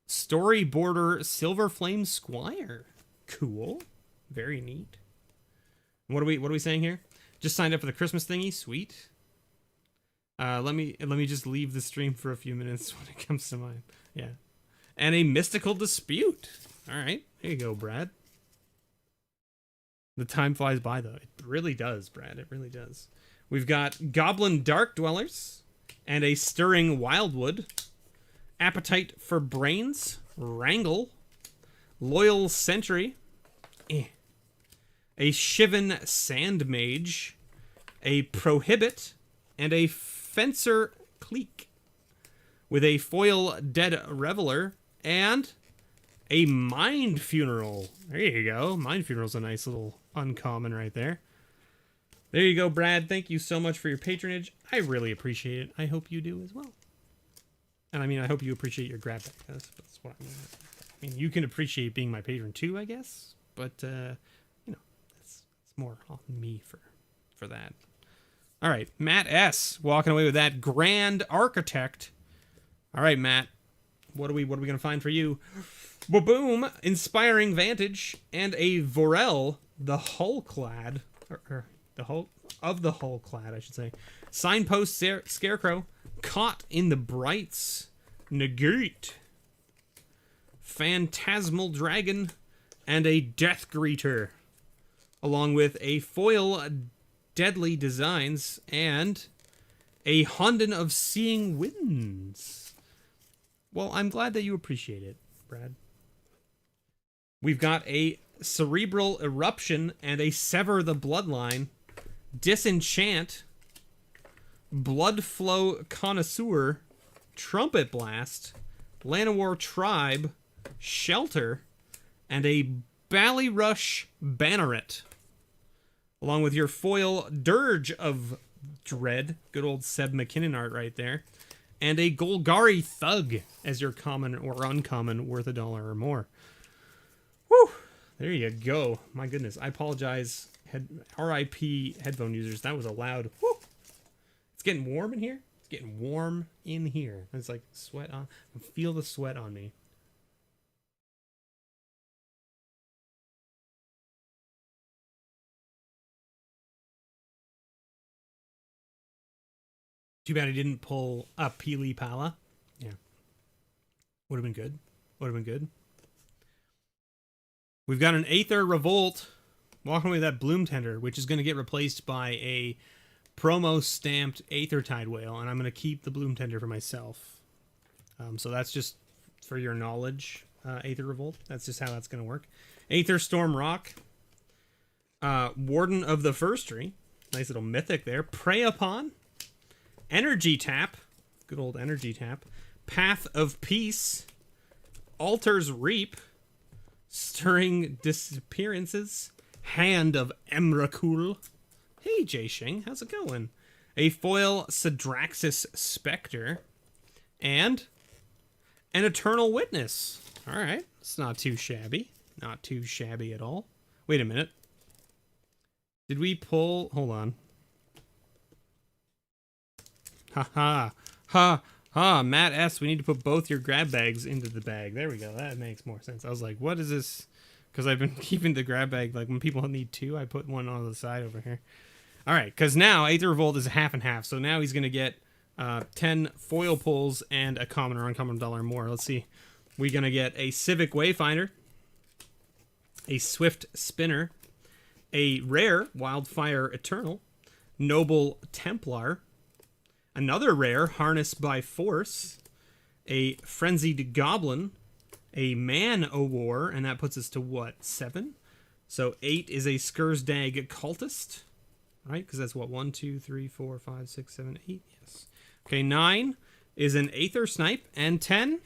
Storyboarder Silver Flame Squire. Cool. Very neat. What are we saying here? Just signed up for the Christmas thingy. Sweet. Let me just leave the stream for a few minutes when it comes to mine. Yeah. And a Mystical Dispute. All right. There you go, Brad. The time flies by, though. It really does, Brad. It really does. We've got Goblin Dark Dwellers and a Stirring Wildwood. Appetite for Brains. Wrangle. Loyal Sentry. A Shivan Sand Mage. A Prohibit. And a Fencer Clique. With a foil Dead Reveler. And a Mind Funeral. There you go. Mind Funeral's a nice little uncommon right there. There you go, Brad. Thank you so much for your patronage. I really appreciate it. I hope you do as well. And I mean, I hope you appreciate your grab bag. That's what I mean. I mean, you can appreciate being my patron too, I guess. But, you know, it's more on me for that. All right, Matt S. walking away with that Grand Architect. All right, Matt. What are we going to find for you? Boom! Inspiring Vantage and a Vorel, the Hullclad, or the Hull of the Hullclad, I should say. Signpost Scarecrow, Caught in the Brights, Negate, Phantasmal Dragon, and a Death Greeter, along with a foil Deadly Designs and a Honden of Seeing Winds. Well, I'm glad that you appreciate it, Brad. We've got a Cerebral Eruption and a Sever the Bloodline, Disenchant, Bloodflow Connoisseur, Trumpet Blast, Llanowar Tribe, Shelter, and a Ballyrush Banneret, along with your foil Dirge of Dread, good old Seb McKinnon art right there, and a Golgari Thug as your common or uncommon worth $1 or more. Whew! There you go. My goodness. I apologize, RIP headphone users. That was a loud whew. It's getting warm in here. It's getting warm in here. It's like sweat on. I feel the sweat on me. Too bad I didn't pull a Peely Pala. Yeah. Would have been good. Would have been good. We've got an Aether Revolt walking away with that Bloom Tender, which is going to get replaced by a promo stamped Aether Tide Whale, and I'm going to keep the Bloom Tender for myself. So that's just for your knowledge, Aether Revolt. That's just how that's going to work. Aether Storm Rock. Warden of the First Tree. Nice little mythic there. Prey Upon. Energy Tap. Good old Energy Tap. Path of Peace. Altar's Reap. Stirring Disappearances. Hand of Emrakul. Hey, Jay Shing, how's it going? A foil Sidraxis Spectre. And an Eternal Witness. Alright, it's not too shabby. Not too shabby at all. Wait a minute. Did we pull... Hold on. Ha ha. Ha ha. Matt S., we need to put both your grab bags into the bag. There we go. That makes more sense. I was like, what is this? Because I've been keeping the grab bag, like when people need two, I put one on the side over here. All right, because now Aether Revolt is half and half. So now he's going to get 10 foil pulls and a common or uncommon $1 more. Let's see. We're going to get a Civic Wayfinder, a Swift Spinner, a rare Wildfire Eternal, Noble Templar, another rare Harness by Force, a Frenzied Goblin, a Man o' War, and that puts us to what, 7? So 8 is a Skursdag Cultist, right? Because that's what, 1, 2, 3, 4, 5, 6, 7, 8. Yes. Okay, 9 is an Aether Snipe, and 10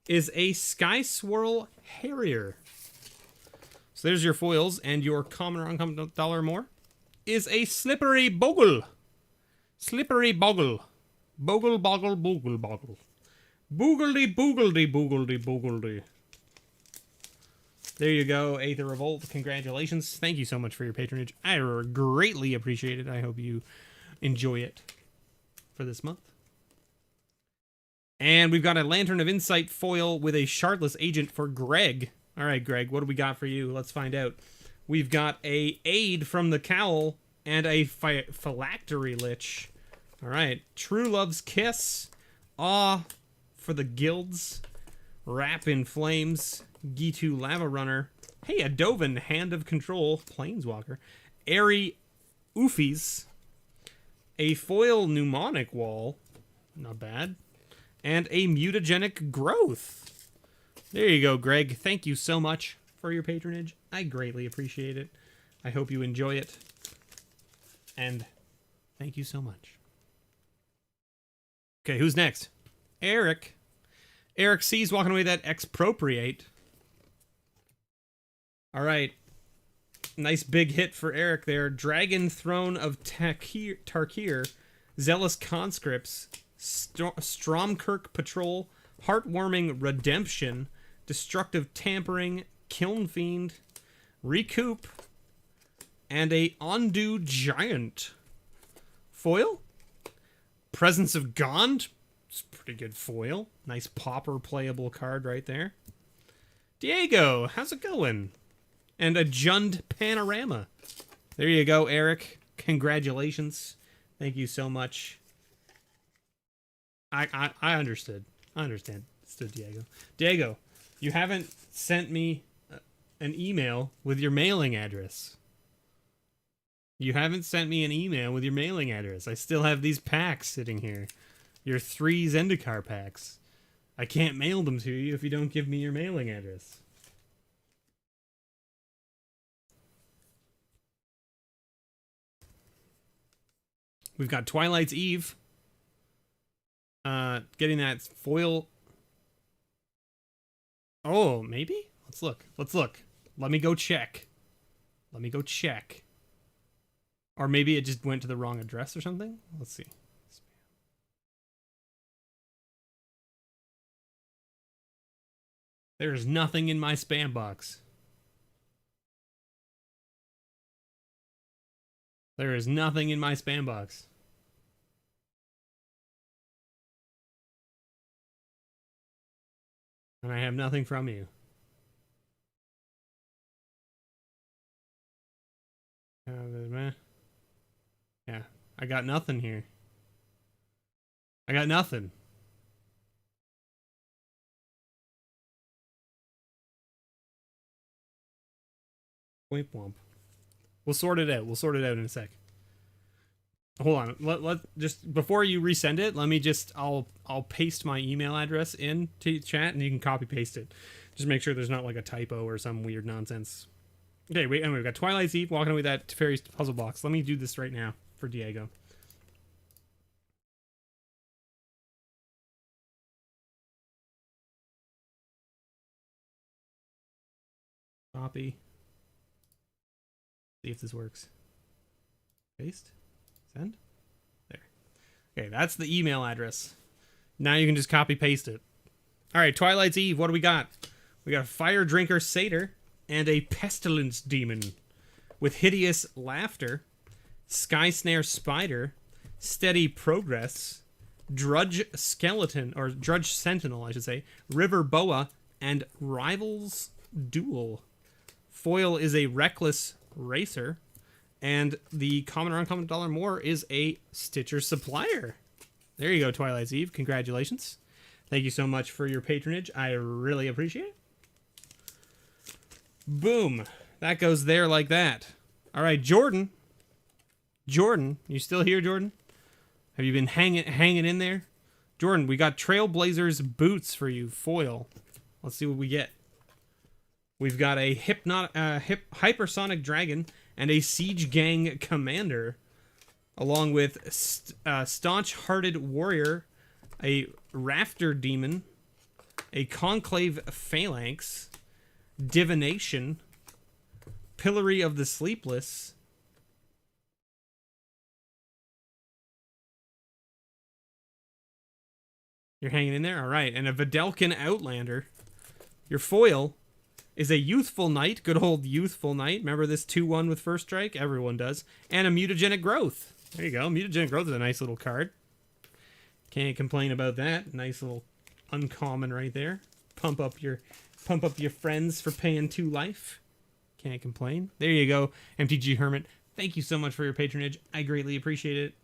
is a Sky Swirl Harrier. So there's your foils, and your common or uncommon $1 more is a Slippery Bogle. Slippery Boggle. Bogle, boggle, boogle, boggle. Boogledy, boogledy, boogledy, boogledy. There you go, Aether Revolt. Congratulations. Thank you so much for your patronage. I greatly appreciate it. I hope you enjoy it for this month. And we've got a Lantern of Insight foil with a Shardless Agent for Greg. All right, Greg, what do we got for you? Let's find out. We've got a Aid from the Cowl and a Phylactery Lich. All right, True Love's Kiss, Awe for the Guilds, Wrap in Flames, Gitu Lava Runner, hey, a Dovin Hand of Control, Planeswalker, Airy Oofies, a foil Mnemonic Wall, not bad, and a Mutagenic Growth. There you go, Greg. Thank you so much for your patronage. I greatly appreciate it. I hope you enjoy it. And thank you so much. Okay, who's next? Eric. Eric C's walking away with that Expropriate. All right. Nice big hit for Eric there. Dragon Throne of Tarkir, Zealous Conscripts, Stromkirk Patrol, Heartwarming Redemption, Destructive Tampering, Kiln Fiend, Recoup, and a Undo Giant. Foil? Presence of Gond. It's a pretty good foil. Nice popper playable card right there. Diego, how's it going? And a Jund Panorama. There you go, Eric. Congratulations. Thank you so much. I understood. I understand. Still Diego. Diego, you haven't sent me an email with your mailing address. You haven't sent me an email with your mailing address. I still have these packs sitting here. Your 3 Zendikar packs. I can't mail them to you if you don't give me your mailing address. We've got Twilight's Eve. Getting that foil. Oh, maybe? Let's look. Let's look. Let me go check. Let me go check. Or maybe it just went to the wrong address or something. Let's see. There's nothing in my spam box. There is nothing in my spam box. And I have nothing from you. Yeah, I got nothing here. I got nothing. Wimp womp. We'll sort it out. We'll sort it out in a sec. Hold on. Let just before you resend it, let me just I'll paste my email address into chat and you can copy paste it. Just make sure there's not like a typo or some weird nonsense. Okay, wait, anyway, we've got Twilight's Eve walking away with that Teferi's puzzle box. Let me do this right now for Diego. Copy. See if this works. Paste. Send. There. Okay, that's the email address. Now you can just copy paste it. Alright, Twilight's Eve, what do we got? We got a Fire Drinker Satyr and a Pestilence Demon with Hideous Laughter, Sky Snare Spider, Steady Progress, Drudge Skeleton, or Drudge Sentinel, I should say, River Boa, and Rivals Duel. Foil is a Reckless Racer, and the common or uncommon dollar more is a Stitcher Supplier. There you go, Twilight's Eve. Congratulations. Thank you so much for your patronage. I really appreciate it. Boom. That goes there like that. All right, Jordan. Jordan, you still here, Jordan? Have you been hanging in there? Jordan, we got Trailblazers boots for you, foil. Let's see what we get. We've got a Hypersonic Dragon and a Siege Gang Commander, along with Staunch-Hearted Warrior, a Rafter Demon, a Conclave Phalanx, Divination, Pillory of the Sleepless, you're hanging in there? All right, and a Videlkin Outlander. Your foil is a Youthful Knight, good old Youthful Knight. Remember this 2-1 with First Strike? Everyone does. And a Mutagenic Growth. There you go. Mutagenic Growth is a nice little card. Can't complain about that. Nice little uncommon right there. Pump up your friends for paying 2 life. Can't complain. There you go, MTG Hermit. Thank you so much for your patronage. I greatly appreciate it.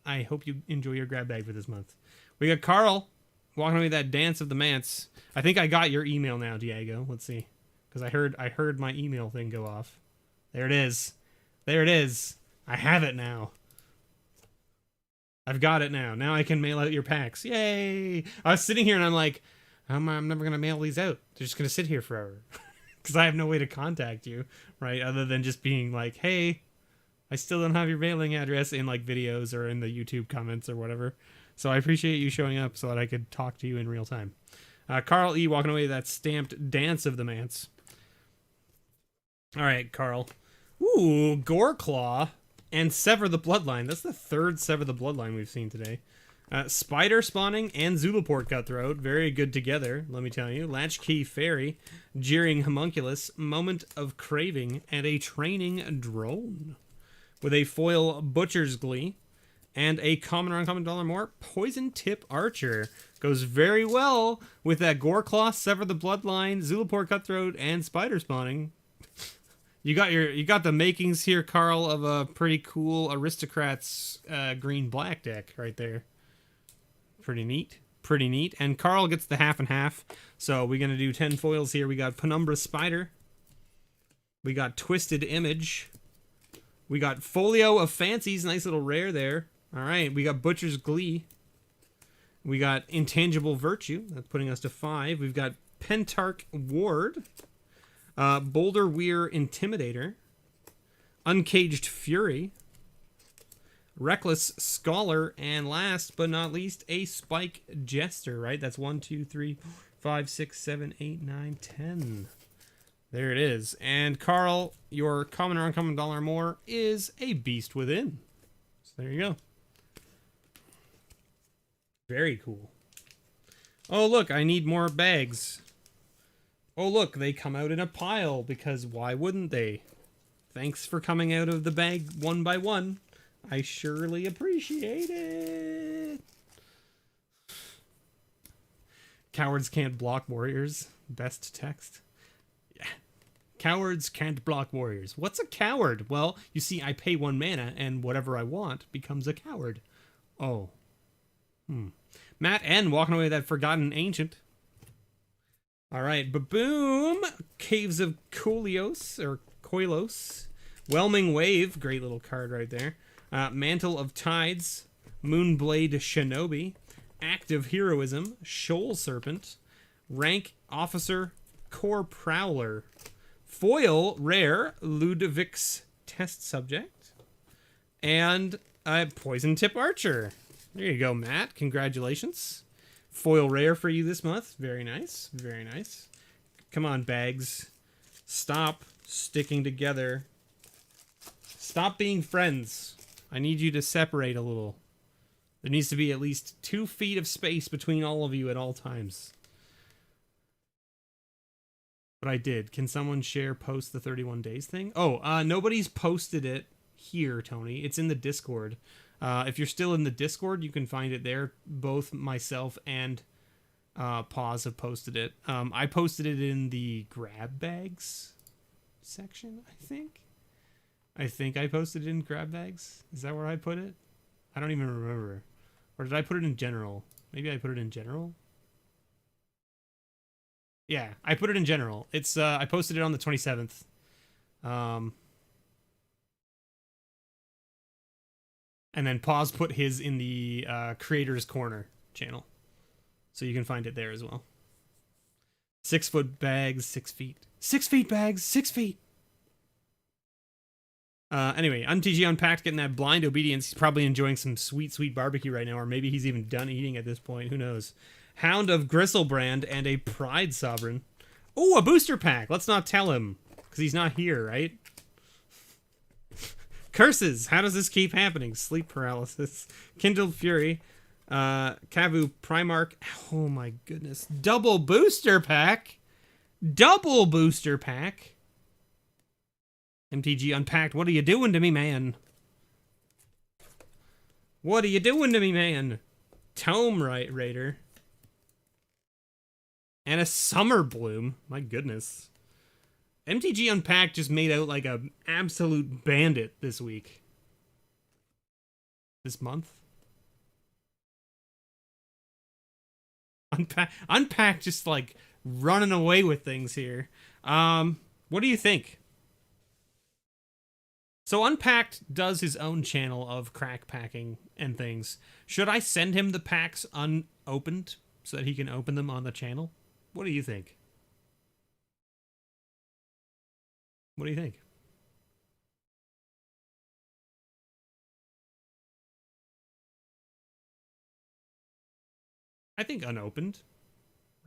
I hope you enjoy your grab bag for this month. We got Carl walking away that dance of the manse. I think I got your email now, Diego. Let's see, because I heard my email thing go off. There it is. There it is. I have it now. I've got it now. Now I can mail out your packs. Yay! I was sitting here and I'm like, I'm never gonna mail these out. They're just gonna sit here forever. Because I have no way to contact you, right? Other than just being like, hey, I still don't have your mailing address in like videos or in the YouTube comments or whatever. So I appreciate you showing up so that I could talk to you in real time. Carl E. walking away with that stamped Dance of the Mance. All right, Carl. Ooh, Goreclaw and Sever the Bloodline. That's the 3rd Sever the Bloodline we've seen today. Spider Spawning and Zulaport Cutthroat, very good together, let me tell you. Latchkey Fairy, Jeering Homunculus, Moment of Craving, and a Training Drone. With a foil Butcher's Glee, and a common or uncommon dollar more, Poison Tip Archer. Goes very well with that Goreclaw, Sever the Bloodline, Zulaport Cutthroat, and Spider Spawning. You got the makings here, Carl, of a pretty cool Aristocrats green-black deck right there. Pretty neat. Pretty neat. And Carl gets the half and half. So we're going to do 10 foils here. We got Penumbra Spider. We got Twisted Image. We got Folio of Fancies. Nice little rare there. All right. We got Butcher's Glee. We got Intangible Virtue. That's putting us to 5. We've got Pentarch Ward. Boulder Weir Intimidator. Uncaged Fury. Reckless Scholar, and last but not least, a Spike Jester, right? That's 1, 2, 3, 4, 5, 6, 7, 8, 9, 10. There it is. And Carl, your common or uncommon dollar more is a Beast Within. So there you go. Very cool. Oh, look, I need more bags. Oh, look, they come out in a pile, because why wouldn't they? Thanks for coming out of the bag one by one. I surely appreciate it. Cowards can't block warriors. Best text. Yeah. Cowards can't block warriors. What's a coward? Well, you see, I pay 1 mana, and whatever I want becomes a coward. Oh. Matt N. walking away with that Forgotten Ancient. All right, Baboom. Caves of Koilos, or Koilos. Whelming Wave. Great little card right there. Mantle of Tides, Moonblade Shinobi, Act of Heroism, Shoal Serpent, Rank Officer, Core Prowler, Foil Rare, Ludwig's Test Subject, and Poison Tip Archer. There you go, Matt. Congratulations. Foil Rare for you this month. Very nice. Very nice. Come on, bags. Stop sticking together. Stop being friends. I need you to separate a little. There needs to be at least 2 feet of space between all of you at all times. But I did. Can someone post the 31 days thing? Oh, nobody's posted it here, Tony. It's in the Discord. If you're still in the Discord, you can find it there. Both myself and Pause have posted it. I posted it in the grab bags section, I think. I posted it in grab bags. Is that where I put it? I don't even remember. Or did I put it in general? Maybe I put it in general? Yeah, I put it in general. It's I posted it on the 27th. And then Pause put his in the Creators Corner channel. So you can find it there as well. 6 foot bags, 6 feet. 6 feet bags, 6 feet. Anyway, MTG Unpacked getting that blind obedience. He's probably enjoying some sweet, sweet barbecue right now, or maybe he's even done eating at this point. Who knows? Hound of Gristlebrand and a Pride Sovereign. Oh, a booster pack. Let's not tell him, because he's not here, right? Curses. How does this keep happening? Sleep paralysis. Kindled Fury. Kavu Primarch. Oh my goodness. Double booster pack. Double booster pack. MTG Unpacked, what are you doing to me, man? What are you doing to me, man? Tome Raider. And a Summer Bloom. My goodness. MTG Unpacked just made out like an absolute bandit this week. This month. Unpacked just like running away with things here. What do you think? So Unpacked does his own channel of crack packing and things. Should I send him the packs unopened so that he can open them on the channel? What do you think? What do you think? I think unopened,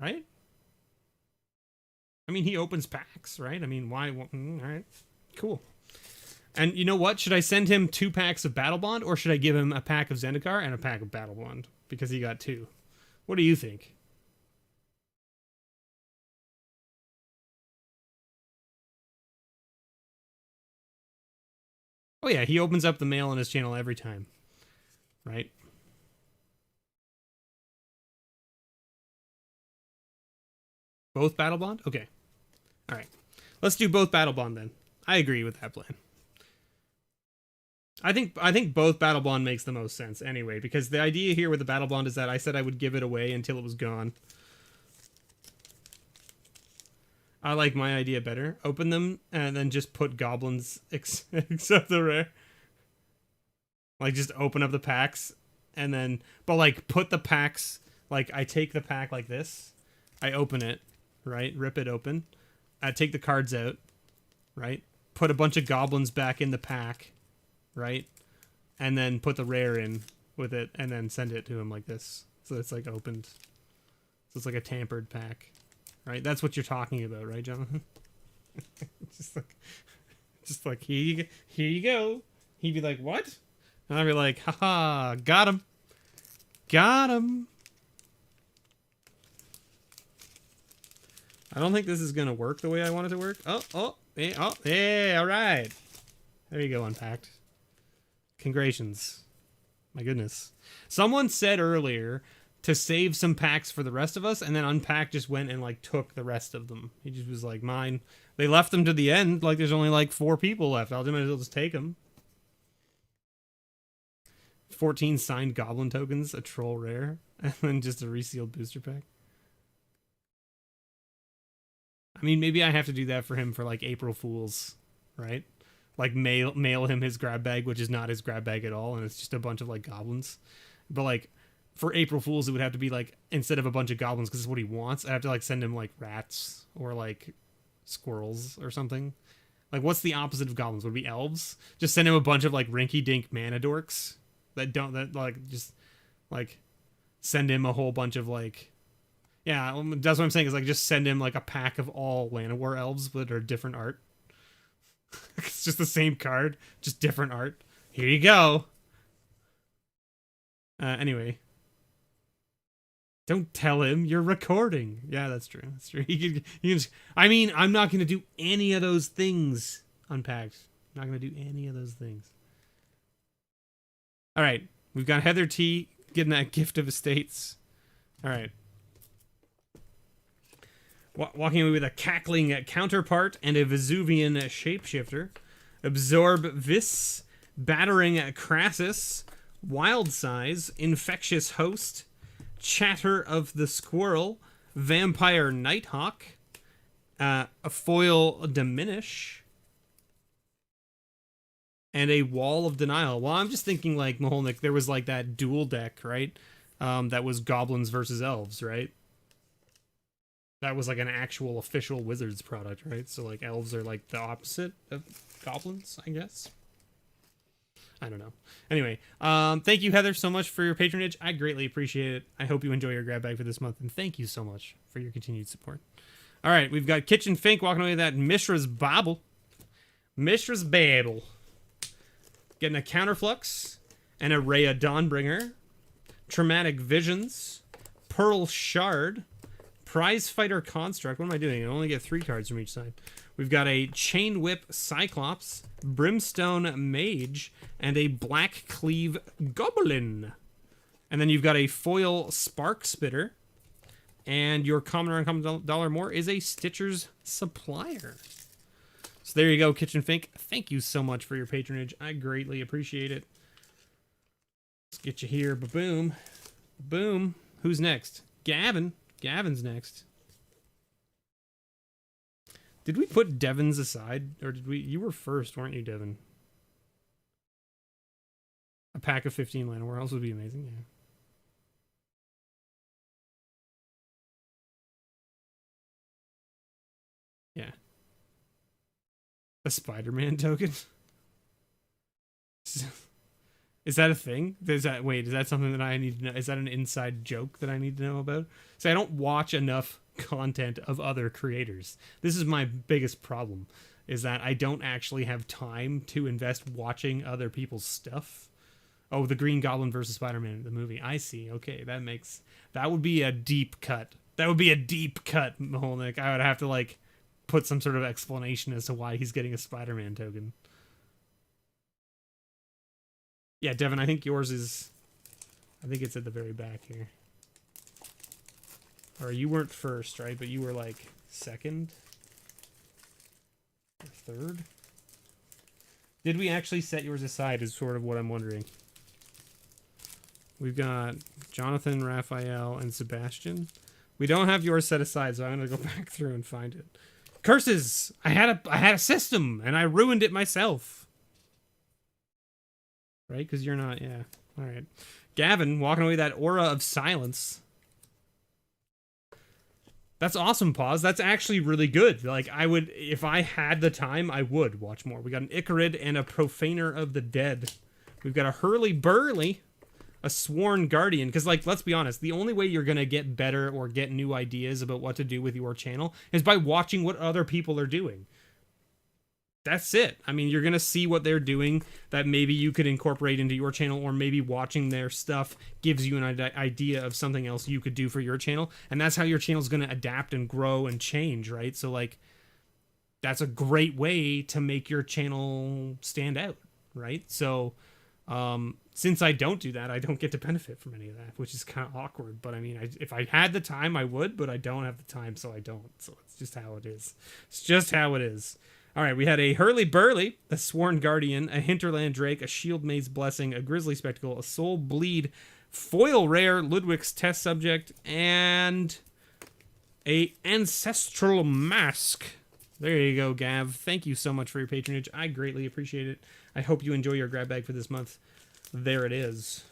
right? I mean, he opens packs, right? I mean, why? All right, cool. And you know what? Should I send him 2 packs of Battle Bond, or should I give him a pack of Zendikar and a pack of Battle Bond? Because he got 2. What do you think? Oh yeah, he opens up the mail on his channel every time. Right? Both Battle Bond? Okay. Alright. Let's do both Battle Bond then. I agree with that plan. I think both Battle Bond makes the most sense anyway, because the idea here with the Battle Bond is that I said I would give it away until it was gone. I like my idea better. Open them and then just put goblins except the rare. Like just open up the packs and then, but like put the packs, like I take the pack like this, I open it, right? Rip it open. I take the cards out, right? Put a bunch of goblins back in the pack, right? And then put the rare in with it and then send it to him like this. So it's like opened. So it's like a tampered pack. Right? That's what you're talking about, right, Jonathan? just like here you go. He'd be like, what? And I'd be like, haha, got him. Got him. I don't think this is gonna work the way I want it to work. Hey, all right. There you go, Unpacked. Congratulations. My goodness. Someone said earlier to save some packs for the rest of us, and then Unpacked just went and like took the rest of them. He just was like, mine. They left them to the end, like there's only like 4 people left. I'll might as well just take them. 14 signed goblin tokens, a troll rare, and then just a resealed booster pack. I mean, maybe I have to do that for him for like April Fools, right? Like mail him his grab bag, which is not his grab bag at all, and it's just a bunch of like goblins. But like for April Fools, it would have to be like, instead of a bunch of goblins, because it's what he wants, I have to like send him like rats or like squirrels or something. Like, what's the opposite of goblins? Would it be elves? Just send him a bunch of like rinky-dink mana dorks that just like send him a whole bunch of like, yeah, that's what I'm saying, is like just send him like a pack of all Llanowar elves but are different art. It's just the same card, just different art. Here you go. Anyway. Don't tell him you're recording. Yeah, that's true. That's true. He can, I mean, I'm not going to do any of those things, Unpacked. I'm not going to do any of those things. All right. We've got Heather T getting that gift of estates. All right. Walking away with a cackling counterpart and a Vesuvian shapeshifter. Absorb Vis, battering Crassus, Wild Size, Infectious Host, Chatter of the Squirrel, Vampire Nighthawk, a foil Diminish, and a Wall of Denial. Well, I'm just thinking like Maholnik, there was like that dual deck, right? That was goblins versus elves, right? That was like an actual official Wizards product, right? So like elves are like the opposite of goblins, I guess. I don't know. Anyway, thank you, Heather, so much for your patronage. I greatly appreciate it. I hope you enjoy your grab bag for this month, and thank you so much for your continued support. All right, we've got Kitchen Fink walking away with that Mishra's Babel. Mishra's Babel. Getting a Counterflux, an Araya Dawnbringer, Traumatic Visions, Pearl Shard, Prize Fighter Construct. What am I doing? I only get 3 cards from each side. We've got a Chain Whip Cyclops, Brimstone Mage, and a Black Cleave Goblin. And then you've got a foil Spark Spitter, And your common or uncommon dollar more is a Stitcher's supplier. So there you go, Kitchen Fink. Thank you so much for your patronage. I greatly appreciate it. Let's get you here. Ba-boom. Boom. Who's next? Gavin. Gavin's next. Did we put Devin's aside? Or did we? You were first, weren't you, Devin? A pack of 15 Llanowar would be amazing, yeah. Yeah. A Spider-Man token? Is that a thing? Is that something that I need to know? Is that an inside joke that I need to know about? So I don't watch enough content of other creators. This is my biggest problem, is that I don't actually have time to invest watching other people's stuff. Oh, the Green Goblin versus Spider-Man, the movie. I see. Okay, that would be a deep cut. That would be a deep cut, Maholnick. I would have to, like, put some sort of explanation as to why he's getting a Spider-Man token. Yeah, Devin, I think yours is... I think it's at the very back here. Or you weren't first, right? But you were, like, second? Or third? Did we actually set yours aside is sort of what I'm wondering. We've got Jonathan, Raphael, and Sebastian. We don't have yours set aside, so I'm going to go back through and find it. Curses! I had a system, and I ruined it myself. Right? Because you're not, yeah. Alright. Gavin, walking away with that aura of silence. That's awesome, Pause. That's actually really good. Like, I would, if I had the time, I would watch more. We got an Icarid and a Profaner of the Dead. We've got a Hurly Burly, a Sworn Guardian. Because, like, let's be honest, the only way you're going to get better or get new ideas about what to do with your channel is by watching what other people are doing. That's it. I mean, you're going to see what they're doing that maybe you could incorporate into your channel, or maybe watching their stuff gives you an idea of something else you could do for your channel. And that's how your channel's going to adapt and grow and change, right? So, like, that's a great way to make your channel stand out, right? So, since I don't do that, I don't get to benefit from any of that, which is kind of awkward. But I mean, if I had the time, I would, but I don't have the time, so I don't. So it's just how it is. It's just how it is. All right, we had a Hurly Burly, a Sworn Guardian, a Hinterland Drake, a Shield Maid's Blessing, a Grizzly Spectacle, a Soul Bleed, foil rare Ludwig's Test Subject, and a Ancestral Mask. There you go, Gav. Thank you so much for your patronage. I greatly appreciate it. I hope you enjoy your grab bag for this month. There it is.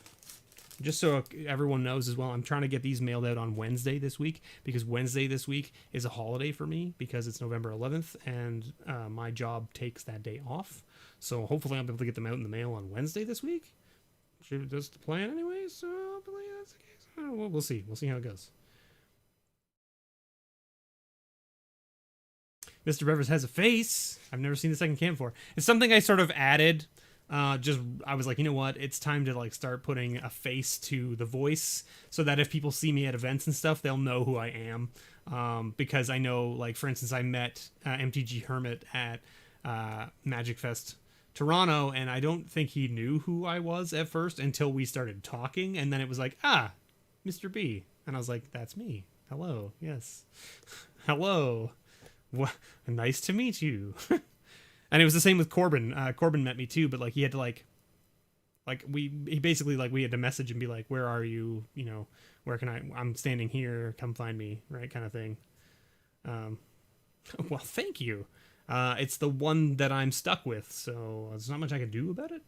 Just so everyone knows as well, I'm trying to get these mailed out on Wednesday this week, because Wednesday this week is a holiday for me because it's November 11th and my job takes that day off. So hopefully I'll be able to get them out in the mail on Wednesday this week. That's the plan anyway, so hopefully that's the case. Well, we'll see. We'll see how it goes. Mr. Rivers has a face. I've never seen the second cam before. It's something I sort of added. I was like, you know what? It's time to like start putting a face to the voice so that if people see me at events and stuff, they'll know who I am. Because I know, like, for instance, I met MTG Hermit at Magic Fest Toronto, and I don't think he knew who I was at first until we started talking, and then it was like, Mr. B. And I was like, that's me. Hello. Yes. Hello. Nice to meet you. And it was the same with Corbin. Corbin met me too, but like he had to he basically we had to message and be like, where are you? You know, where can I'm standing here. Come find me, right? Kind of thing. Well, thank you. It's the one that I'm stuck with, so there's not much I can do about it.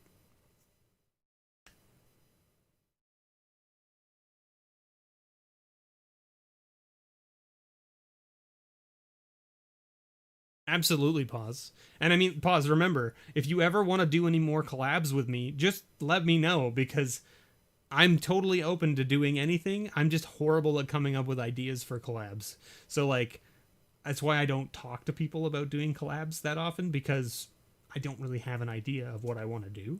Absolutely, Pause. And I mean, Pause, remember, if you ever want to do any more collabs with me, just let me know, because I'm totally open to doing anything. I'm just horrible at coming up with ideas for collabs. So, like, that's why I don't talk to people about doing collabs that often, because I don't really have an idea of what I want to do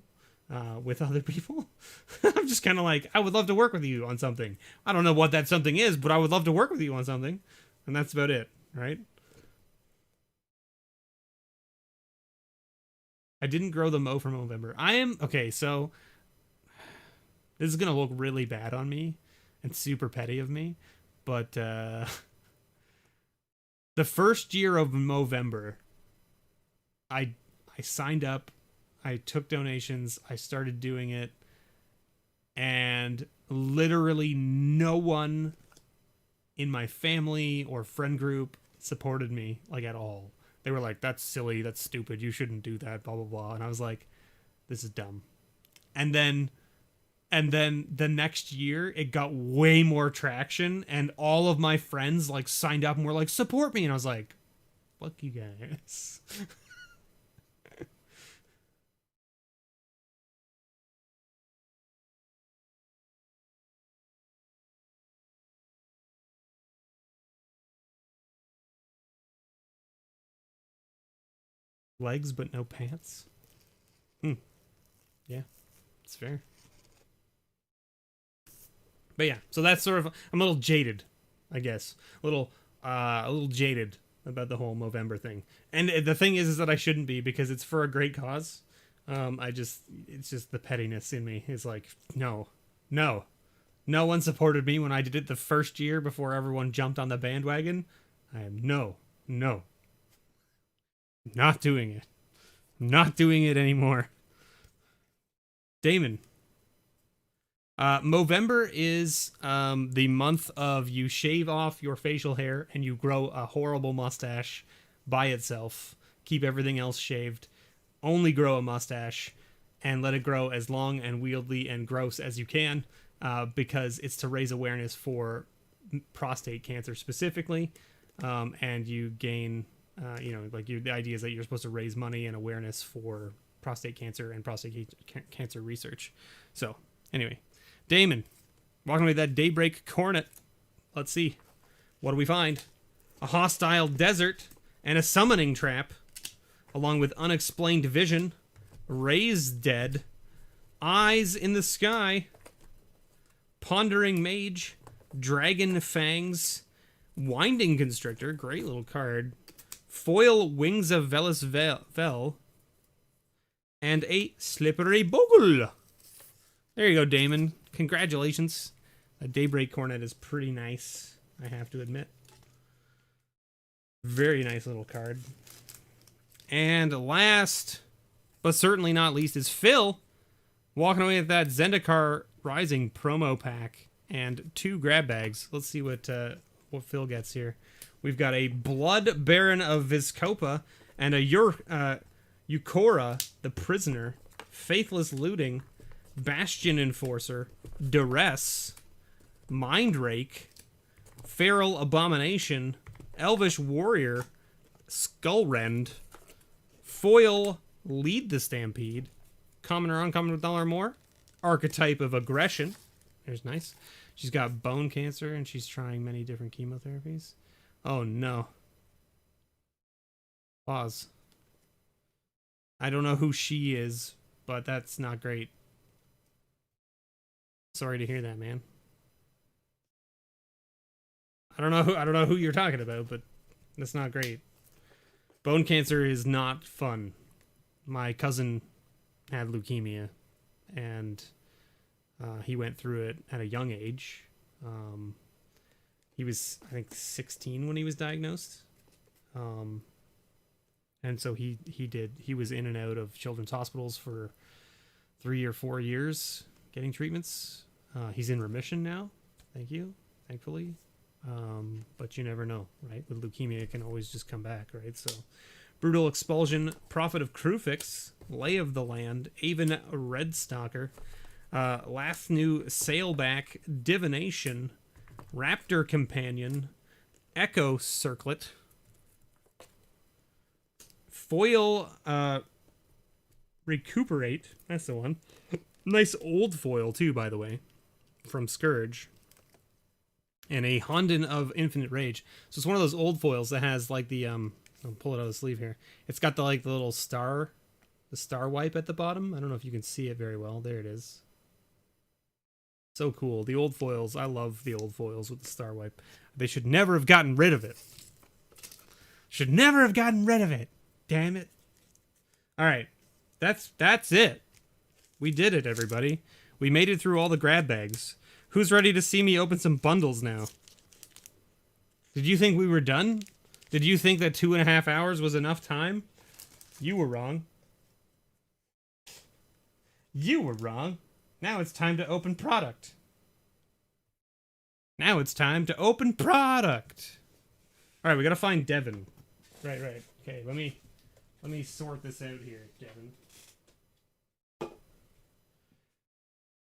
with other people. I'm just kind of like, I would love to work with you on something. I don't know what that something is, but I would love to work with you on something. And that's about it, right? I didn't grow the Mo from November. Okay, so this is going to look really bad on me and super petty of me, But the first year of Movember, I signed up, I took donations, I started doing it, and literally no one in my family or friend group supported me, like, at all. They were like, that's silly, that's stupid, you shouldn't do that, blah blah blah. And I was like, this is dumb. And then the next year it got way more traction, and all of my friends like signed up and were like, support me. And I was like, fuck you guys. Legs but no pants. Yeah, it's fair. But yeah, so that's sort of, I'm a little jaded, I guess. A little jaded about the whole Movember thing. And the thing is that I shouldn't be, because it's for a great cause. It's just the pettiness in me is like, no. No one supported me when I did it the first year before everyone jumped on the bandwagon. I am no. Not doing it. Not doing it anymore. Damon. Movember is the month of you shave off your facial hair and you grow a horrible mustache by itself. Keep everything else shaved. Only grow a mustache and let it grow as long and wieldy and gross as you can, because it's to raise awareness for prostate cancer specifically. And you gain, the idea is that you're supposed to raise money and awareness for prostate cancer and prostate cancer research. So, anyway. Damon, walking away that Daybreak Cornet. Let's see. What do we find? A hostile desert and a summoning trap, along with unexplained vision, raised dead, eyes in the sky, pondering mage, dragon fangs, winding constrictor, great little card, foil wings of Velis Vel, and a slippery bogle. There you go, Damon. Congratulations. A Daybreak Cornet is pretty nice, I have to admit. Very nice little card. And last, but certainly not least, is Phil, walking away with that Zendikar Rising promo pack and 2 grab bags. Let's see what Phil gets here. We've got a Blood Baron of Vizkopa and a Yukora, the Prisoner, Faithless Looting, Bastion Enforcer, Duress, Mind Rake, Feral Abomination, Elvish Warrior, Skullrend, Foil Lead the Stampede, Common or Uncommon with $1 more, Archetype of Aggression. There's nice. She's got bone cancer and she's trying many different chemotherapies. Oh no. Pause. I don't know who she is, but that's not great. Sorry to hear that, man. I don't know who you're talking about, but that's not great. Bone cancer is not fun. My cousin had leukemia, and he went through it at a young age. He was, I think, 16 when he was diagnosed. And so he was in and out of children's hospitals for 3 or 4 years getting treatments. He's in remission now. Thank you. Thankfully. But you never know, right? With leukemia, it can always just come back, right? So, Brutal Expulsion, Prophet of Krufix, Lay of the Land, Avon Redstalker, Lathnu Sailback, Divination, Raptor Companion, Echo Circlet, Foil Recuperate, that's the one. Nice old foil too, by the way, from Scourge. And a Honden of Infinite Rage. So it's one of those old foils that has like the I'll pull it out of the sleeve here. It's got the like the little star, the star wipe at the bottom. I don't know if you can see it very well. There it is. So cool. The old foils, I love the old foils with the star wipe. They should never have gotten rid of it. Should never have gotten rid of it. Damn it. All right. That's it. We did it, everybody. We made it through all the grab bags. Who's ready to see me open some bundles now? Did you think we were done? Did you think that 2.5 hours was enough time? You were wrong. You were wrong. Now it's time to open product. Now it's time to open product. All right, we gotta find Devin. Right. Okay, let me sort this out here, Devin.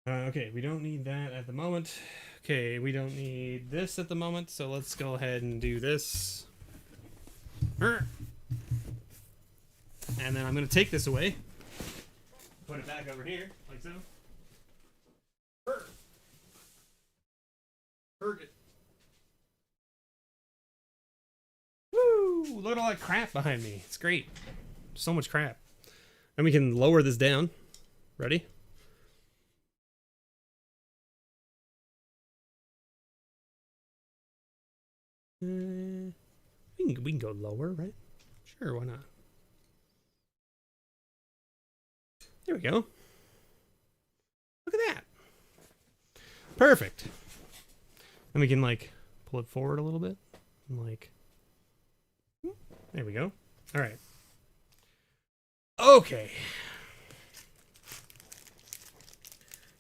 Okay, we don't need that at the moment. Okay, we don't need this at the moment, so let's go ahead and do this. And then I'm gonna take this away. Put it back over here, like so. It. Woo! Look at all that crap behind me. It's great. So much crap. And we can lower this down. Ready? We can go lower, right? Sure, why not? There we go. Look at that. Perfect. And we can like pull it forward a little bit. And like, there we go. All right. Okay.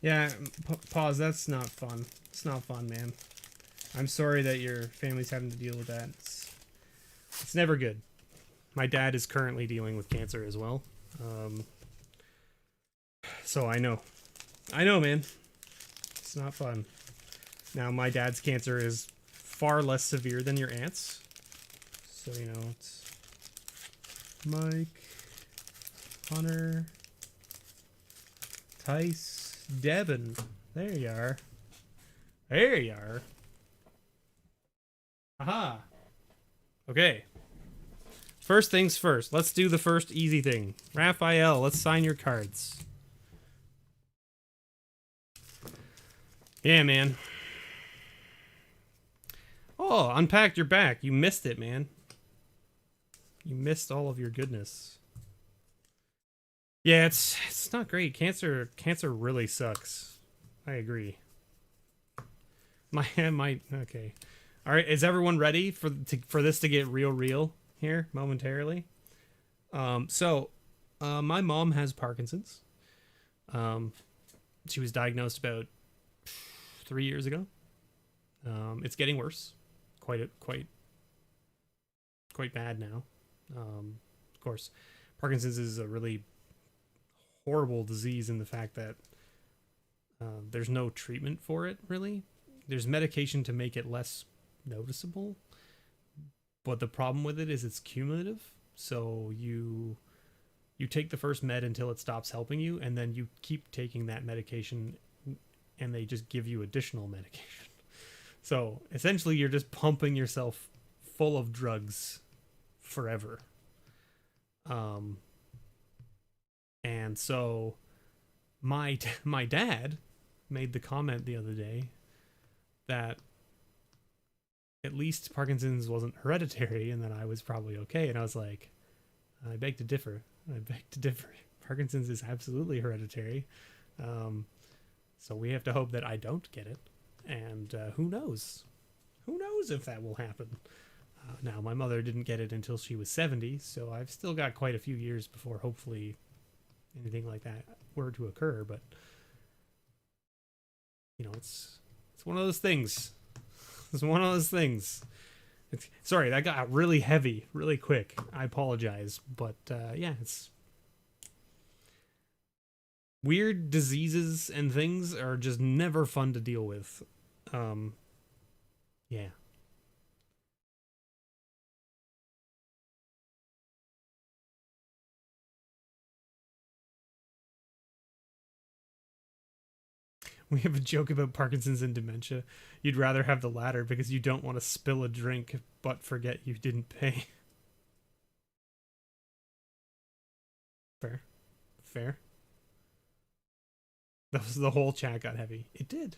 Yeah, pause. That's not fun. It's not fun, man. I'm sorry that your family's having to deal with that. It's never good. My dad is currently dealing with cancer as well. So I know. I know, man. It's not fun. Now, my dad's cancer is far less severe than your aunt's. So, you know, it's Mike, Hunter, Tice, Devin. There you are. There you are. Aha. Okay. First things first. Let's do the first easy thing. Raphael, let's sign your cards. Yeah, man. Oh, Unpacked, you're back. You missed it, man. You missed all of your goodness. Yeah, it's not great. Cancer really sucks. I agree. Okay. All right, is everyone ready for this to get real here momentarily? My mom has Parkinson's. She was diagnosed about 3 years ago. It's getting worse, quite bad now. Of course, Parkinson's is a really horrible disease in the fact that there's no treatment for it, really. There's medication to make it less noticeable, but the problem with it is it's cumulative. So you take the first med until it stops helping you, and then you keep taking that medication, and they just give you additional medication. So essentially, you're just pumping yourself full of drugs forever. And so my dad made the comment the other day that at least Parkinson's wasn't hereditary and that I was probably okay. And I was like, I beg to differ. Parkinson's is absolutely hereditary. So we have to hope that I don't get it. And who knows? Who knows if that will happen? Now, my mother didn't get it until she was 70, so I've still got quite a few years before hopefully anything like that were to occur. But, you know, it's one of those things. It's one of those things. Sorry, that got really heavy really quick. I apologize. But, yeah, it's... Weird diseases and things are just never fun to deal with. Yeah. We have a joke about Parkinson's and dementia. You'd rather have the latter because you don't want to spill a drink but forget you didn't pay. Fair. The whole chat got heavy. It did.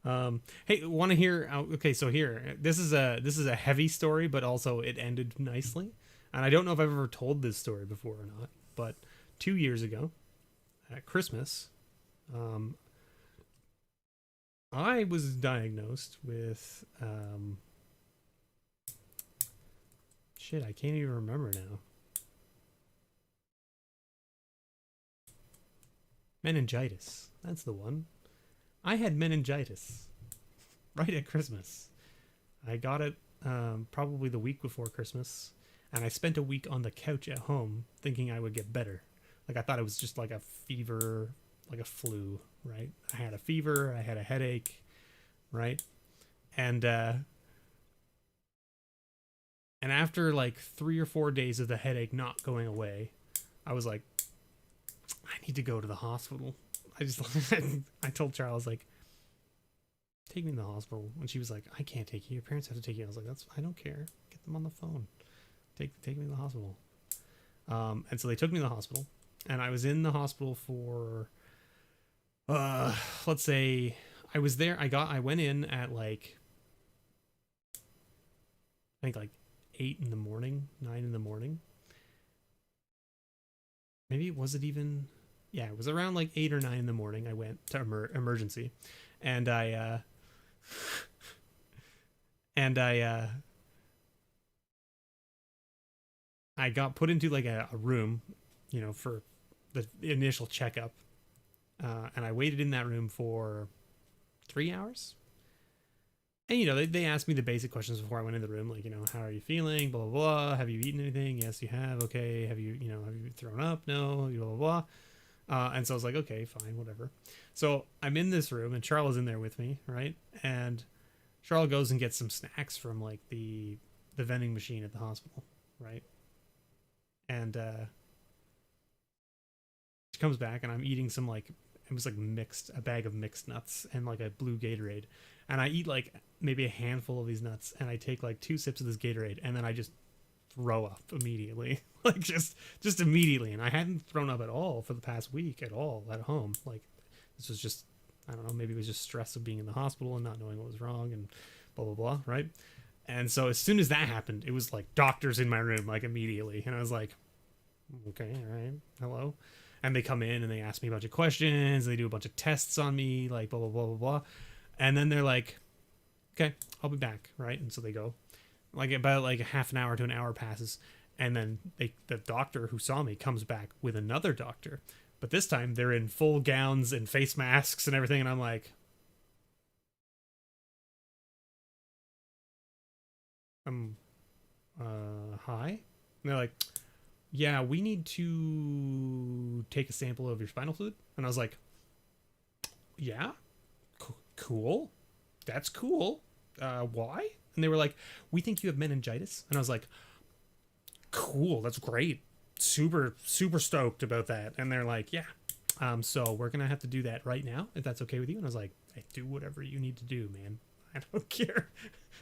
Hey, want to hear? Okay, so here, this is a heavy story, but also it ended nicely. And I don't know if I've ever told this story before or not, but 2 years ago, at Christmas, I was diagnosed with Shit, I can't even remember now. Meningitis. That's the one. I had meningitis right at Christmas. I got it probably the week before Christmas, and I spent a week on the couch at home thinking I would get better. Like, I thought it was just like a fever, like a flu, right? I had a fever, I had a headache, right? And after like 3 or 4 days of the headache not going away, I was like, I need to go to the hospital. I told Charles, like, take me to the hospital. And she was like, I can't take you. Your parents have to take you. I was like, I don't care. Get them on the phone. Take me to the hospital. And so they took me to the hospital, and I was in the hospital for, let's say I was there. I went in at like, I think like 8 in the morning, 9 in the morning. Maybe was it even? Yeah, it was around like 8 or 9 in the morning. I went to emergency, and I got put into like a room, you know, for the initial checkup, and I waited in that room for 3 hours. And, you know, they asked me the basic questions before I went in the room, like, you know, how are you feeling? Blah, blah, blah. Have you eaten anything? Yes, you have. Okay. Have you thrown up? No. Blah, blah, blah. And so I was like, okay, fine, whatever. So I'm in this room, and Charles is in there with me, right? And Charles goes and gets some snacks from, like, the vending machine at the hospital, right? And she comes back, and I'm eating some, like, it was like a bag of mixed nuts and like a blue Gatorade. And I eat like maybe a handful of these nuts, and I take like 2 sips of this Gatorade, and then I just throw up immediately. Like just immediately. And I hadn't thrown up at all for the past week at all at home. Like, this was just, I don't know, maybe it was just stress of being in the hospital and not knowing what was wrong and blah, blah, blah, right? And so as soon as that happened, it was like doctors in my room, like immediately. And I was like, okay, all right, hello. And they come in and they ask me a bunch of questions. They do a bunch of tests on me, like blah, blah, blah, blah, blah. And then they're like, okay, I'll be back, right? And so they go. Like about like a half an hour to an hour passes. And then the doctor who saw me comes back with another doctor. But this time they're in full gowns and face masks and everything. And I'm like, hi? And they're like, yeah, we need to take a sample of your spinal fluid. And I was like, yeah, cool. That's cool. Why? And they were like, we think you have meningitis. And I was like, cool. That's great. Super, super stoked about that. And they're like, yeah. So we're going to have to do that right now, if that's okay with you. And I was like, hey, do whatever you need to do, man. I don't care.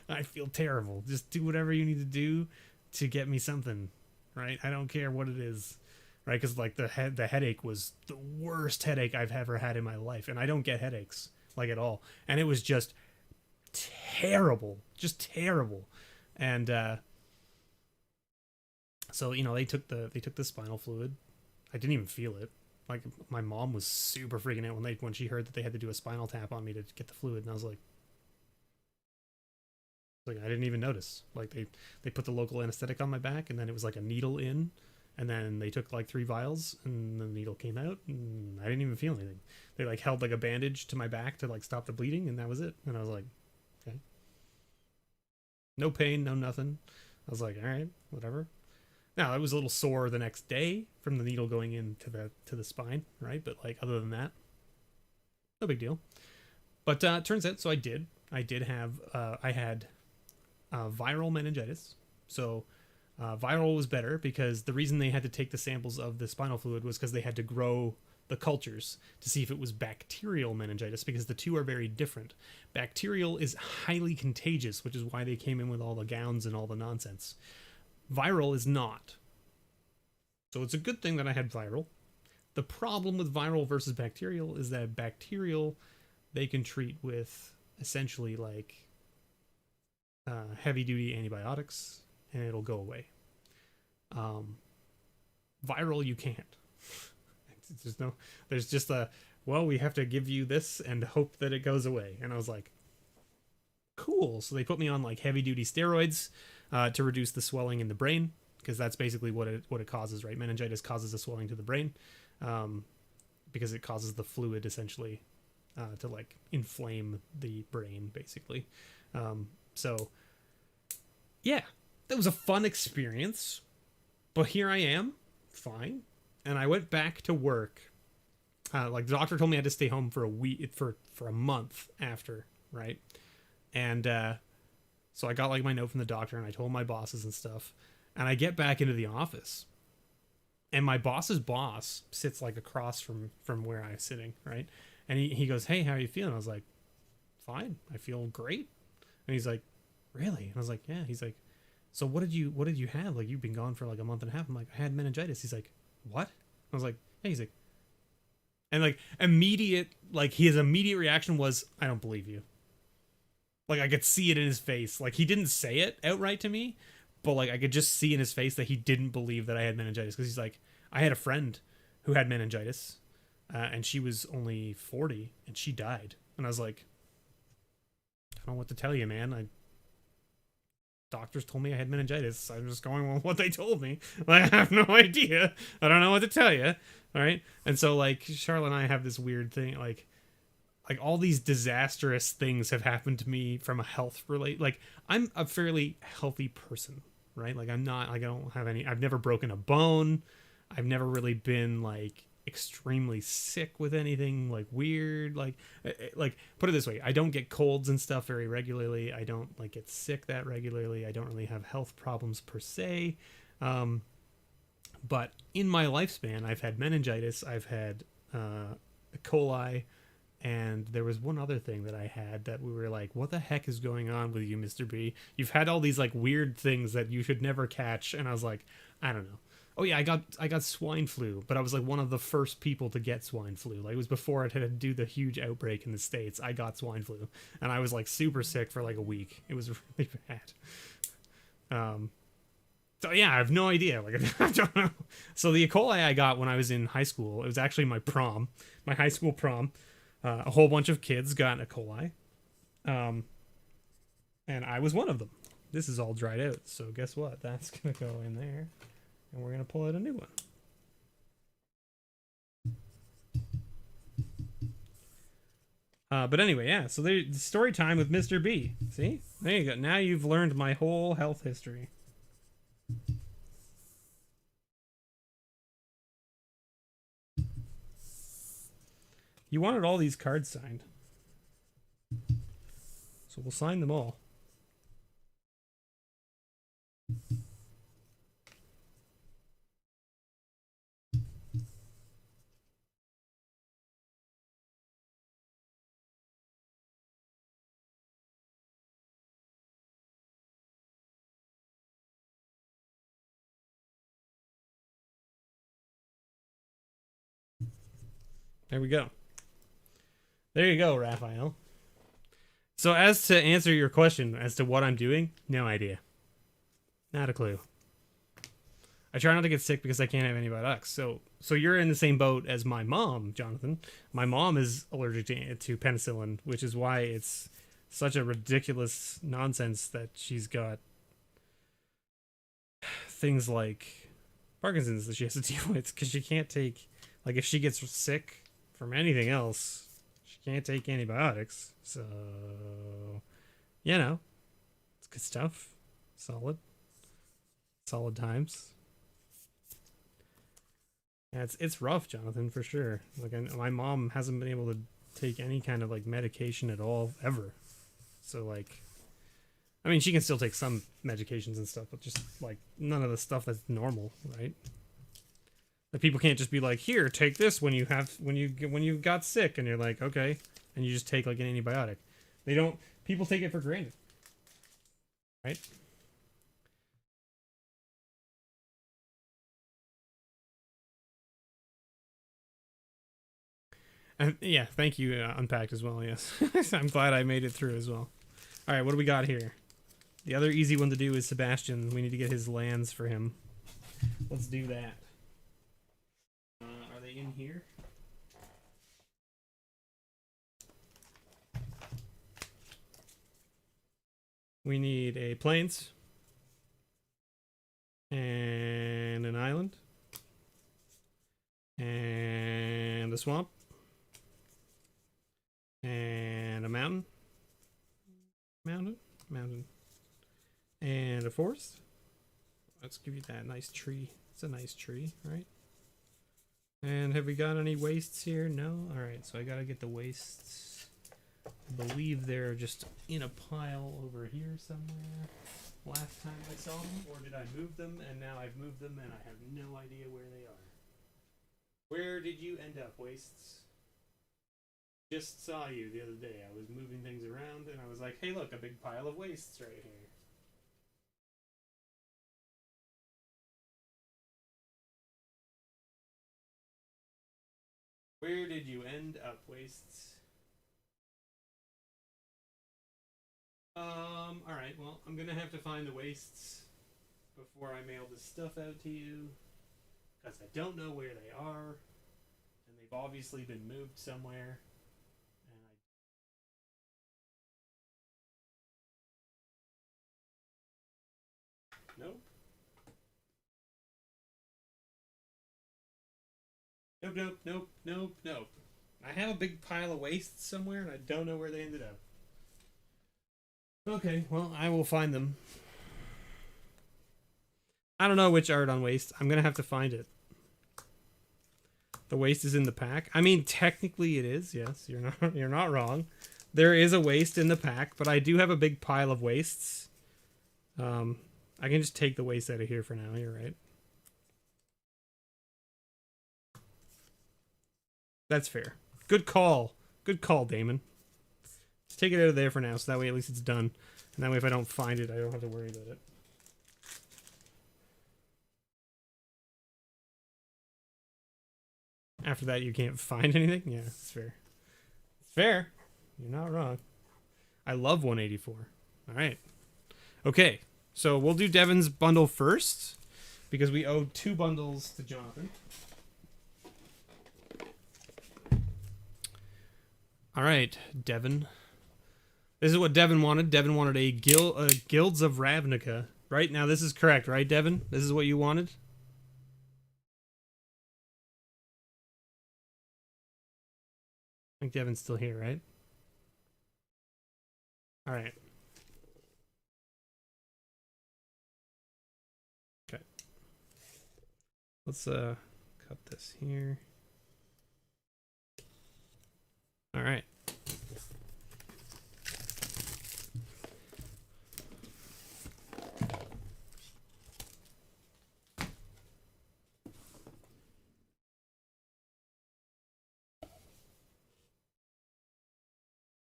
I feel terrible. Just do whatever you need to do to get me something. Right? I don't care what it is, right? Because like the headache was the worst headache I've ever had in my life, and I don't get headaches like at all, and it was just terrible, and so you know they took the spinal fluid. I didn't even feel it. Like my mom was super freaking out when she heard that they had to do a spinal tap on me to get the fluid, and I was like I didn't even notice. Like they put the local anesthetic on my back, and then it was like a needle in, and then they took like 3 vials, and the needle came out, and I didn't even feel anything. They like held like a bandage to my back to like stop the bleeding, and that was it. And I was like, okay, no pain, no nothing. I was like, all right, whatever. Now I was a little sore the next day from the needle going into the spine, right? But like other than that, no big deal. But turns out, so I did have I had viral meningitis. So viral was better because the reason they had to take the samples of the spinal fluid was because they had to grow the cultures to see if it was bacterial meningitis, because the two are very different. Bacterial is highly contagious, which is why they came in with all the gowns and all the nonsense. Viral is not. So it's a good thing that I had viral. The problem with viral versus bacterial is that bacterial they can treat with essentially like heavy duty antibiotics, and it'll go away. Viral you can't. There's just we have to give you this and hope that it goes away. And I was like, cool. So they put me on like heavy duty steroids, to reduce the swelling in the brain, because that's basically what it causes, right? Meningitis causes a swelling to the brain, because it causes the fluid essentially to like inflame the brain, basically. So yeah, that was a fun experience, but here I am, fine, and I went back to work. Like the doctor told me I had to stay home for a week, for a month after, right? And so I got like my note from the doctor, and I told my bosses and stuff, and I get back into the office, and my boss's boss sits like across from where I was sitting, right? And he goes, "Hey, how are you feeling?" I was like, "Fine, I feel great." And he's like, "Really?" And I was like, "Yeah." He's like, "So what did you have? Like, you've been gone for like a month and a half." I'm like, "I had meningitis." He's like, "What?" I was like, "Yeah." He's like, and like immediate, like his immediate reaction was, "I don't believe you." Like I could see it in his face. Like he didn't say it outright to me, but like I could just see in his face that he didn't believe that I had meningitis, because he's like, "I had a friend who had meningitis, and she was only 40 and she died." And I was like, "I don't know what to tell you, man. Doctors told me I had meningitis. I'm just going with what they told me. Like, I have no idea. I don't know what to tell you." All right. And so like Charlotte and I have this weird thing, like all these disastrous things have happened to me from a health relate. Like I'm a fairly healthy person, right? Like I'm not, like I don't have any, I've never broken a bone. I've never really been like extremely sick with anything like weird. Like put it this way, I don't get colds and stuff very regularly. I don't like get sick that regularly. I don't really have health problems per se. But in my lifespan, I've had meningitis, I've had E. coli, and there was one other thing that I had that we were like, "What the heck is going on with you, Mr. B? You've had all these like weird things that you should never catch." And I was like, "I don't know." Oh yeah, I got swine flu, but I was like one of the first people to get swine flu. Like it was before it had to do the huge outbreak in the States. I got swine flu, and I was like super sick for like a week. It was really bad. So yeah, I have no idea. Like I don't know. So the E. coli I got when I was in high school, it was actually my prom, my high school prom. A whole bunch of kids got E. coli, um, and I was one of them. This is all dried out, so guess what? That's gonna go in there, and we're gonna pull out a new one. But anyway, yeah. So the story time with Mr. B. See, there you go. Now you've learned my whole health history. You wanted all these cards signed, so we'll sign them all. There we go. There you go, Raphael. So as to answer your question as to what I'm doing, no idea. Not a clue. I try not to get sick because I can't have antibiotics. So you're in the same boat as my mom, Jonathan. My mom is allergic to penicillin, which is why it's such a ridiculous nonsense that she's got things like Parkinson's that she has to deal with, because she can't take, like, if she gets sick from anything else, she can't take antibiotics. So, you know, it's good stuff. Solid times. Yeah, it's rough, Jonathan, for sure. Like my mom hasn't been able to take any kind of like medication at all ever. So like, I mean, she can still take some medications and stuff, but just like none of the stuff that's normal, right? Like people can't just be like, "Here, take this when you got sick," and you're like, "Okay," and you just take like an antibiotic. They don't. People take it for granted, right? And yeah, thank you, Unpacked as well. Yes, I'm glad I made it through as well. All right, what do we got here? The other easy one to do is Sebastian. We need to get his lands for him. Let's do that. Are they in here? We need a plains. And an island. And a swamp. And a mountain. Mountain. And a forest. Let's give you that nice tree. It's a nice tree, right? And have we got any wastes here? No? Alright, so I gotta get the wastes. I believe they're just in a pile over here somewhere. Last time I saw them, or did I move them? And now I've moved them and I have no idea where they are. Where did you end up, wastes? Just saw you the other day. I was moving things around and I was like, hey look, a big pile of wastes right here. Where did you end up, wastes? Alright, well, I'm gonna have to find the wastes before I mail this stuff out to you. Because I don't know where they are. And they've obviously been moved somewhere. And nope. Nope. I have a big pile of wastes somewhere and I don't know where they ended up. Okay, well, I will find them. I don't know which art on waste. I'm gonna have to find it. The waste is in the pack. I mean, technically it is. Yes, you're not wrong. There is a waste in the pack, but I do have a big pile of wastes. I can just take the waste out of here for now. You're right. That's fair. Good call. Good call, Damon. Just take it out of there for now, so that way at least it's done. And that way if I don't find it, I don't have to worry about it. After that, you can't find anything? Yeah, it's fair. It's fair. You're not wrong. I love 184. All right. Okay, so we'll do Devin's bundle first, because we owe 2 bundles to Jonathan. All right, Devin. This is what Devin wanted. Devin wanted a Guilds of Ravnica. Right? Now this is correct, right, Devin? This is what you wanted? I think Devin's still here, right? All right. Okay. Let's cut this here. All right.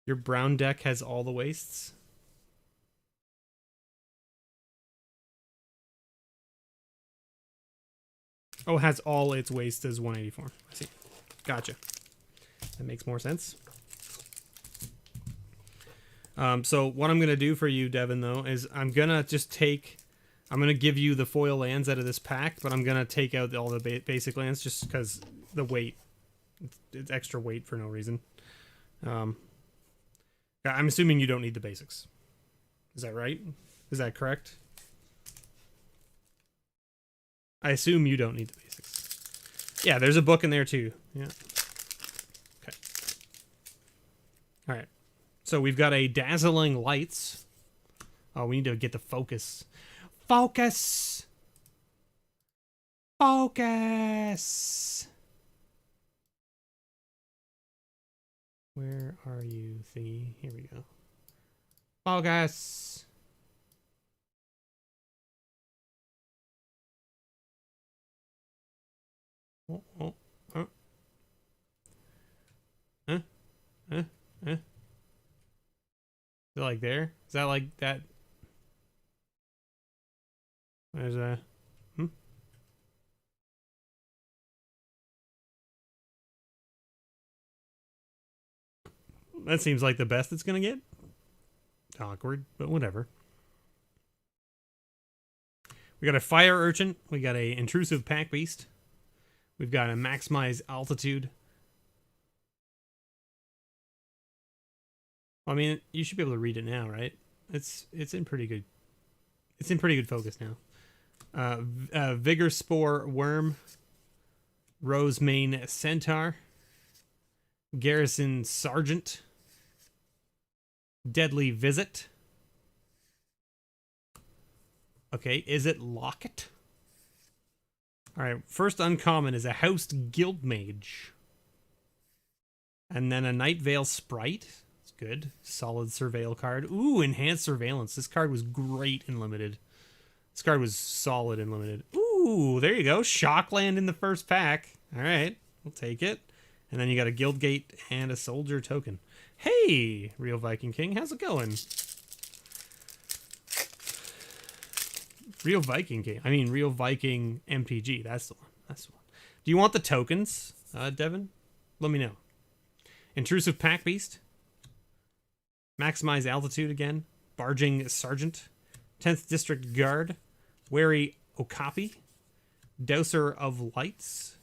Your brown deck has all the wastes? Oh, it has all its wastes as 184. I see. Gotcha. That makes more sense. So what I'm going to do for you, Devin, though, is I'm going to give you the foil lands out of this pack, but I'm going to take out all the basic lands just because the weight. It's extra weight for no reason. I'm assuming you don't need the basics. Is that right? Is that correct? I assume you don't need the basics. Yeah, there's a book in there too. Yeah. Okay. All right. So we've got a Dazzling Lights. Oh, we need to get the focus. Focus! Focus! Where are you, thingy? Here we go. Focus! Oh. Is it like there? Is that like that? There's a... That seems like the best it's gonna get. Awkward, but whatever. We got a Fire Urchin. We got a Intrusive Pack Beast. We've got a Maximize Altitude. I mean, you should be able to read it now, right? It's in pretty good. It's in pretty good focus now. Vigor Spore Worm, Rosemane Centaur, Garrison Sergeant, Deadly Visit. Okay, is it Locket? Alright, first uncommon is a Housed Guildmage. And then a Night Veil Sprite. It's good. Solid Surveil card. Ooh, Enhanced Surveillance. This card was great in Limited. This card was solid in Limited. Ooh, there you go. Shockland in the first pack. Alright, we'll take it. And then you got a Guildgate and a Soldier token. Hey, Real Viking King, how's it going? Real Viking King. I mean, Real Viking MTG. That's the one. That's the one. Do you want the tokens, Devin? Let me know. Intrusive Pack Beast. Maximize Altitude again. Barging Sergeant. 10th District Guard. Wary Okapi. Douser of Lights.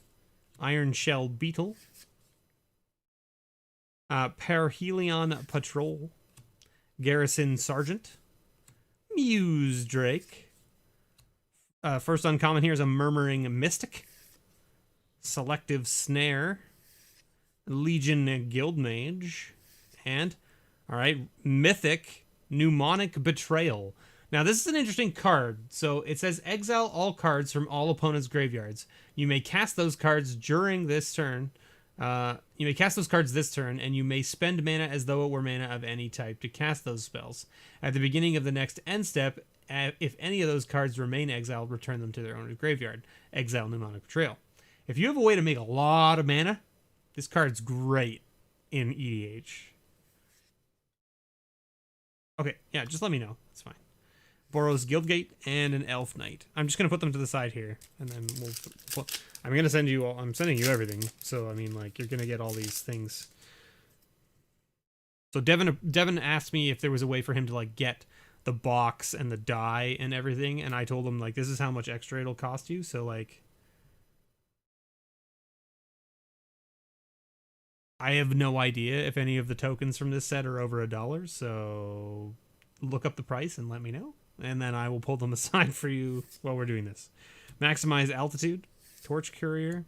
Iron Shell Beetle. Perhelion Patrol. Garrison Sergeant. Muse Drake. First uncommon here is a Murmuring Mystic. Selective Snare. Legion Guildmage. And, alright, Mythic Mnemonic Betrayal. Now, this is an interesting card. So, it says exile all cards from all opponents' graveyards. You may cast those cards during this turn. You may cast those cards this turn, and you may spend mana as though it were mana of any type to cast those spells. At the beginning of the next end step, if any of those cards remain exiled, return them to their owner's graveyard. Exile Mnemonic Betrayal. If you have a way to make a lot of mana, this card's great in EDH. Okay, yeah, just let me know. It's fine. Boros Guildgate and an Elf Knight. I'm just gonna put them to the side here, and then I'm gonna send you all. I'm sending you everything. So I mean, like, you're gonna get all these things. So Devin asked me if there was a way for him to like get the box and the die and everything, and I told him like this is how much extra it'll cost you. So like, I have no idea if any of the tokens from this set are over $1. So look up the price and let me know, and then I will pull them aside for you while we're doing this. Maximize Altitude, Torch Courier,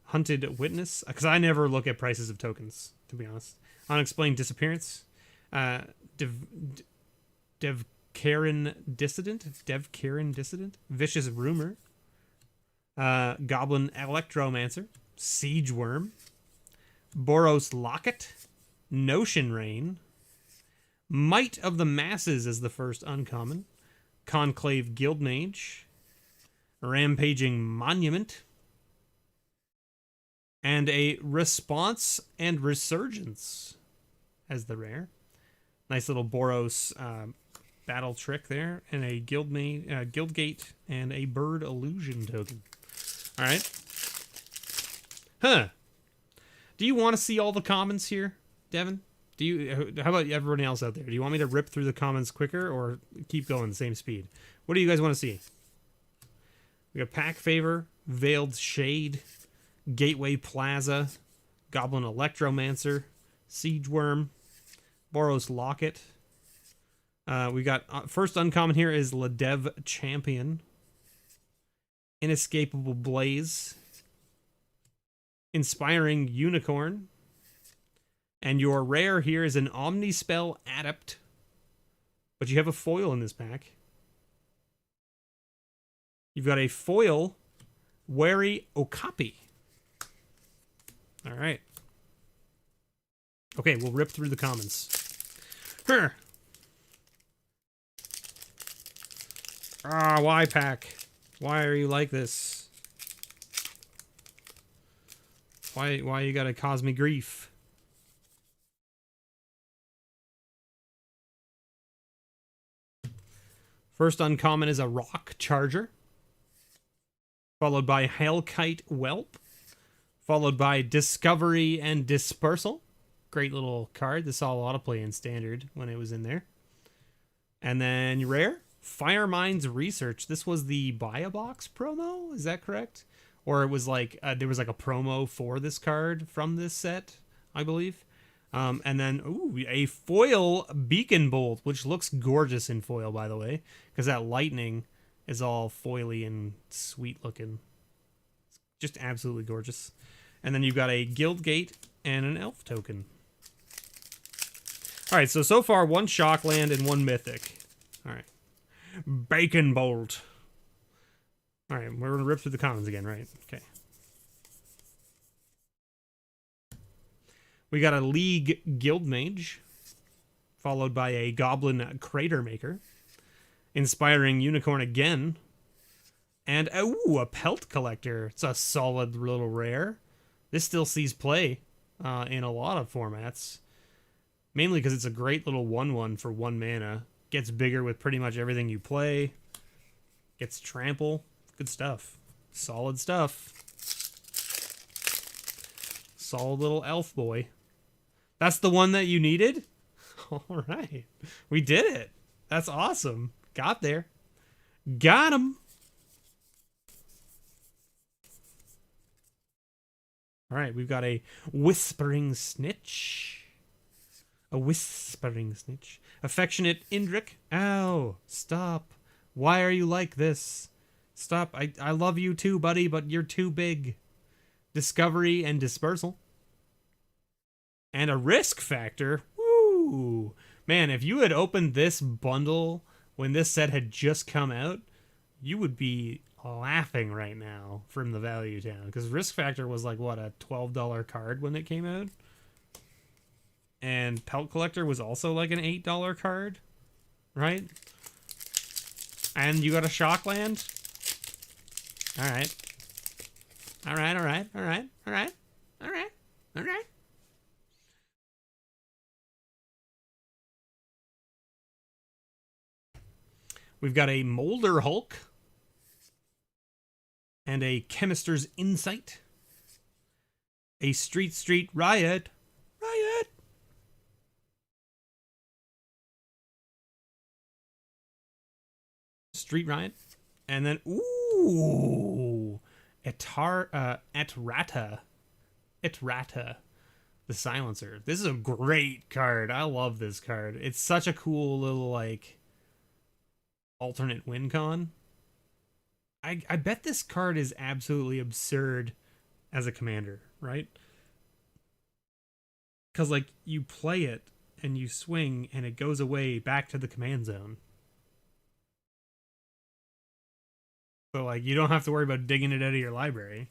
Hunted Witness, because I never look at prices of tokens, to be honest. Unexplained Disappearance, Devkaren Dissident, Vicious Rumor, Goblin Electromancer, Siege Worm, Boros Locket, Notion Rain, Might of the Masses as the first uncommon, Conclave Guildmage, Rampaging Monument, and a Response and Resurgence as the rare. Nice little Boros battle trick there, and a Guildgate and a Bird Illusion token. All right. Huh. Do you want to see all the commons here, Devin? Do you? How about everybody else out there? Do you want me to rip through the commons quicker or keep going the same speed? What do you guys want to see? We got Pack Favor, Veiled Shade, Gateway Plaza, Goblin Electromancer, Siege Worm, Boros Locket. We got first uncommon here is Ladev Champion, Inescapable Blaze, Inspiring Unicorn, and your rare here is an Omnispell Adept, but you have a foil in this pack. You've got a foil Wary Okapi. All right. Okay, we'll rip through the commons. Huh. Ah, why, pack? Why are you like this? Why you gotta cause me grief? First uncommon is a Rock Charger, followed by Hellkite Whelp, followed by Discovery and Dispersal. Great little card. This saw a lot of play in Standard when it was in there. And then rare, Firemind's Research. This was the Buy a Box promo, is that correct? Or it was like, there was like a promo for this card from this set, I believe. And then, ooh, a foil Beacon Bolt, which looks gorgeous in foil, by the way, because that lightning is all foily and sweet looking. Just absolutely gorgeous. And then you've got a guild gate and an elf token. All right, so far 1 shockland and 1 mythic. All right. Bacon bolt. All right, we're gonna rip through the commons again, right? Okay. We got a League Guild Mage, followed by a Goblin Crater Maker, Inspiring Unicorn again, and a Pelt Collector. It's a solid little rare. This still sees play in a lot of formats, mainly because it's a great little 1/1 for 1 mana. Gets bigger with pretty much everything you play. Gets trample. Good stuff. Solid stuff. Solid little elf boy. That's the one that you needed? All right. We did it. That's awesome. Got there. Got him. All right, we've got a Whispering Snitch. A Whispering Snitch. Affectionate Indrik. Ow. Stop. Why are you like this? Stop. I love you too, buddy, but you're too big. Discovery and Dispersal. And a Risk Factor. Woo! Man, if you had opened this bundle when this set had just come out, you would be laughing right now from the value down. Because Risk Factor was like, what, a $12 card when it came out? And Pelt Collector was also like an $8 card, right? And you got a Shockland? Alright. Alright, alright, alright, alright, alright, alright. We've got a Molder Hulk and a Chemister's Insight. A Street Riot. Riot! Street Riot. And then, ooh, Etrata. The Silencer. This is a great card. I love this card. It's such a cool little, like, alternate win con. I bet this card is absolutely absurd as a commander, right? Because, like, you play it and you swing and it goes away back to the command zone. So, like, you don't have to worry about digging it out of your library.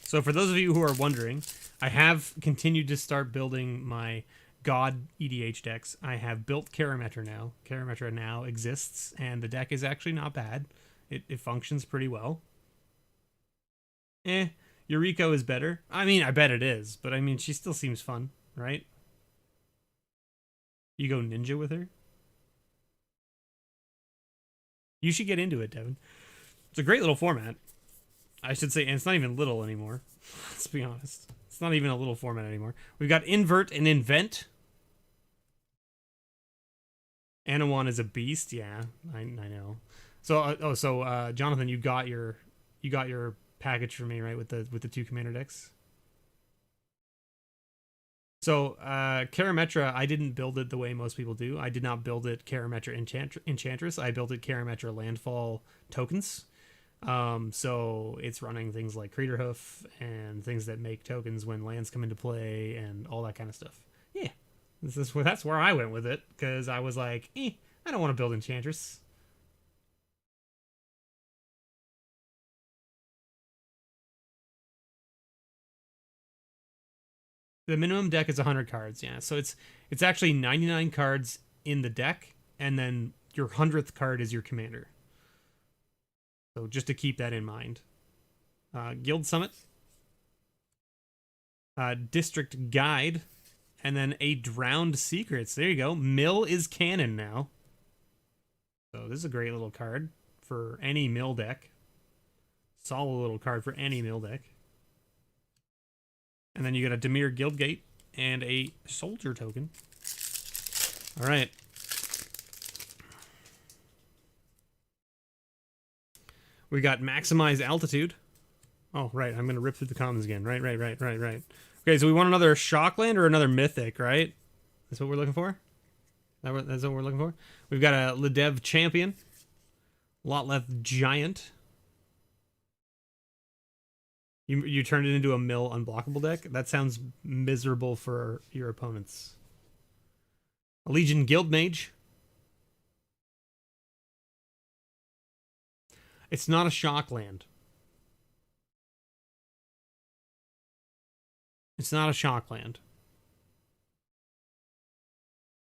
So for those of you who are wondering, I have continued to start building my God EDH decks. I have built Karametra now. Karametra now exists, and the deck is actually not bad. It functions pretty well. Yuriko is better. I mean, I bet it is, but I mean, she still seems fun, right? You go ninja with her? You should get into it, Devin. It's a great little format. I should say, and it's not even little anymore. Let's be honest. It's not even a little format anymore. We've got Invert and Invent. Anawan is a beast. Yeah, I know. So, Jonathan, you got your package for me, right, with the 2 commander decks. So, Karametra, I didn't build it the way most people do. I did not build it Karametra Enchantress. I built it Karametra Landfall Tokens. So it's running things like Craterhoof and things that make tokens when lands come into play and all that kind of stuff. Yeah, that's where I went with it, because I was like, I don't want to build Enchantress. The minimum deck is 100 cards, yeah. So it's actually 99 cards in the deck, and then your 100th card is your commander. So just to keep that in mind. Guild Summit. District Guide. And then a Drowned Secrets. There you go. Mill is canon now. So this is a great little card for any mill deck. Solid little card for any mill deck. And then you got a Dimir Guildgate and a Soldier token. All right. We got Maximize Altitude. Oh, right. I'm going to rip through the commons again. Right. We Okay, so we want another Shockland or another Mythic, right? That's what we're looking for? That's what we're looking for? We've got a Ledev Champion. Lot left Giant. You turned it into a mill unblockable deck? That sounds miserable for your opponents. A Legion Guild Mage. It's not a Shockland. It's not a Shockland.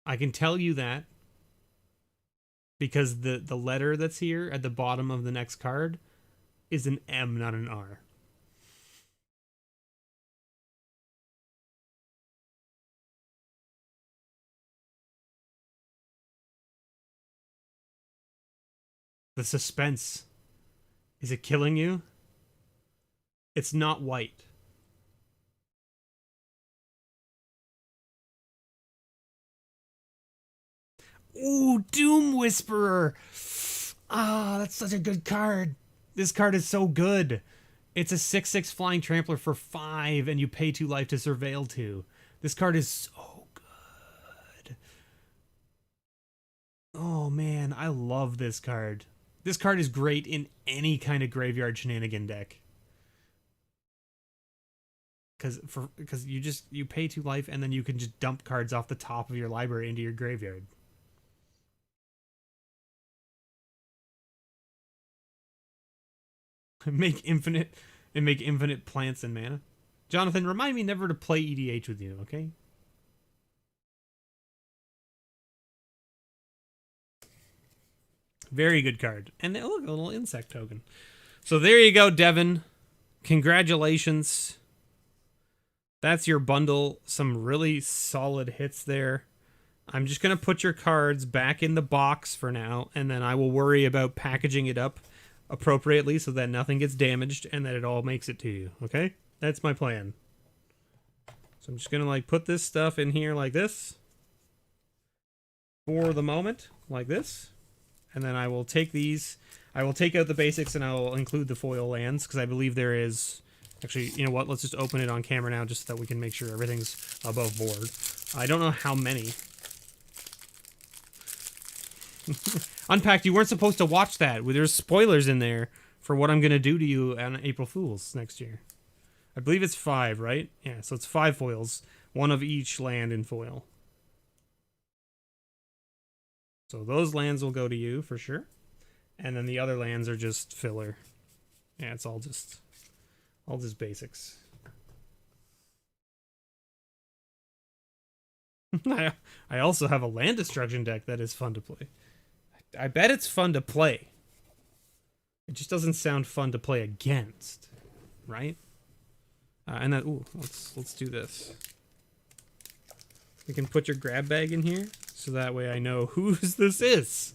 I can tell you that because the letter that's here at the bottom of the next card is an M, not an R. The suspense. Is it killing you? It's not white. Ooh, Doom Whisperer. Ah, that's such a good card. This card is so good. It's a 6/6 flying trampler for 5, and you pay 2 life to surveil 2. This card is so good. Oh man, I love this card. This card is great in any kind of graveyard shenanigan deck. Because you pay 2 life and then you can just dump cards off the top of your library into your graveyard. make infinite plants and mana. Jonathan, remind me never to play EDH with you, okay? Very good card. And look, a little insect token. So there you go, Devin. Congratulations. That's your bundle. Some really solid hits there. I'm just going to put your cards back in the box for now, and then I will worry about packaging it up appropriately so that nothing gets damaged and that it all makes it to you, okay? That's my plan. So I'm just going to like put this stuff in here like this for the moment, like this. And then I will take these. I will take out the basics and I will include the foil lands because I believe there is... Actually, you know what? Let's just open it on camera now just so that we can make sure everything's above board. I don't know how many. Unpacked, you weren't supposed to watch that. There's spoilers in there for what I'm going to do to you on April Fool's next year. I believe it's 5, right? Yeah, so it's 5 foils. 1 of each land in foil. So those lands will go to you for sure. And then the other lands are just filler. Yeah, it's all just basics. I also have a land destruction deck that is fun to play. I bet it's fun to play. It just doesn't sound fun to play against, right? And then, ooh, let's do this. We can put your grab bag in here, so that way I know whose this is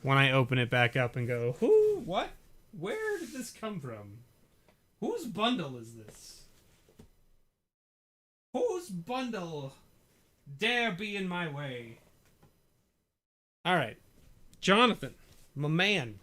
when I open it back up and go, who, what, where did this come from? Whose bundle is this? Whose bundle dare be in my way? All right, Jonathan, my man.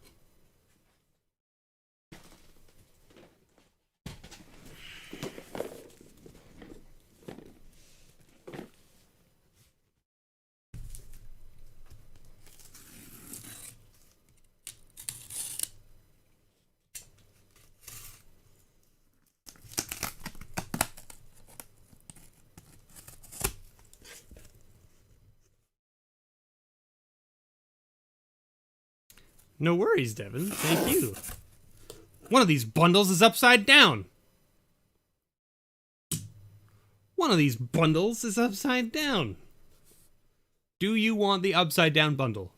No worries, Devin. Thank you. One of these bundles is upside down. One of these bundles is upside down. Do you want the upside down bundle?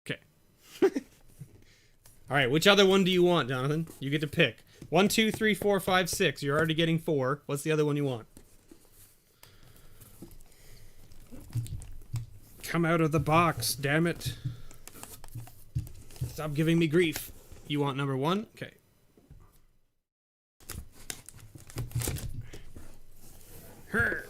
Okay. All right, which other one do you want, Jonathan? You get to pick. 1, 2, 3, 4, 5, 6. You're already getting 4. What's the other one you want? Come out of the box, damn it. Stop giving me grief. You want number 1? Okay. Her.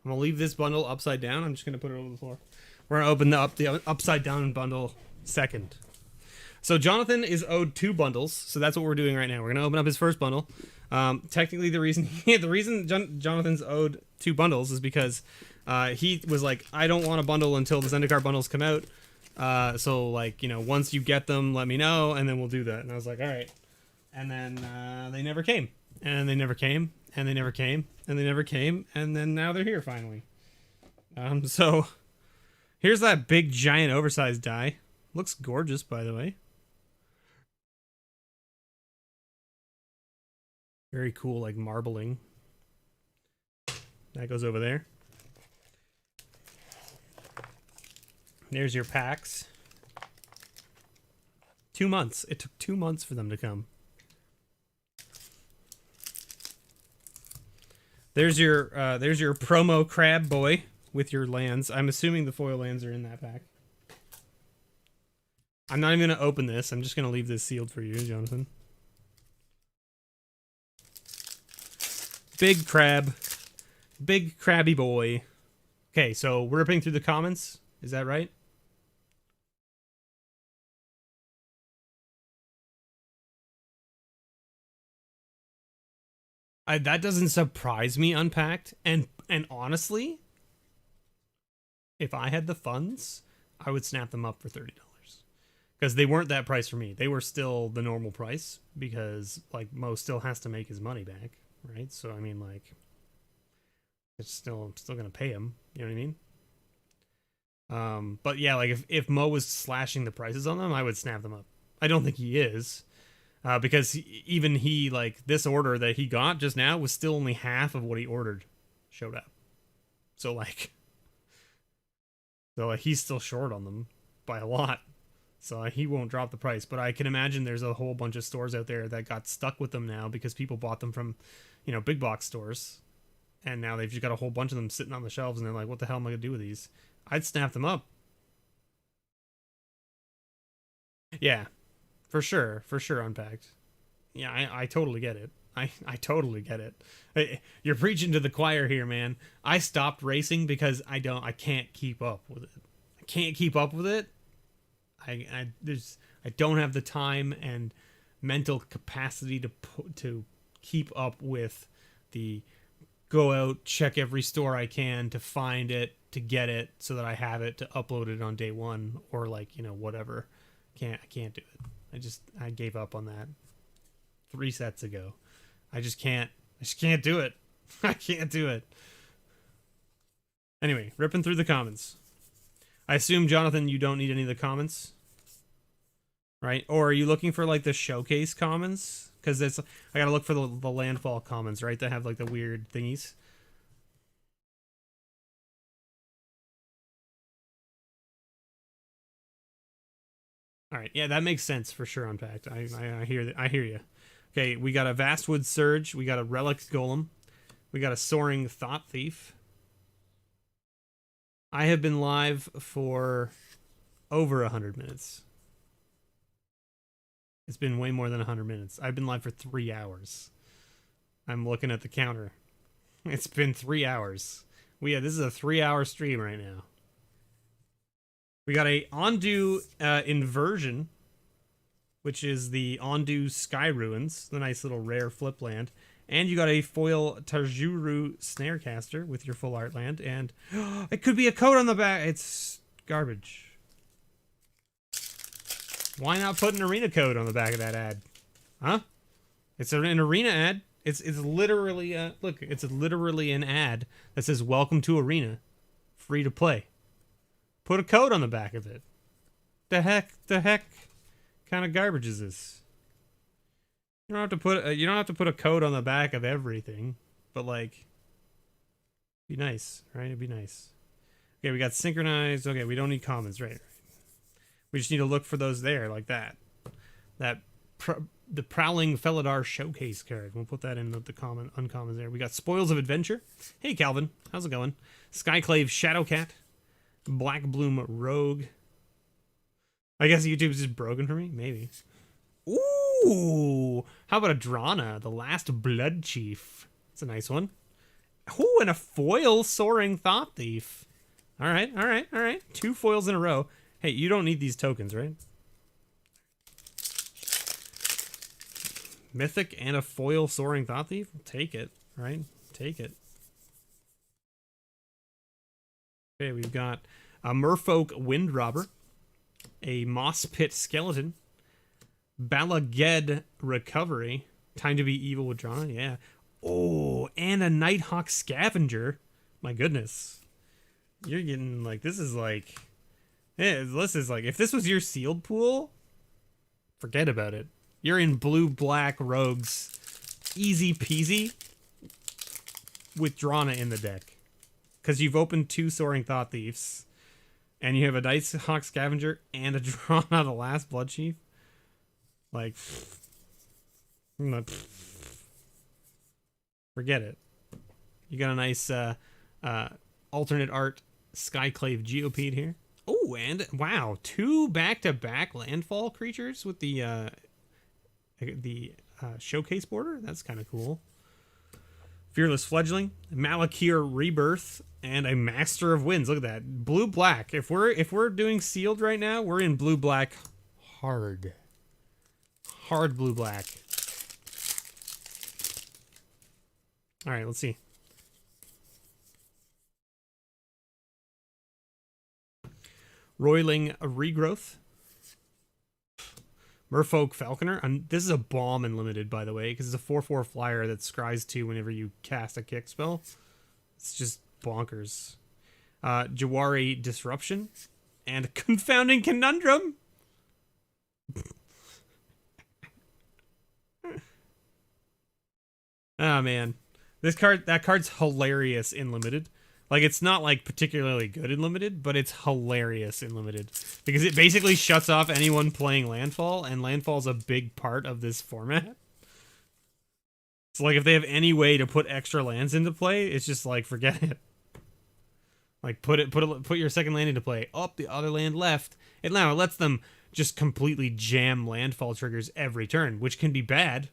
I'm gonna leave this bundle upside down. I'm just gonna put it over the floor. We're gonna open the upside down bundle second. So Jonathan is owed 2 bundles, so that's what we're doing right now. We're gonna open up his first bundle. Technically, the reason Jonathan's owed 2 bundles is because he was like, I don't want a bundle until the Zendikar bundles come out. So like, you know, once you get them, let me know, and then we'll do that. And I was like, all right. And then they never came, and they never came, and they never came, and they never came, and then now they're here finally. So here's that big giant oversized die. Looks gorgeous, by the way. Very cool, like marbling. That goes over there. There's your packs. 2 months. It took 2 months for them to come. There's your promo crab boy with your lands. I'm assuming the foil lands are in that pack. I'm not even gonna open this. I'm just gonna leave this sealed for you, Jonathan. Big crab. Big crabby boy. Okay, so we're ripping through the comments. Is that right? That doesn't surprise me, Unpacked. And honestly, if I had the funds, I would snap them up for $30. Because they weren't that price for me. They were still the normal price because like Mo still has to make his money back, right? So I mean, like, I'm still gonna pay him. You know what I mean? But yeah, like if Mo was slashing the prices on them, I would snap them up. I don't think he is, because even he, like, this order that he got just now was still only half of what he ordered showed up. So he's still short on them by a lot. So he won't drop the price. But I can imagine there's a whole bunch of stores out there that got stuck with them now because people bought them from, you know, big box stores. And now they've just got a whole bunch of them sitting on the shelves and they're like, what the hell am I going to do with these? I'd snap them up. Yeah, for sure, Unpacked. Yeah, I totally get it. I totally get it. You're preaching to the choir here, man. I stopped racing because I can't keep up with it. I can't keep up with it. I don't have the time and mental capacity to keep up with the go out, check every store I can to find it, to get it so that I have it to upload it on day one, or like, you know, whatever. I can't do it. I gave up on that 3 sets ago. I just can't do it. I can't do it. Anyway, ripping through the comments. I assume, Jonathan, you don't need any of the comments, right? Or are you looking for like the showcase comments? Because I gotta look for the landfall comments, right? That have like the weird thingies. All right, yeah, that makes sense for sure. Unpacked. I hear you. Okay, we got a Vastwood Surge. We got a Relic Golem. We got a Soaring Thought Thief. I have been live for over 100 minutes. It's been way more than 100 minutes. I've been live for 3 hours. I'm looking at the counter. It's been 3 hours. This is a 3-hour stream right now. We got a Ondu Inversion, which is the Ondu Sky Ruins, the nice little rare flip land. And you got a foil Tarjuru Snarecaster with your full art land, and it could be a code on the back. It's garbage. Why not put an arena code on the back of that ad? Huh? It's an arena ad. It's literally look, it's literally an ad that says welcome to arena, free to play. Put a code on the back of it. The heck kind of garbage is this? You don't have to put a code on the back of everything, but like, be nice, right? It'd be nice. Okay, we got synchronized. Okay, we don't need commons, right? We just need to look for those there, like that. The Prowling Felidar Showcase card. We'll put that in the uncommons there. We got Spoils of Adventure. Hey, Calvin. How's it going? Skyclave Shadowcat. Black Bloom Rogue. I guess YouTube's just broken for me? Maybe. Ooh! How about a Drana? The Last Blood Chief. That's a nice one. Ooh, and a foil Soaring Thought Thief. All right, all right, all right. 2 foils in a row. Hey, you don't need these tokens, right? Mythic and a foil Soaring Thought Thief? Take it, right? Take it. Okay, we've got a Merfolk Wind Robber, a Moss Pit Skeleton, Balaged Recovery, Time to be Evil Withdrawn, yeah. Oh, and a Nighthawk Scavenger. My goodness. You're getting, like, this is like... Yeah, this is like, if this was your sealed pool, forget about it. You're in blue-black rogues. Easy peasy. With Drana in the deck. Because you've opened 2 Soaring Thought Thieves. And you have a Nighthawk Scavenger and a Drana, the last Blood Chief. Like... Forget it. You got a nice alternate art Skyclave Geopede here. Oh, and wow, 2 back-to-back landfall creatures with the showcase border. That's kind of cool. Fearless Fledgling, Malakir Rebirth, and a Master of Winds. Look at that, blue-black. If we're doing sealed right now, we're in blue-black hard blue-black. All right, let's see. Roiling Regrowth. Merfolk Falconer. And this is a bomb in limited, by the way, because it's a 4/4 flyer that scries 2 whenever you cast a kick spell. It's just bonkers. Jawari Disruption. And Confounding Conundrum. Oh, man. That card's hilarious in limited. Like, it's not, like, particularly good in limited, but it's hilarious in limited. Because it basically shuts off anyone playing Landfall, and Landfall's a big part of this format. So, like, if they have any way to put extra lands into play, it's just, like, forget it. Like, put your second land into play. Up, the other land left. It now lets them just completely jam Landfall triggers every turn, which can be bad.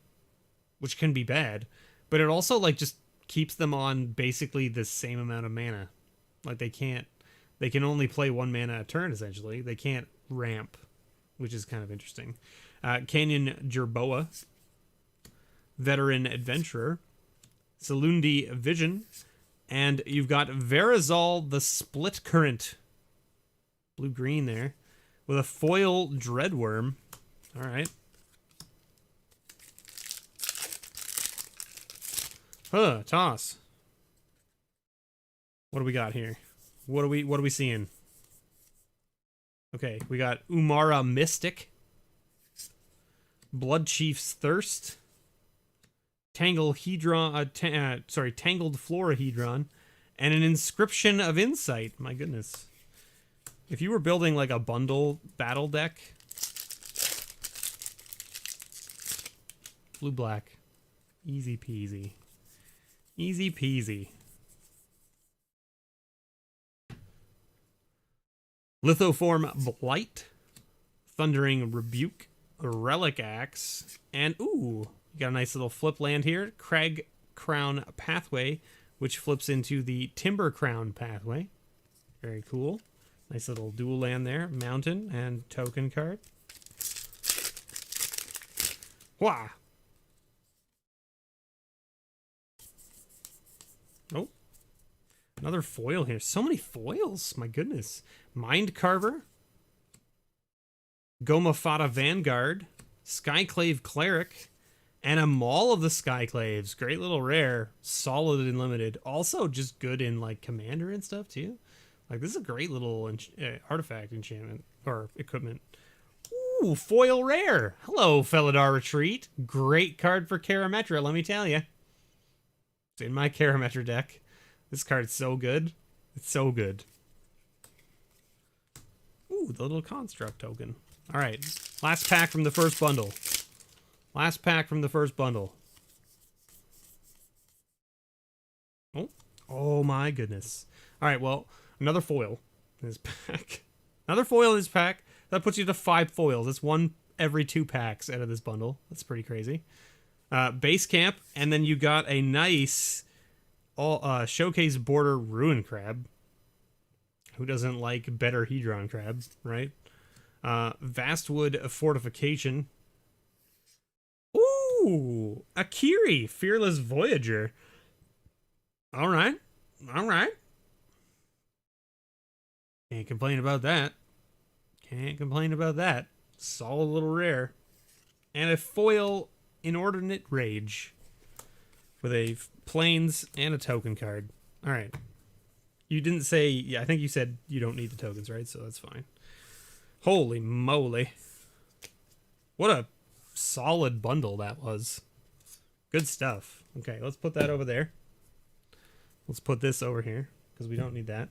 But it also, like, just keeps them on basically the same amount of mana. Like, they can only play 1 mana a turn, essentially. They can't ramp, which is kind of interesting. Canyon Jerboa, Veteran Adventurer, Salundi Vision, and you've got Verazal the Split Current. Blue-green there. With a foil Dreadworm. All right. Toss. What do we got here? What are we seeing? Okay, we got Umara Mystic, Blood Chief's Thirst, Tangled Florahedron, and an Inscription of Insight. My goodness. If you were building like a bundle battle deck, blue-black, easy peasy. Easy peasy. Lithoform Blight, Thundering Rebuke, Relic Axe, and ooh, you got a nice little flip land here. Crag Crown Pathway, which flips into the Timber Crown Pathway. Very cool. Nice little dual land there. Mountain and token card. Wah! Oh, another foil here. So many foils. My goodness. Mind Carver. Gomafata Vanguard. Skyclave Cleric. And a Maul of the Skyclaves. Great little rare. Solid and limited. Also just good in like Commander and stuff too. Like this is a great little artifact enchantment. Or equipment. Ooh, foil rare. Hello, Felidar Retreat. Great card for Karametra, let me tell you. In my Karametra deck. This card's so good. It's so good. Ooh, the little construct token. Alright. Last pack from the first bundle. Last pack from the first bundle. Oh. Oh my goodness. Alright, well, another foil in this pack. Another foil in this pack. That puts you to 5 foils. That's 1 every 2 packs out of this bundle. That's pretty crazy. Base camp, and then you got a nice... Showcase Border Ruin Crab. Who doesn't like better Hedron Crab, right? Vastwood Fortification. Ooh, Akiri, Fearless Voyager. All right. All right. Can't complain about that. Can't complain about that. Solid little rare. And a foil Inordinate Rage. With a plains and a token card. All right. You didn't say... Yeah, I think you said you don't need the tokens, right? So that's fine. Holy moly. What a solid bundle that was. Good stuff. Okay, let's put that over there. Let's put this over here, because we don't need that.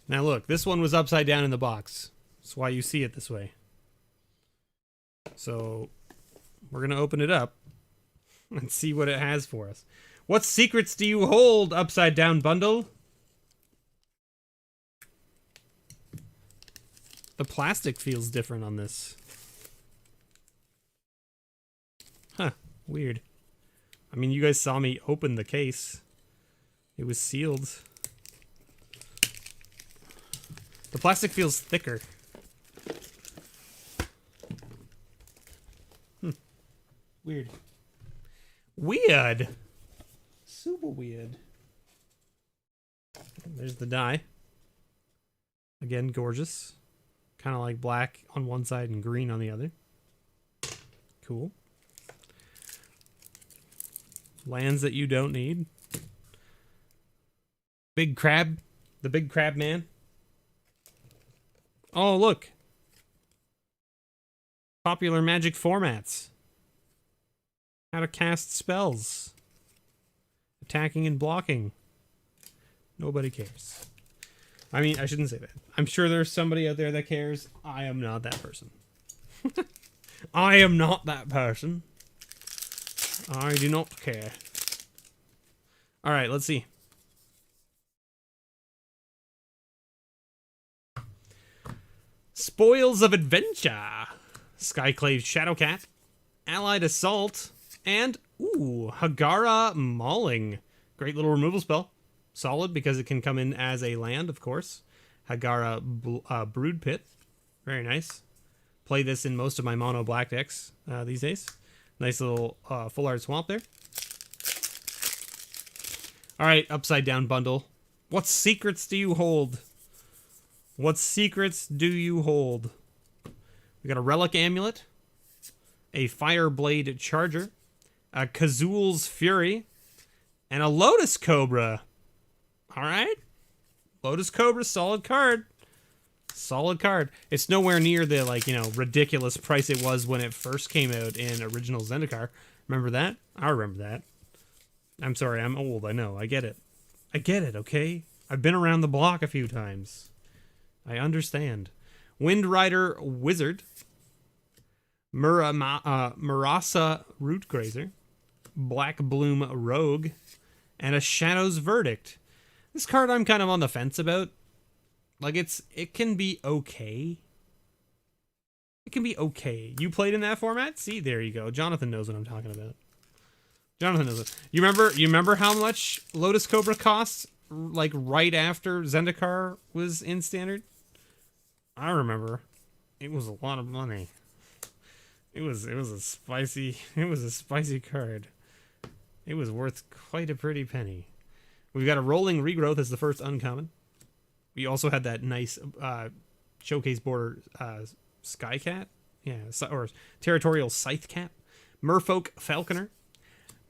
Now look, this one was upside down in the box. That's why you see it this way. So, we're going to open it up and see what it has for us. What secrets do you hold, upside down bundle? The plastic feels different on this. Huh, weird. I mean, you guys saw me open the case. It was sealed. The plastic feels thicker. Weird. Weird. Super weird. There's the die. Again, gorgeous. Kind of like black on one side and green on the other. Cool. Lands that you don't need. Big crab. The big crab man. Oh, look. Popular Magic formats. How to cast spells. Attacking and blocking. Nobody cares. I mean, I shouldn't say that. I'm sure there's somebody out there that cares. I am not that person. I am not that person. I do not care. Alright, let's see. Spoils of Adventure. Skyclave Shadowcat. Allied Assault. And, ooh, Hagara Mauling. Great little removal spell. Solid because it can come in as a land, of course. Hagara Brood Pit. Very nice. Play this in most of my mono black decks these days. Nice little full art swamp there. Alright, upside down bundle. What secrets do you hold? What secrets do you hold? We got a Relic Amulet. A Fireblade Charger. A Kazul's Fury. And a Lotus Cobra. Alright. Lotus Cobra, solid card. Solid card. It's nowhere near the, like, you know, ridiculous price it was when it first came out in original Zendikar. Remember that? I remember that. I'm sorry, I'm old, I know, I get it. I get it, okay? I've been around the block a few times. I understand. Wind Rider Wizard. Murasa Rootgrazer. Black Bloom Rogue. And a Shadow's Verdict. This card I'm kind of on the fence about. Like, it can be okay. It can be okay. You played in that format? See, there you go. Jonathan knows what I'm talking about. Jonathan knows it. You remember how much Lotus Cobra costs, like, right after Zendikar was in Standard? I remember. It was a lot of money. It was a spicy card. It was worth quite a pretty penny. We've got a Rolling Regrowth as the first uncommon. We also had that nice Showcase Border Skycat. Yeah, or Territorial Scythe Cat. Merfolk Falconer.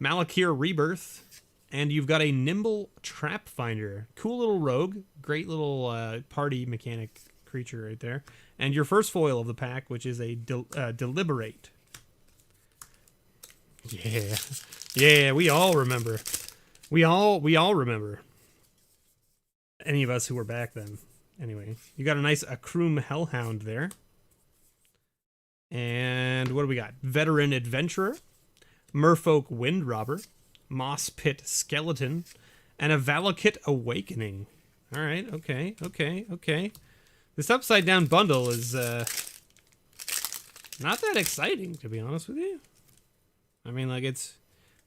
Malakir Rebirth. And you've got a Nimble Trap Finder. Cool little rogue. Great little party mechanic creature right there. And your first foil of the pack, which is a Deliberate. Yeah. Yeah, we all remember. We all remember. Any of us who were back then. Anyway, you got a nice Akrum Hellhound there. And what do we got? Veteran Adventurer. Merfolk Wind Robber. Moss Pit Skeleton. And a Valakut Awakening. Alright, okay. This upside down bundle is not that exciting, to be honest with you. I mean, like, it's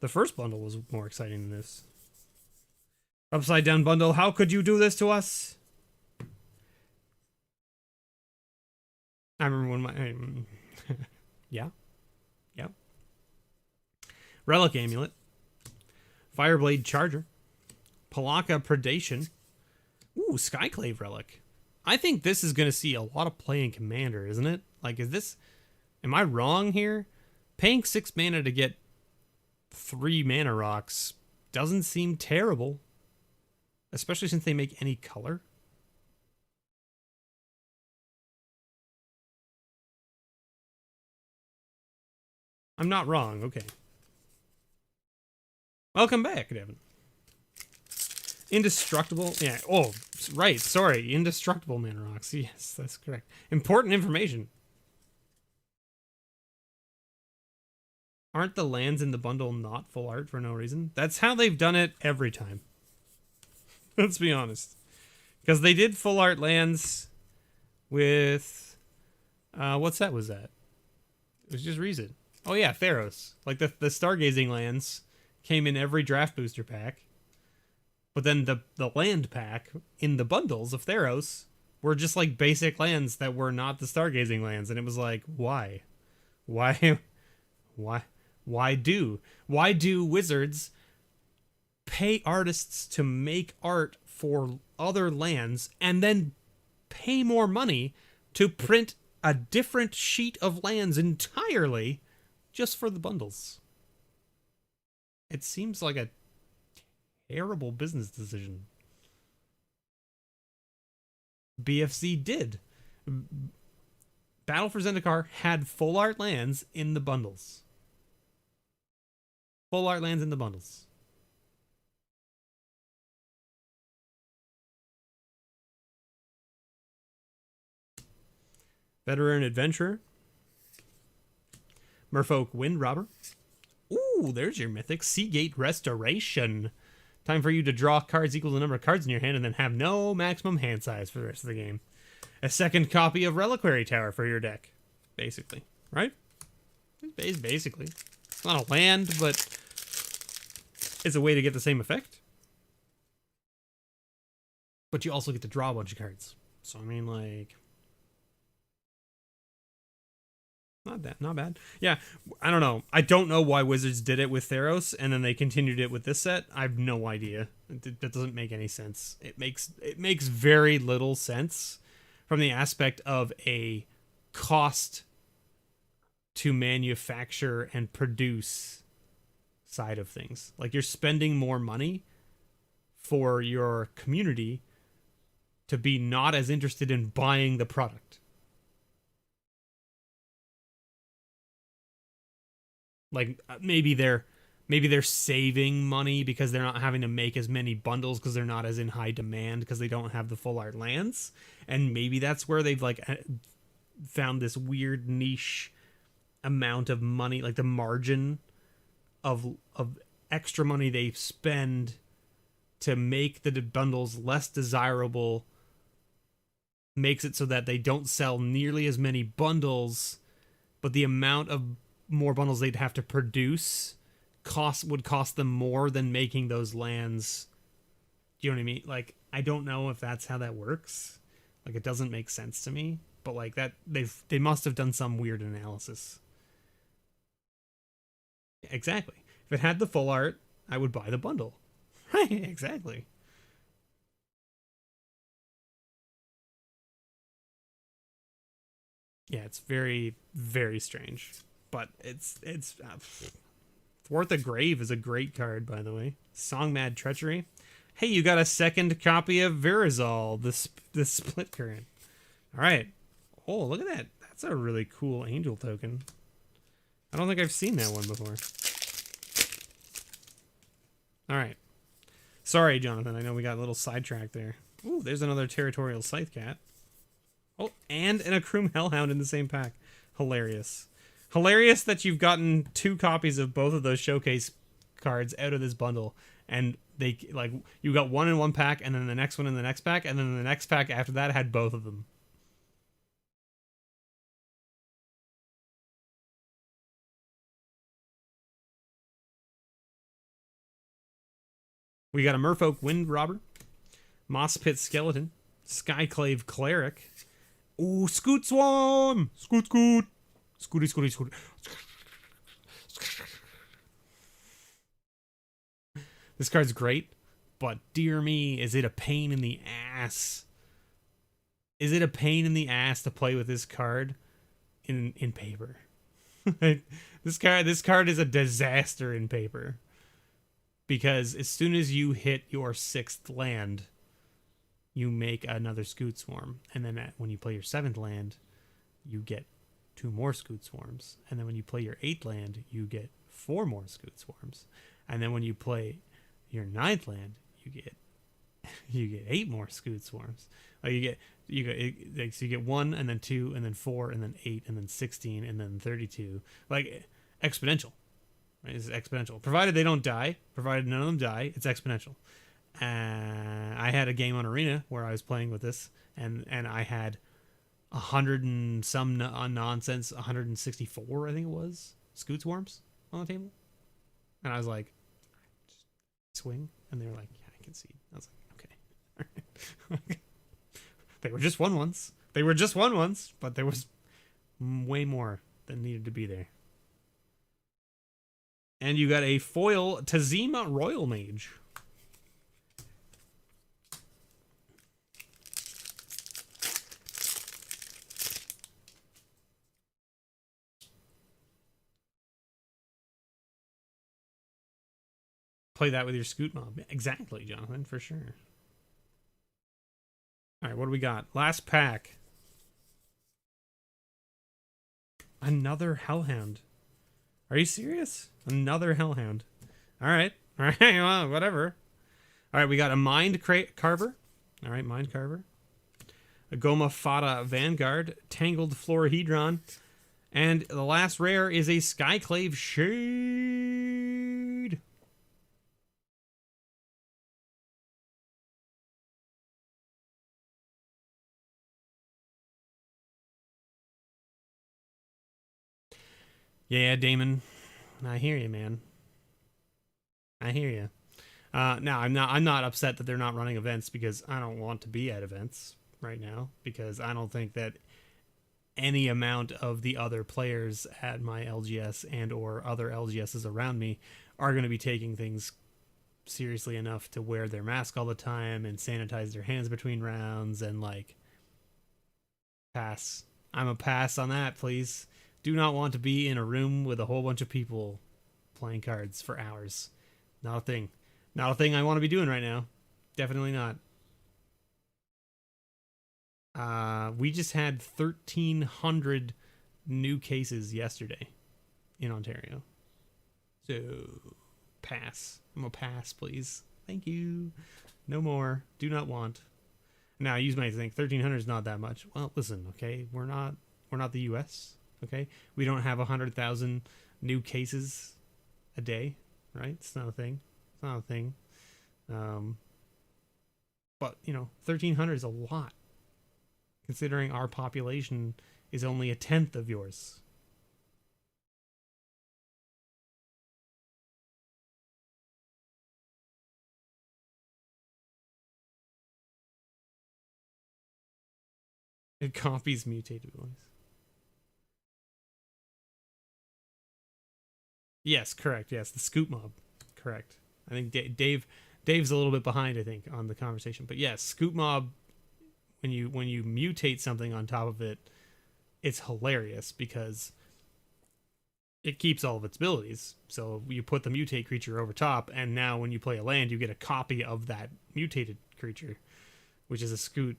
The first bundle was more exciting than this. Upside down bundle, how could you do this to us? I remember when my... yeah. Yeah. Relic Amulet. Fireblade Charger. Palaka Predation. Ooh, Skyclave Relic. I think this is going to see a lot of play in Commander, isn't it? Like, is this... Am I wrong here? Paying 6 mana to get 3 mana rocks doesn't seem terrible. Especially since they make any color. I'm not wrong, okay. Welcome back, Devin. Indestructible, yeah, oh, right, sorry, indestructible mana rocks, yes, that's correct. Important information. Aren't the lands in the bundle not full art for no reason? That's how they've done it every time. Let's be honest. Because they did full art lands with... what set was that? It was just Reason. Oh yeah, Theros. Like the Stargazing lands came in every draft booster pack. But then the land pack in the bundles of Theros were just like basic lands that were not the Stargazing lands. And it was like, why? Why do wizards pay artists to make art for other lands and then pay more money to print a different sheet of lands entirely just for the bundles? It seems like a terrible business decision. BFZ did. Battle for Zendikar had full art lands in the bundles. Full art lands in the bundles. Veteran Adventurer. Merfolk Wind Robber. Ooh, there's your mythic. Seagate Restoration. Time for you to draw cards equal to the number of cards in your hand and then have no maximum hand size for the rest of the game. A second copy of Reliquary Tower for your deck. Basically. Right? Basically. It's not a land, but it's a way to get the same effect. But you also get to draw a bunch of cards. So, I mean, like... Not bad. Yeah, I don't know. I don't know why Wizards did it with Theros and then they continued it with this set. I have no idea. That doesn't make any sense. It makes very little sense from the aspect of a cost to manufacture and produce side of things. Like, you're spending more money for your community to be not as interested in buying the product. Like, maybe they're saving money because they're not having to make as many bundles because they're not as in high demand because they don't have the full art lands. And maybe that's where they've like found this weird niche amount of money, like the margin of extra money they spend to make the bundles less desirable makes it so that they don't sell nearly as many bundles, but the amount of more bundles they'd have to produce would cost them more than making those lands. Do you know what I mean? Like, I don't know if that's how that works. Like, it doesn't make sense to me. But like that, they must have done some weird analysis. Exactly. If it had the full art, I would buy the bundle. Right? Exactly. Yeah, it's very, very strange. But it's Thwart the Grave is a great card, by the way. Song Mad Treachery. Hey, you got a second copy of Virazal, the Split Current. All right. Oh, look at that. That's a really cool angel token. I don't think I've seen that one before. All right. Sorry, Jonathan. I know we got a little sidetracked there. Ooh, there's another Territorial Scythe Cat. Oh, and an Akrum Hellhound in the same pack. Hilarious. Hilarious that you've gotten 2 copies of both of those showcase cards out of this bundle, and they like you got one in one pack, and then the next one in the next pack, and then the next pack after that had both of them. We got a Merfolk Wind Robber, Moss Pit Skeleton, Skyclave Cleric. Ooh, Scoot Swarm! Scoot, scoot. Scooty, scooty, scooty. This card's great, but dear me, is it a pain in the ass. Is it a pain in the ass to play with this card in paper? This card is a disaster in paper. Because as soon as you hit your 6th land, you make another Scoot Swarm. And then when you play your 7th land, you get 2 more Scoot Swarms. And then when you play your 8th land, you get 4 more Scoot Swarms. And then when you play your 9th land, you get 8 more Scoot Swarms. Like you get 1 and then 2 and then 4 and then 8 and then 16 and then 32. Like exponential. Right? It's exponential. Provided they don't die, provided none of them die, it's exponential. I had a game on Arena where I was playing with this, and I had 100 and some nonsense, 164, I think it was, Scoot Swarms on the table. And I was like, swing. And they were like, yeah, I can see. I was like, okay. They were just 1/1s. They were just 1/1s, but there was way more than needed to be there. And you got a foil Tazima Royal Mage. Play that with your Scoot Mob. Exactly, Jonathan, for sure. All right, what do we got? Last pack. Another Hellhound. Are you serious? Another Hellhound. All right. All right, well, whatever. All right, we got a Mind Carver. All right, Mind Carver. A Goma Fata Vanguard. Tangled Florahedron. And the last rare is a Skyclave Shade. Yeah, Damon. I hear you, man. I hear you. Now I'm not upset that they're not running events, because I don't want to be at events right now, because I don't think that any amount of the other players at my LGS and or other LGSs around me are going to be taking things seriously enough to wear their mask all the time and sanitize their hands between rounds, and like, pass. I'm a pass on that, please. Do not want to be in a room with a whole bunch of people playing cards for hours. Not a thing. Not a thing I want to be doing right now. Definitely not. We just had 1,300 new cases yesterday in Ontario. So, pass. I'm a pass, please. Thank you. No more. Do not want. Now, you might think 1,300 is not that much. Well, listen, okay? We're not the U.S., okay? We don't have 100,000 new cases a day, right? It's not a thing. It's not a thing. But, 1,300 is a lot, considering our population is only a tenth of yours. It copies mutated voice. Yes, correct. Yes, the Scoot Mob. Correct. I think Dave's a little bit behind, I think, on the conversation. But yes, Scoot Mob, when you mutate something on top of it, it's hilarious because it keeps all of its abilities. So you put the mutate creature over top, and now when you play a land, you get a copy of that mutated creature, which is a Scoot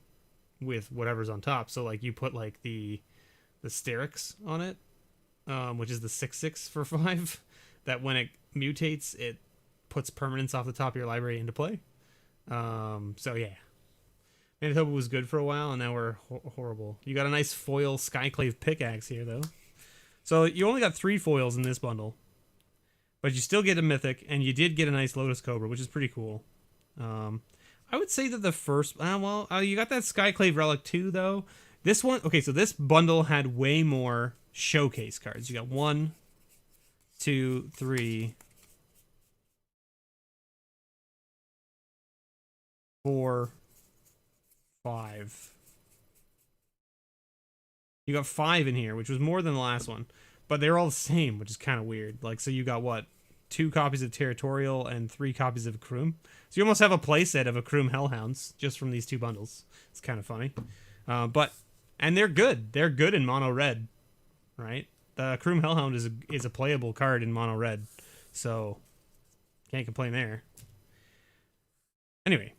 with whatever's on top. So like you put like the Sterix on it, which is the 6/6 for 5, that when it mutates, it puts permanents off the top of your library into play. So yeah, Manitoba was good for a while, and now we're horrible. You got a nice foil Skyclave pickaxe here, though. So you only got 3 foils in this bundle, but you still get a mythic, and you did get a nice Lotus Cobra, which is pretty cool. I would say that the first, you got that Skyclave Relic too, though. This one, okay, so this bundle had way more showcase cards. You got 1, 2, 3, 4, 5. You got 5 in here, which was more than the last one. But they're all the same, which is kind of weird. Like, so you got what? 2 copies of Territorial and 3 copies of Kroom. So you almost have a playset of Kroom Hellhounds just from these 2 bundles. It's kind of funny. And they're good. They're good in mono red, right? The Kroom Hellhound is a playable card in mono red. So, can't complain there. Anyway,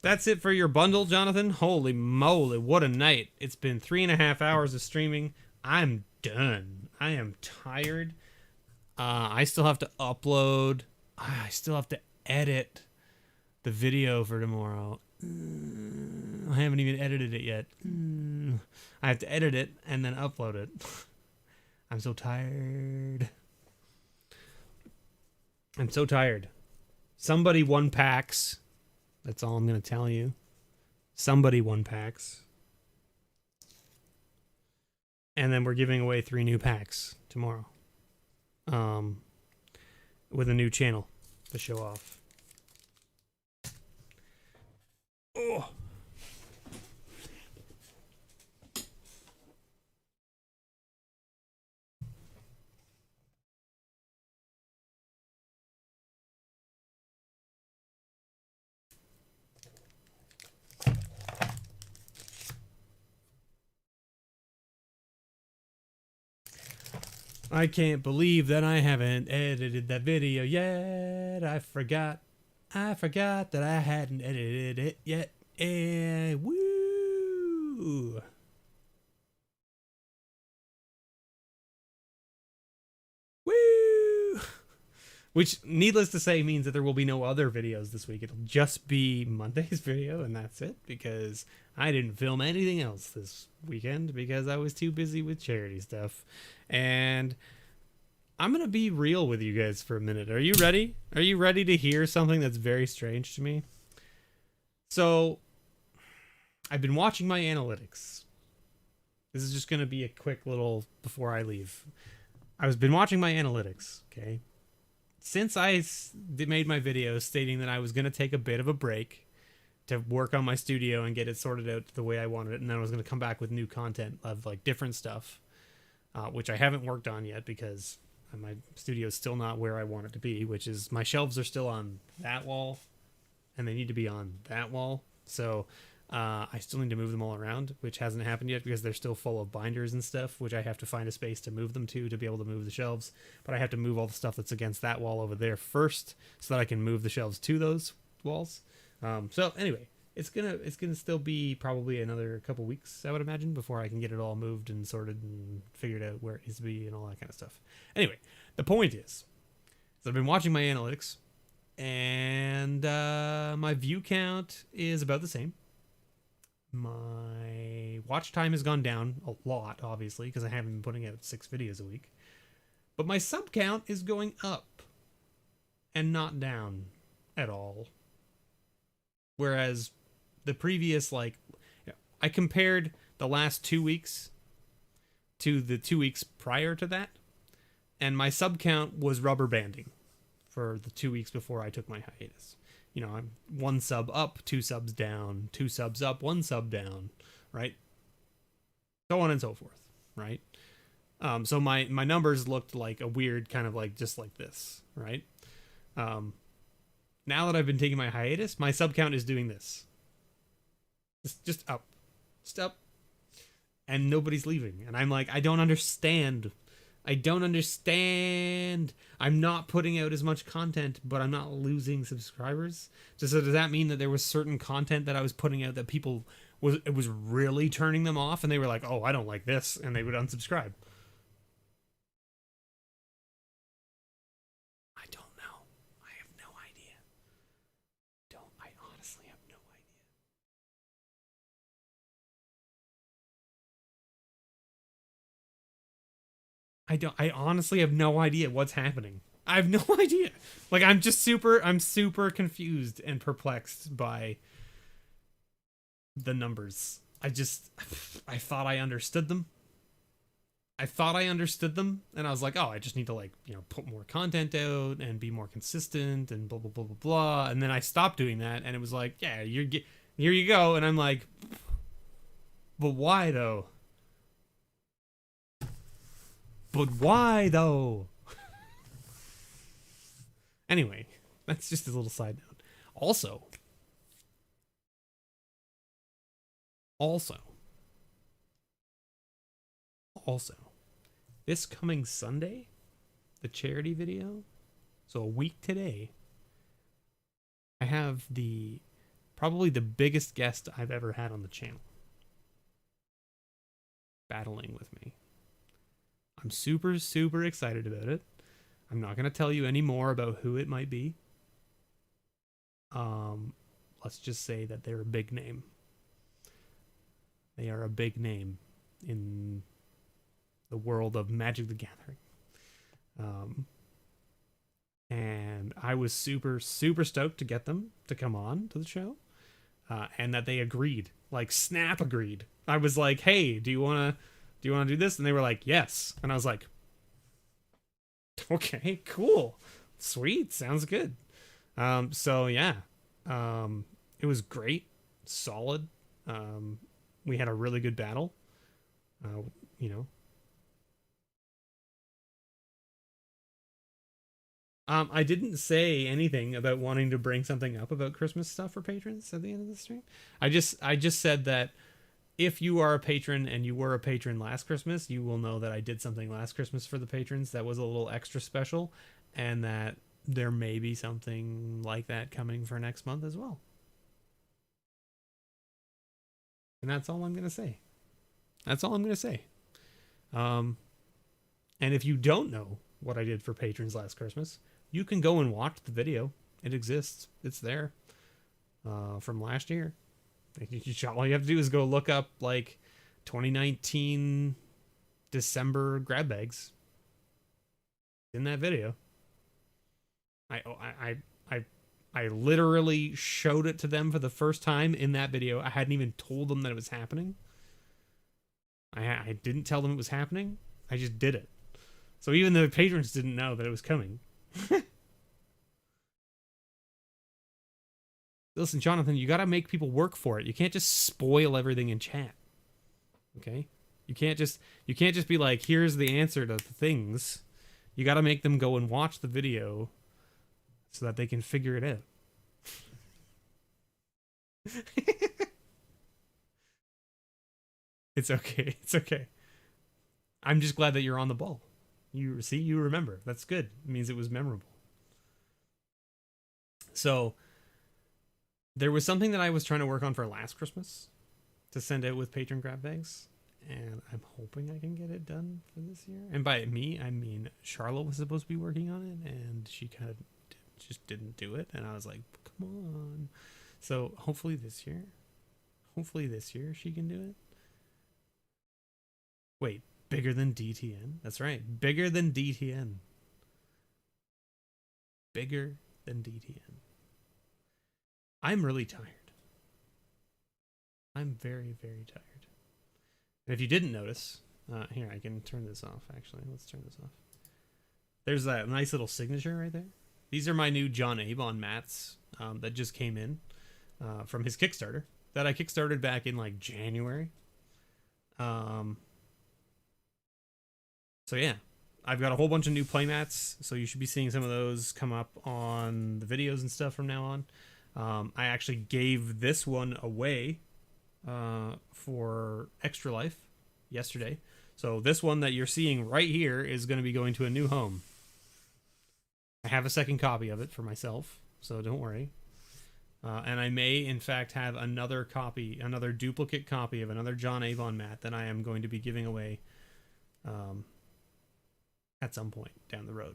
that's it for your bundle, Jonathan. Holy moly, what a night. It's been 3.5 hours of streaming. I'm done. I am tired. I still have to upload. I still have to edit the video for tomorrow. I haven't even edited it yet. I have to edit it and then upload it. I'm so tired. I'm so tired. Somebody won PAX. That's all I'm going to tell you. Somebody won PAX. And then we're giving away 3 new packs tomorrow. With a new channel to show off. Oh. I can't believe that I haven't edited that video yet. I forgot that I hadn't edited it yet. And woo! Woo! Which, needless to say, means that there will be no other videos this week. It'll just be Monday's video, and that's it, because I didn't film anything else this weekend because I was too busy with charity stuff. And I'm going to be real with you guys for a minute. Are you ready? Are you ready to hear something that's very strange to me? So, I've been watching my analytics. This is just going to be a quick little before I leave. I've been watching my analytics, okay? Since I made my video stating that I was going to take a bit of a break to work on my studio and get it sorted out the way I wanted it, and then I was going to come back with new content of like different stuff. Which I haven't worked on yet because my studio is still not where I want it to be, which is my shelves are still on that wall and they need to be on that wall. So I still need to move them all around, which hasn't happened yet because they're still full of binders and stuff, which I have to find a space to move them to be able to move the shelves. But I have to move all the stuff that's against that wall over there first so that I can move the shelves to those walls. So anyway, it's gonna still be probably another couple weeks, I would imagine, before I can get it all moved and sorted and figured out where it needs to be and all that kind of stuff. Anyway, the point is I've been watching my analytics, and my view count is about the same. My watch time has gone down a lot, obviously, because I haven't been putting out 6 videos a week. But my sub count is going up and not down at all. Whereas the previous, I compared the last 2 weeks to the 2 weeks prior to that, and my sub count was rubber banding for the 2 weeks before I took my hiatus. You know, I'm 1 sub up, 2 subs down, 2 subs up, 1 sub down, right? So on and so forth, right? So my numbers looked like a weird kind of like just like this, right? Now that I've been taking my hiatus, my sub count is doing this. Just up. Just up. And nobody's leaving. And I'm like, I don't understand. I'm not putting out as much content, but I'm not losing subscribers. So does that mean that there was certain content that I was putting out that people it was really turning them off, and they were like, oh, I don't like this, and they would unsubscribe? I don't know. I have no idea. I honestly have no idea. I honestly have no idea what's happening. I have no idea. Like, I'm super confused and perplexed by the numbers. I thought I understood them. I thought I understood them, and I was like, oh, I just need to like, you know, put more content out and be more consistent and blah blah blah blah blah. And then I stopped doing that, and it was like, yeah, here you go. And I'm like, but why though? But why though? Anyway, that's just a little side note. Also, also, also, this coming Sunday, the charity video, so a week today, I have probably the biggest guest I've ever had on the channel battling with me. I'm super, super excited about it. I'm not going to tell you any more about who it might be. Let's just say that they're a big name. They are a big name in the world of Magic the Gathering. And I was super, super stoked to get them to come on to the show. And that they agreed. Like, snap agreed. I was like, hey, do you want to do this? And they were like, yes. And I was like, okay, cool. Sweet. Sounds good. So yeah. It was great. Solid. We had a really good battle. You know. I didn't say anything about wanting to bring something up about Christmas stuff for patrons at the end of the stream. I just said that if you are a patron and you were a patron last Christmas, you will know that I did something last Christmas for the patrons that was a little extra special, and that there may be something like that coming for next month as well. And that's all I'm going to say. That's all I'm going to say. And if you don't know what I did for patrons last Christmas, you can go and watch the video. It exists. It's there. From last year. All you have to do is go look up like 2019 December grab bags in that video. I literally showed it to them for the first time in that video. I hadn't even told them that it was happening. I didn't tell them it was happening. I just did it. So even the patrons didn't know that it was coming. Listen, Jonathan, you got to make people work for it. You can't just spoil everything in chat. Okay? You can't just be like, here's the answer to the things. You got to make them go and watch the video so that they can figure it out. It's okay. It's okay. I'm just glad that you're on the ball. You see, you remember. That's good. It means it was memorable. So there was something that I was trying to work on for last Christmas to send out with patron grab bags, and I'm hoping I can get it done for this year. And by me, I mean Charlotte was supposed to be working on it, and she kind of just didn't do it, and I was like, come on. So hopefully this year she can do it. Wait, bigger than DTN? That's right, bigger than DTN. Bigger than DTN. I'm really tired. I'm very, very tired. And if you didn't notice, here, I can turn this off, actually. Let's turn this off. There's that nice little signature right there. These are my new John Avon mats that just came in from his Kickstarter that I kickstarted back in, like, January. So, yeah. I've got a whole bunch of new playmats, so you should be seeing some of those come up on the videos and stuff from now on. I actually gave this one away for Extra Life yesterday. So this one that you're seeing right here is going to be going to a new home. I have a second copy of it for myself, so don't worry. And I may, in fact, have another duplicate copy of another John Avon mat that I am going to be giving away at some point down the road.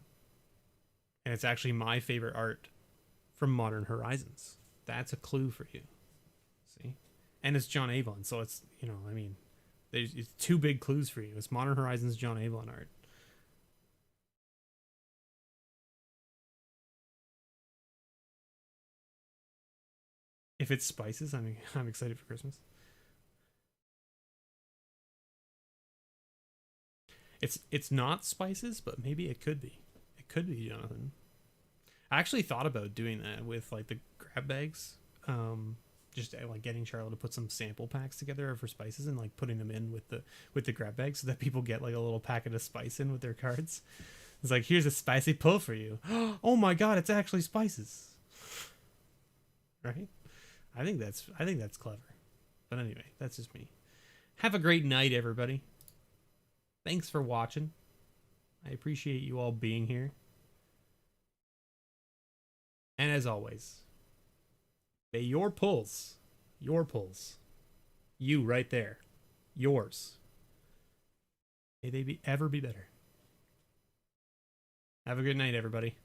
And it's actually my favorite art from Modern Horizons. That's a clue for you. See? And it's John Avon, so it's, you know, I mean, it's two big clues for you. It's Modern Horizons John Avon art. If it's spices, I'm excited for Christmas. It's not spices, but maybe it could be. It could be, Jonathan. I actually thought about doing that with like the grab bags. Just like getting Charlotte to put some sample packs together for spices and like putting them in with the grab bags so that people get like a little packet of spice in with their cards. It's like, here's a spicy pull for you. Oh my god, it's actually spices. Right? I think that's clever. But anyway, that's just me. Have a great night, everybody. Thanks for watching. I appreciate you all being here. And as always, may your pulls, you right there, yours, may they ever be better. Have a good night, everybody.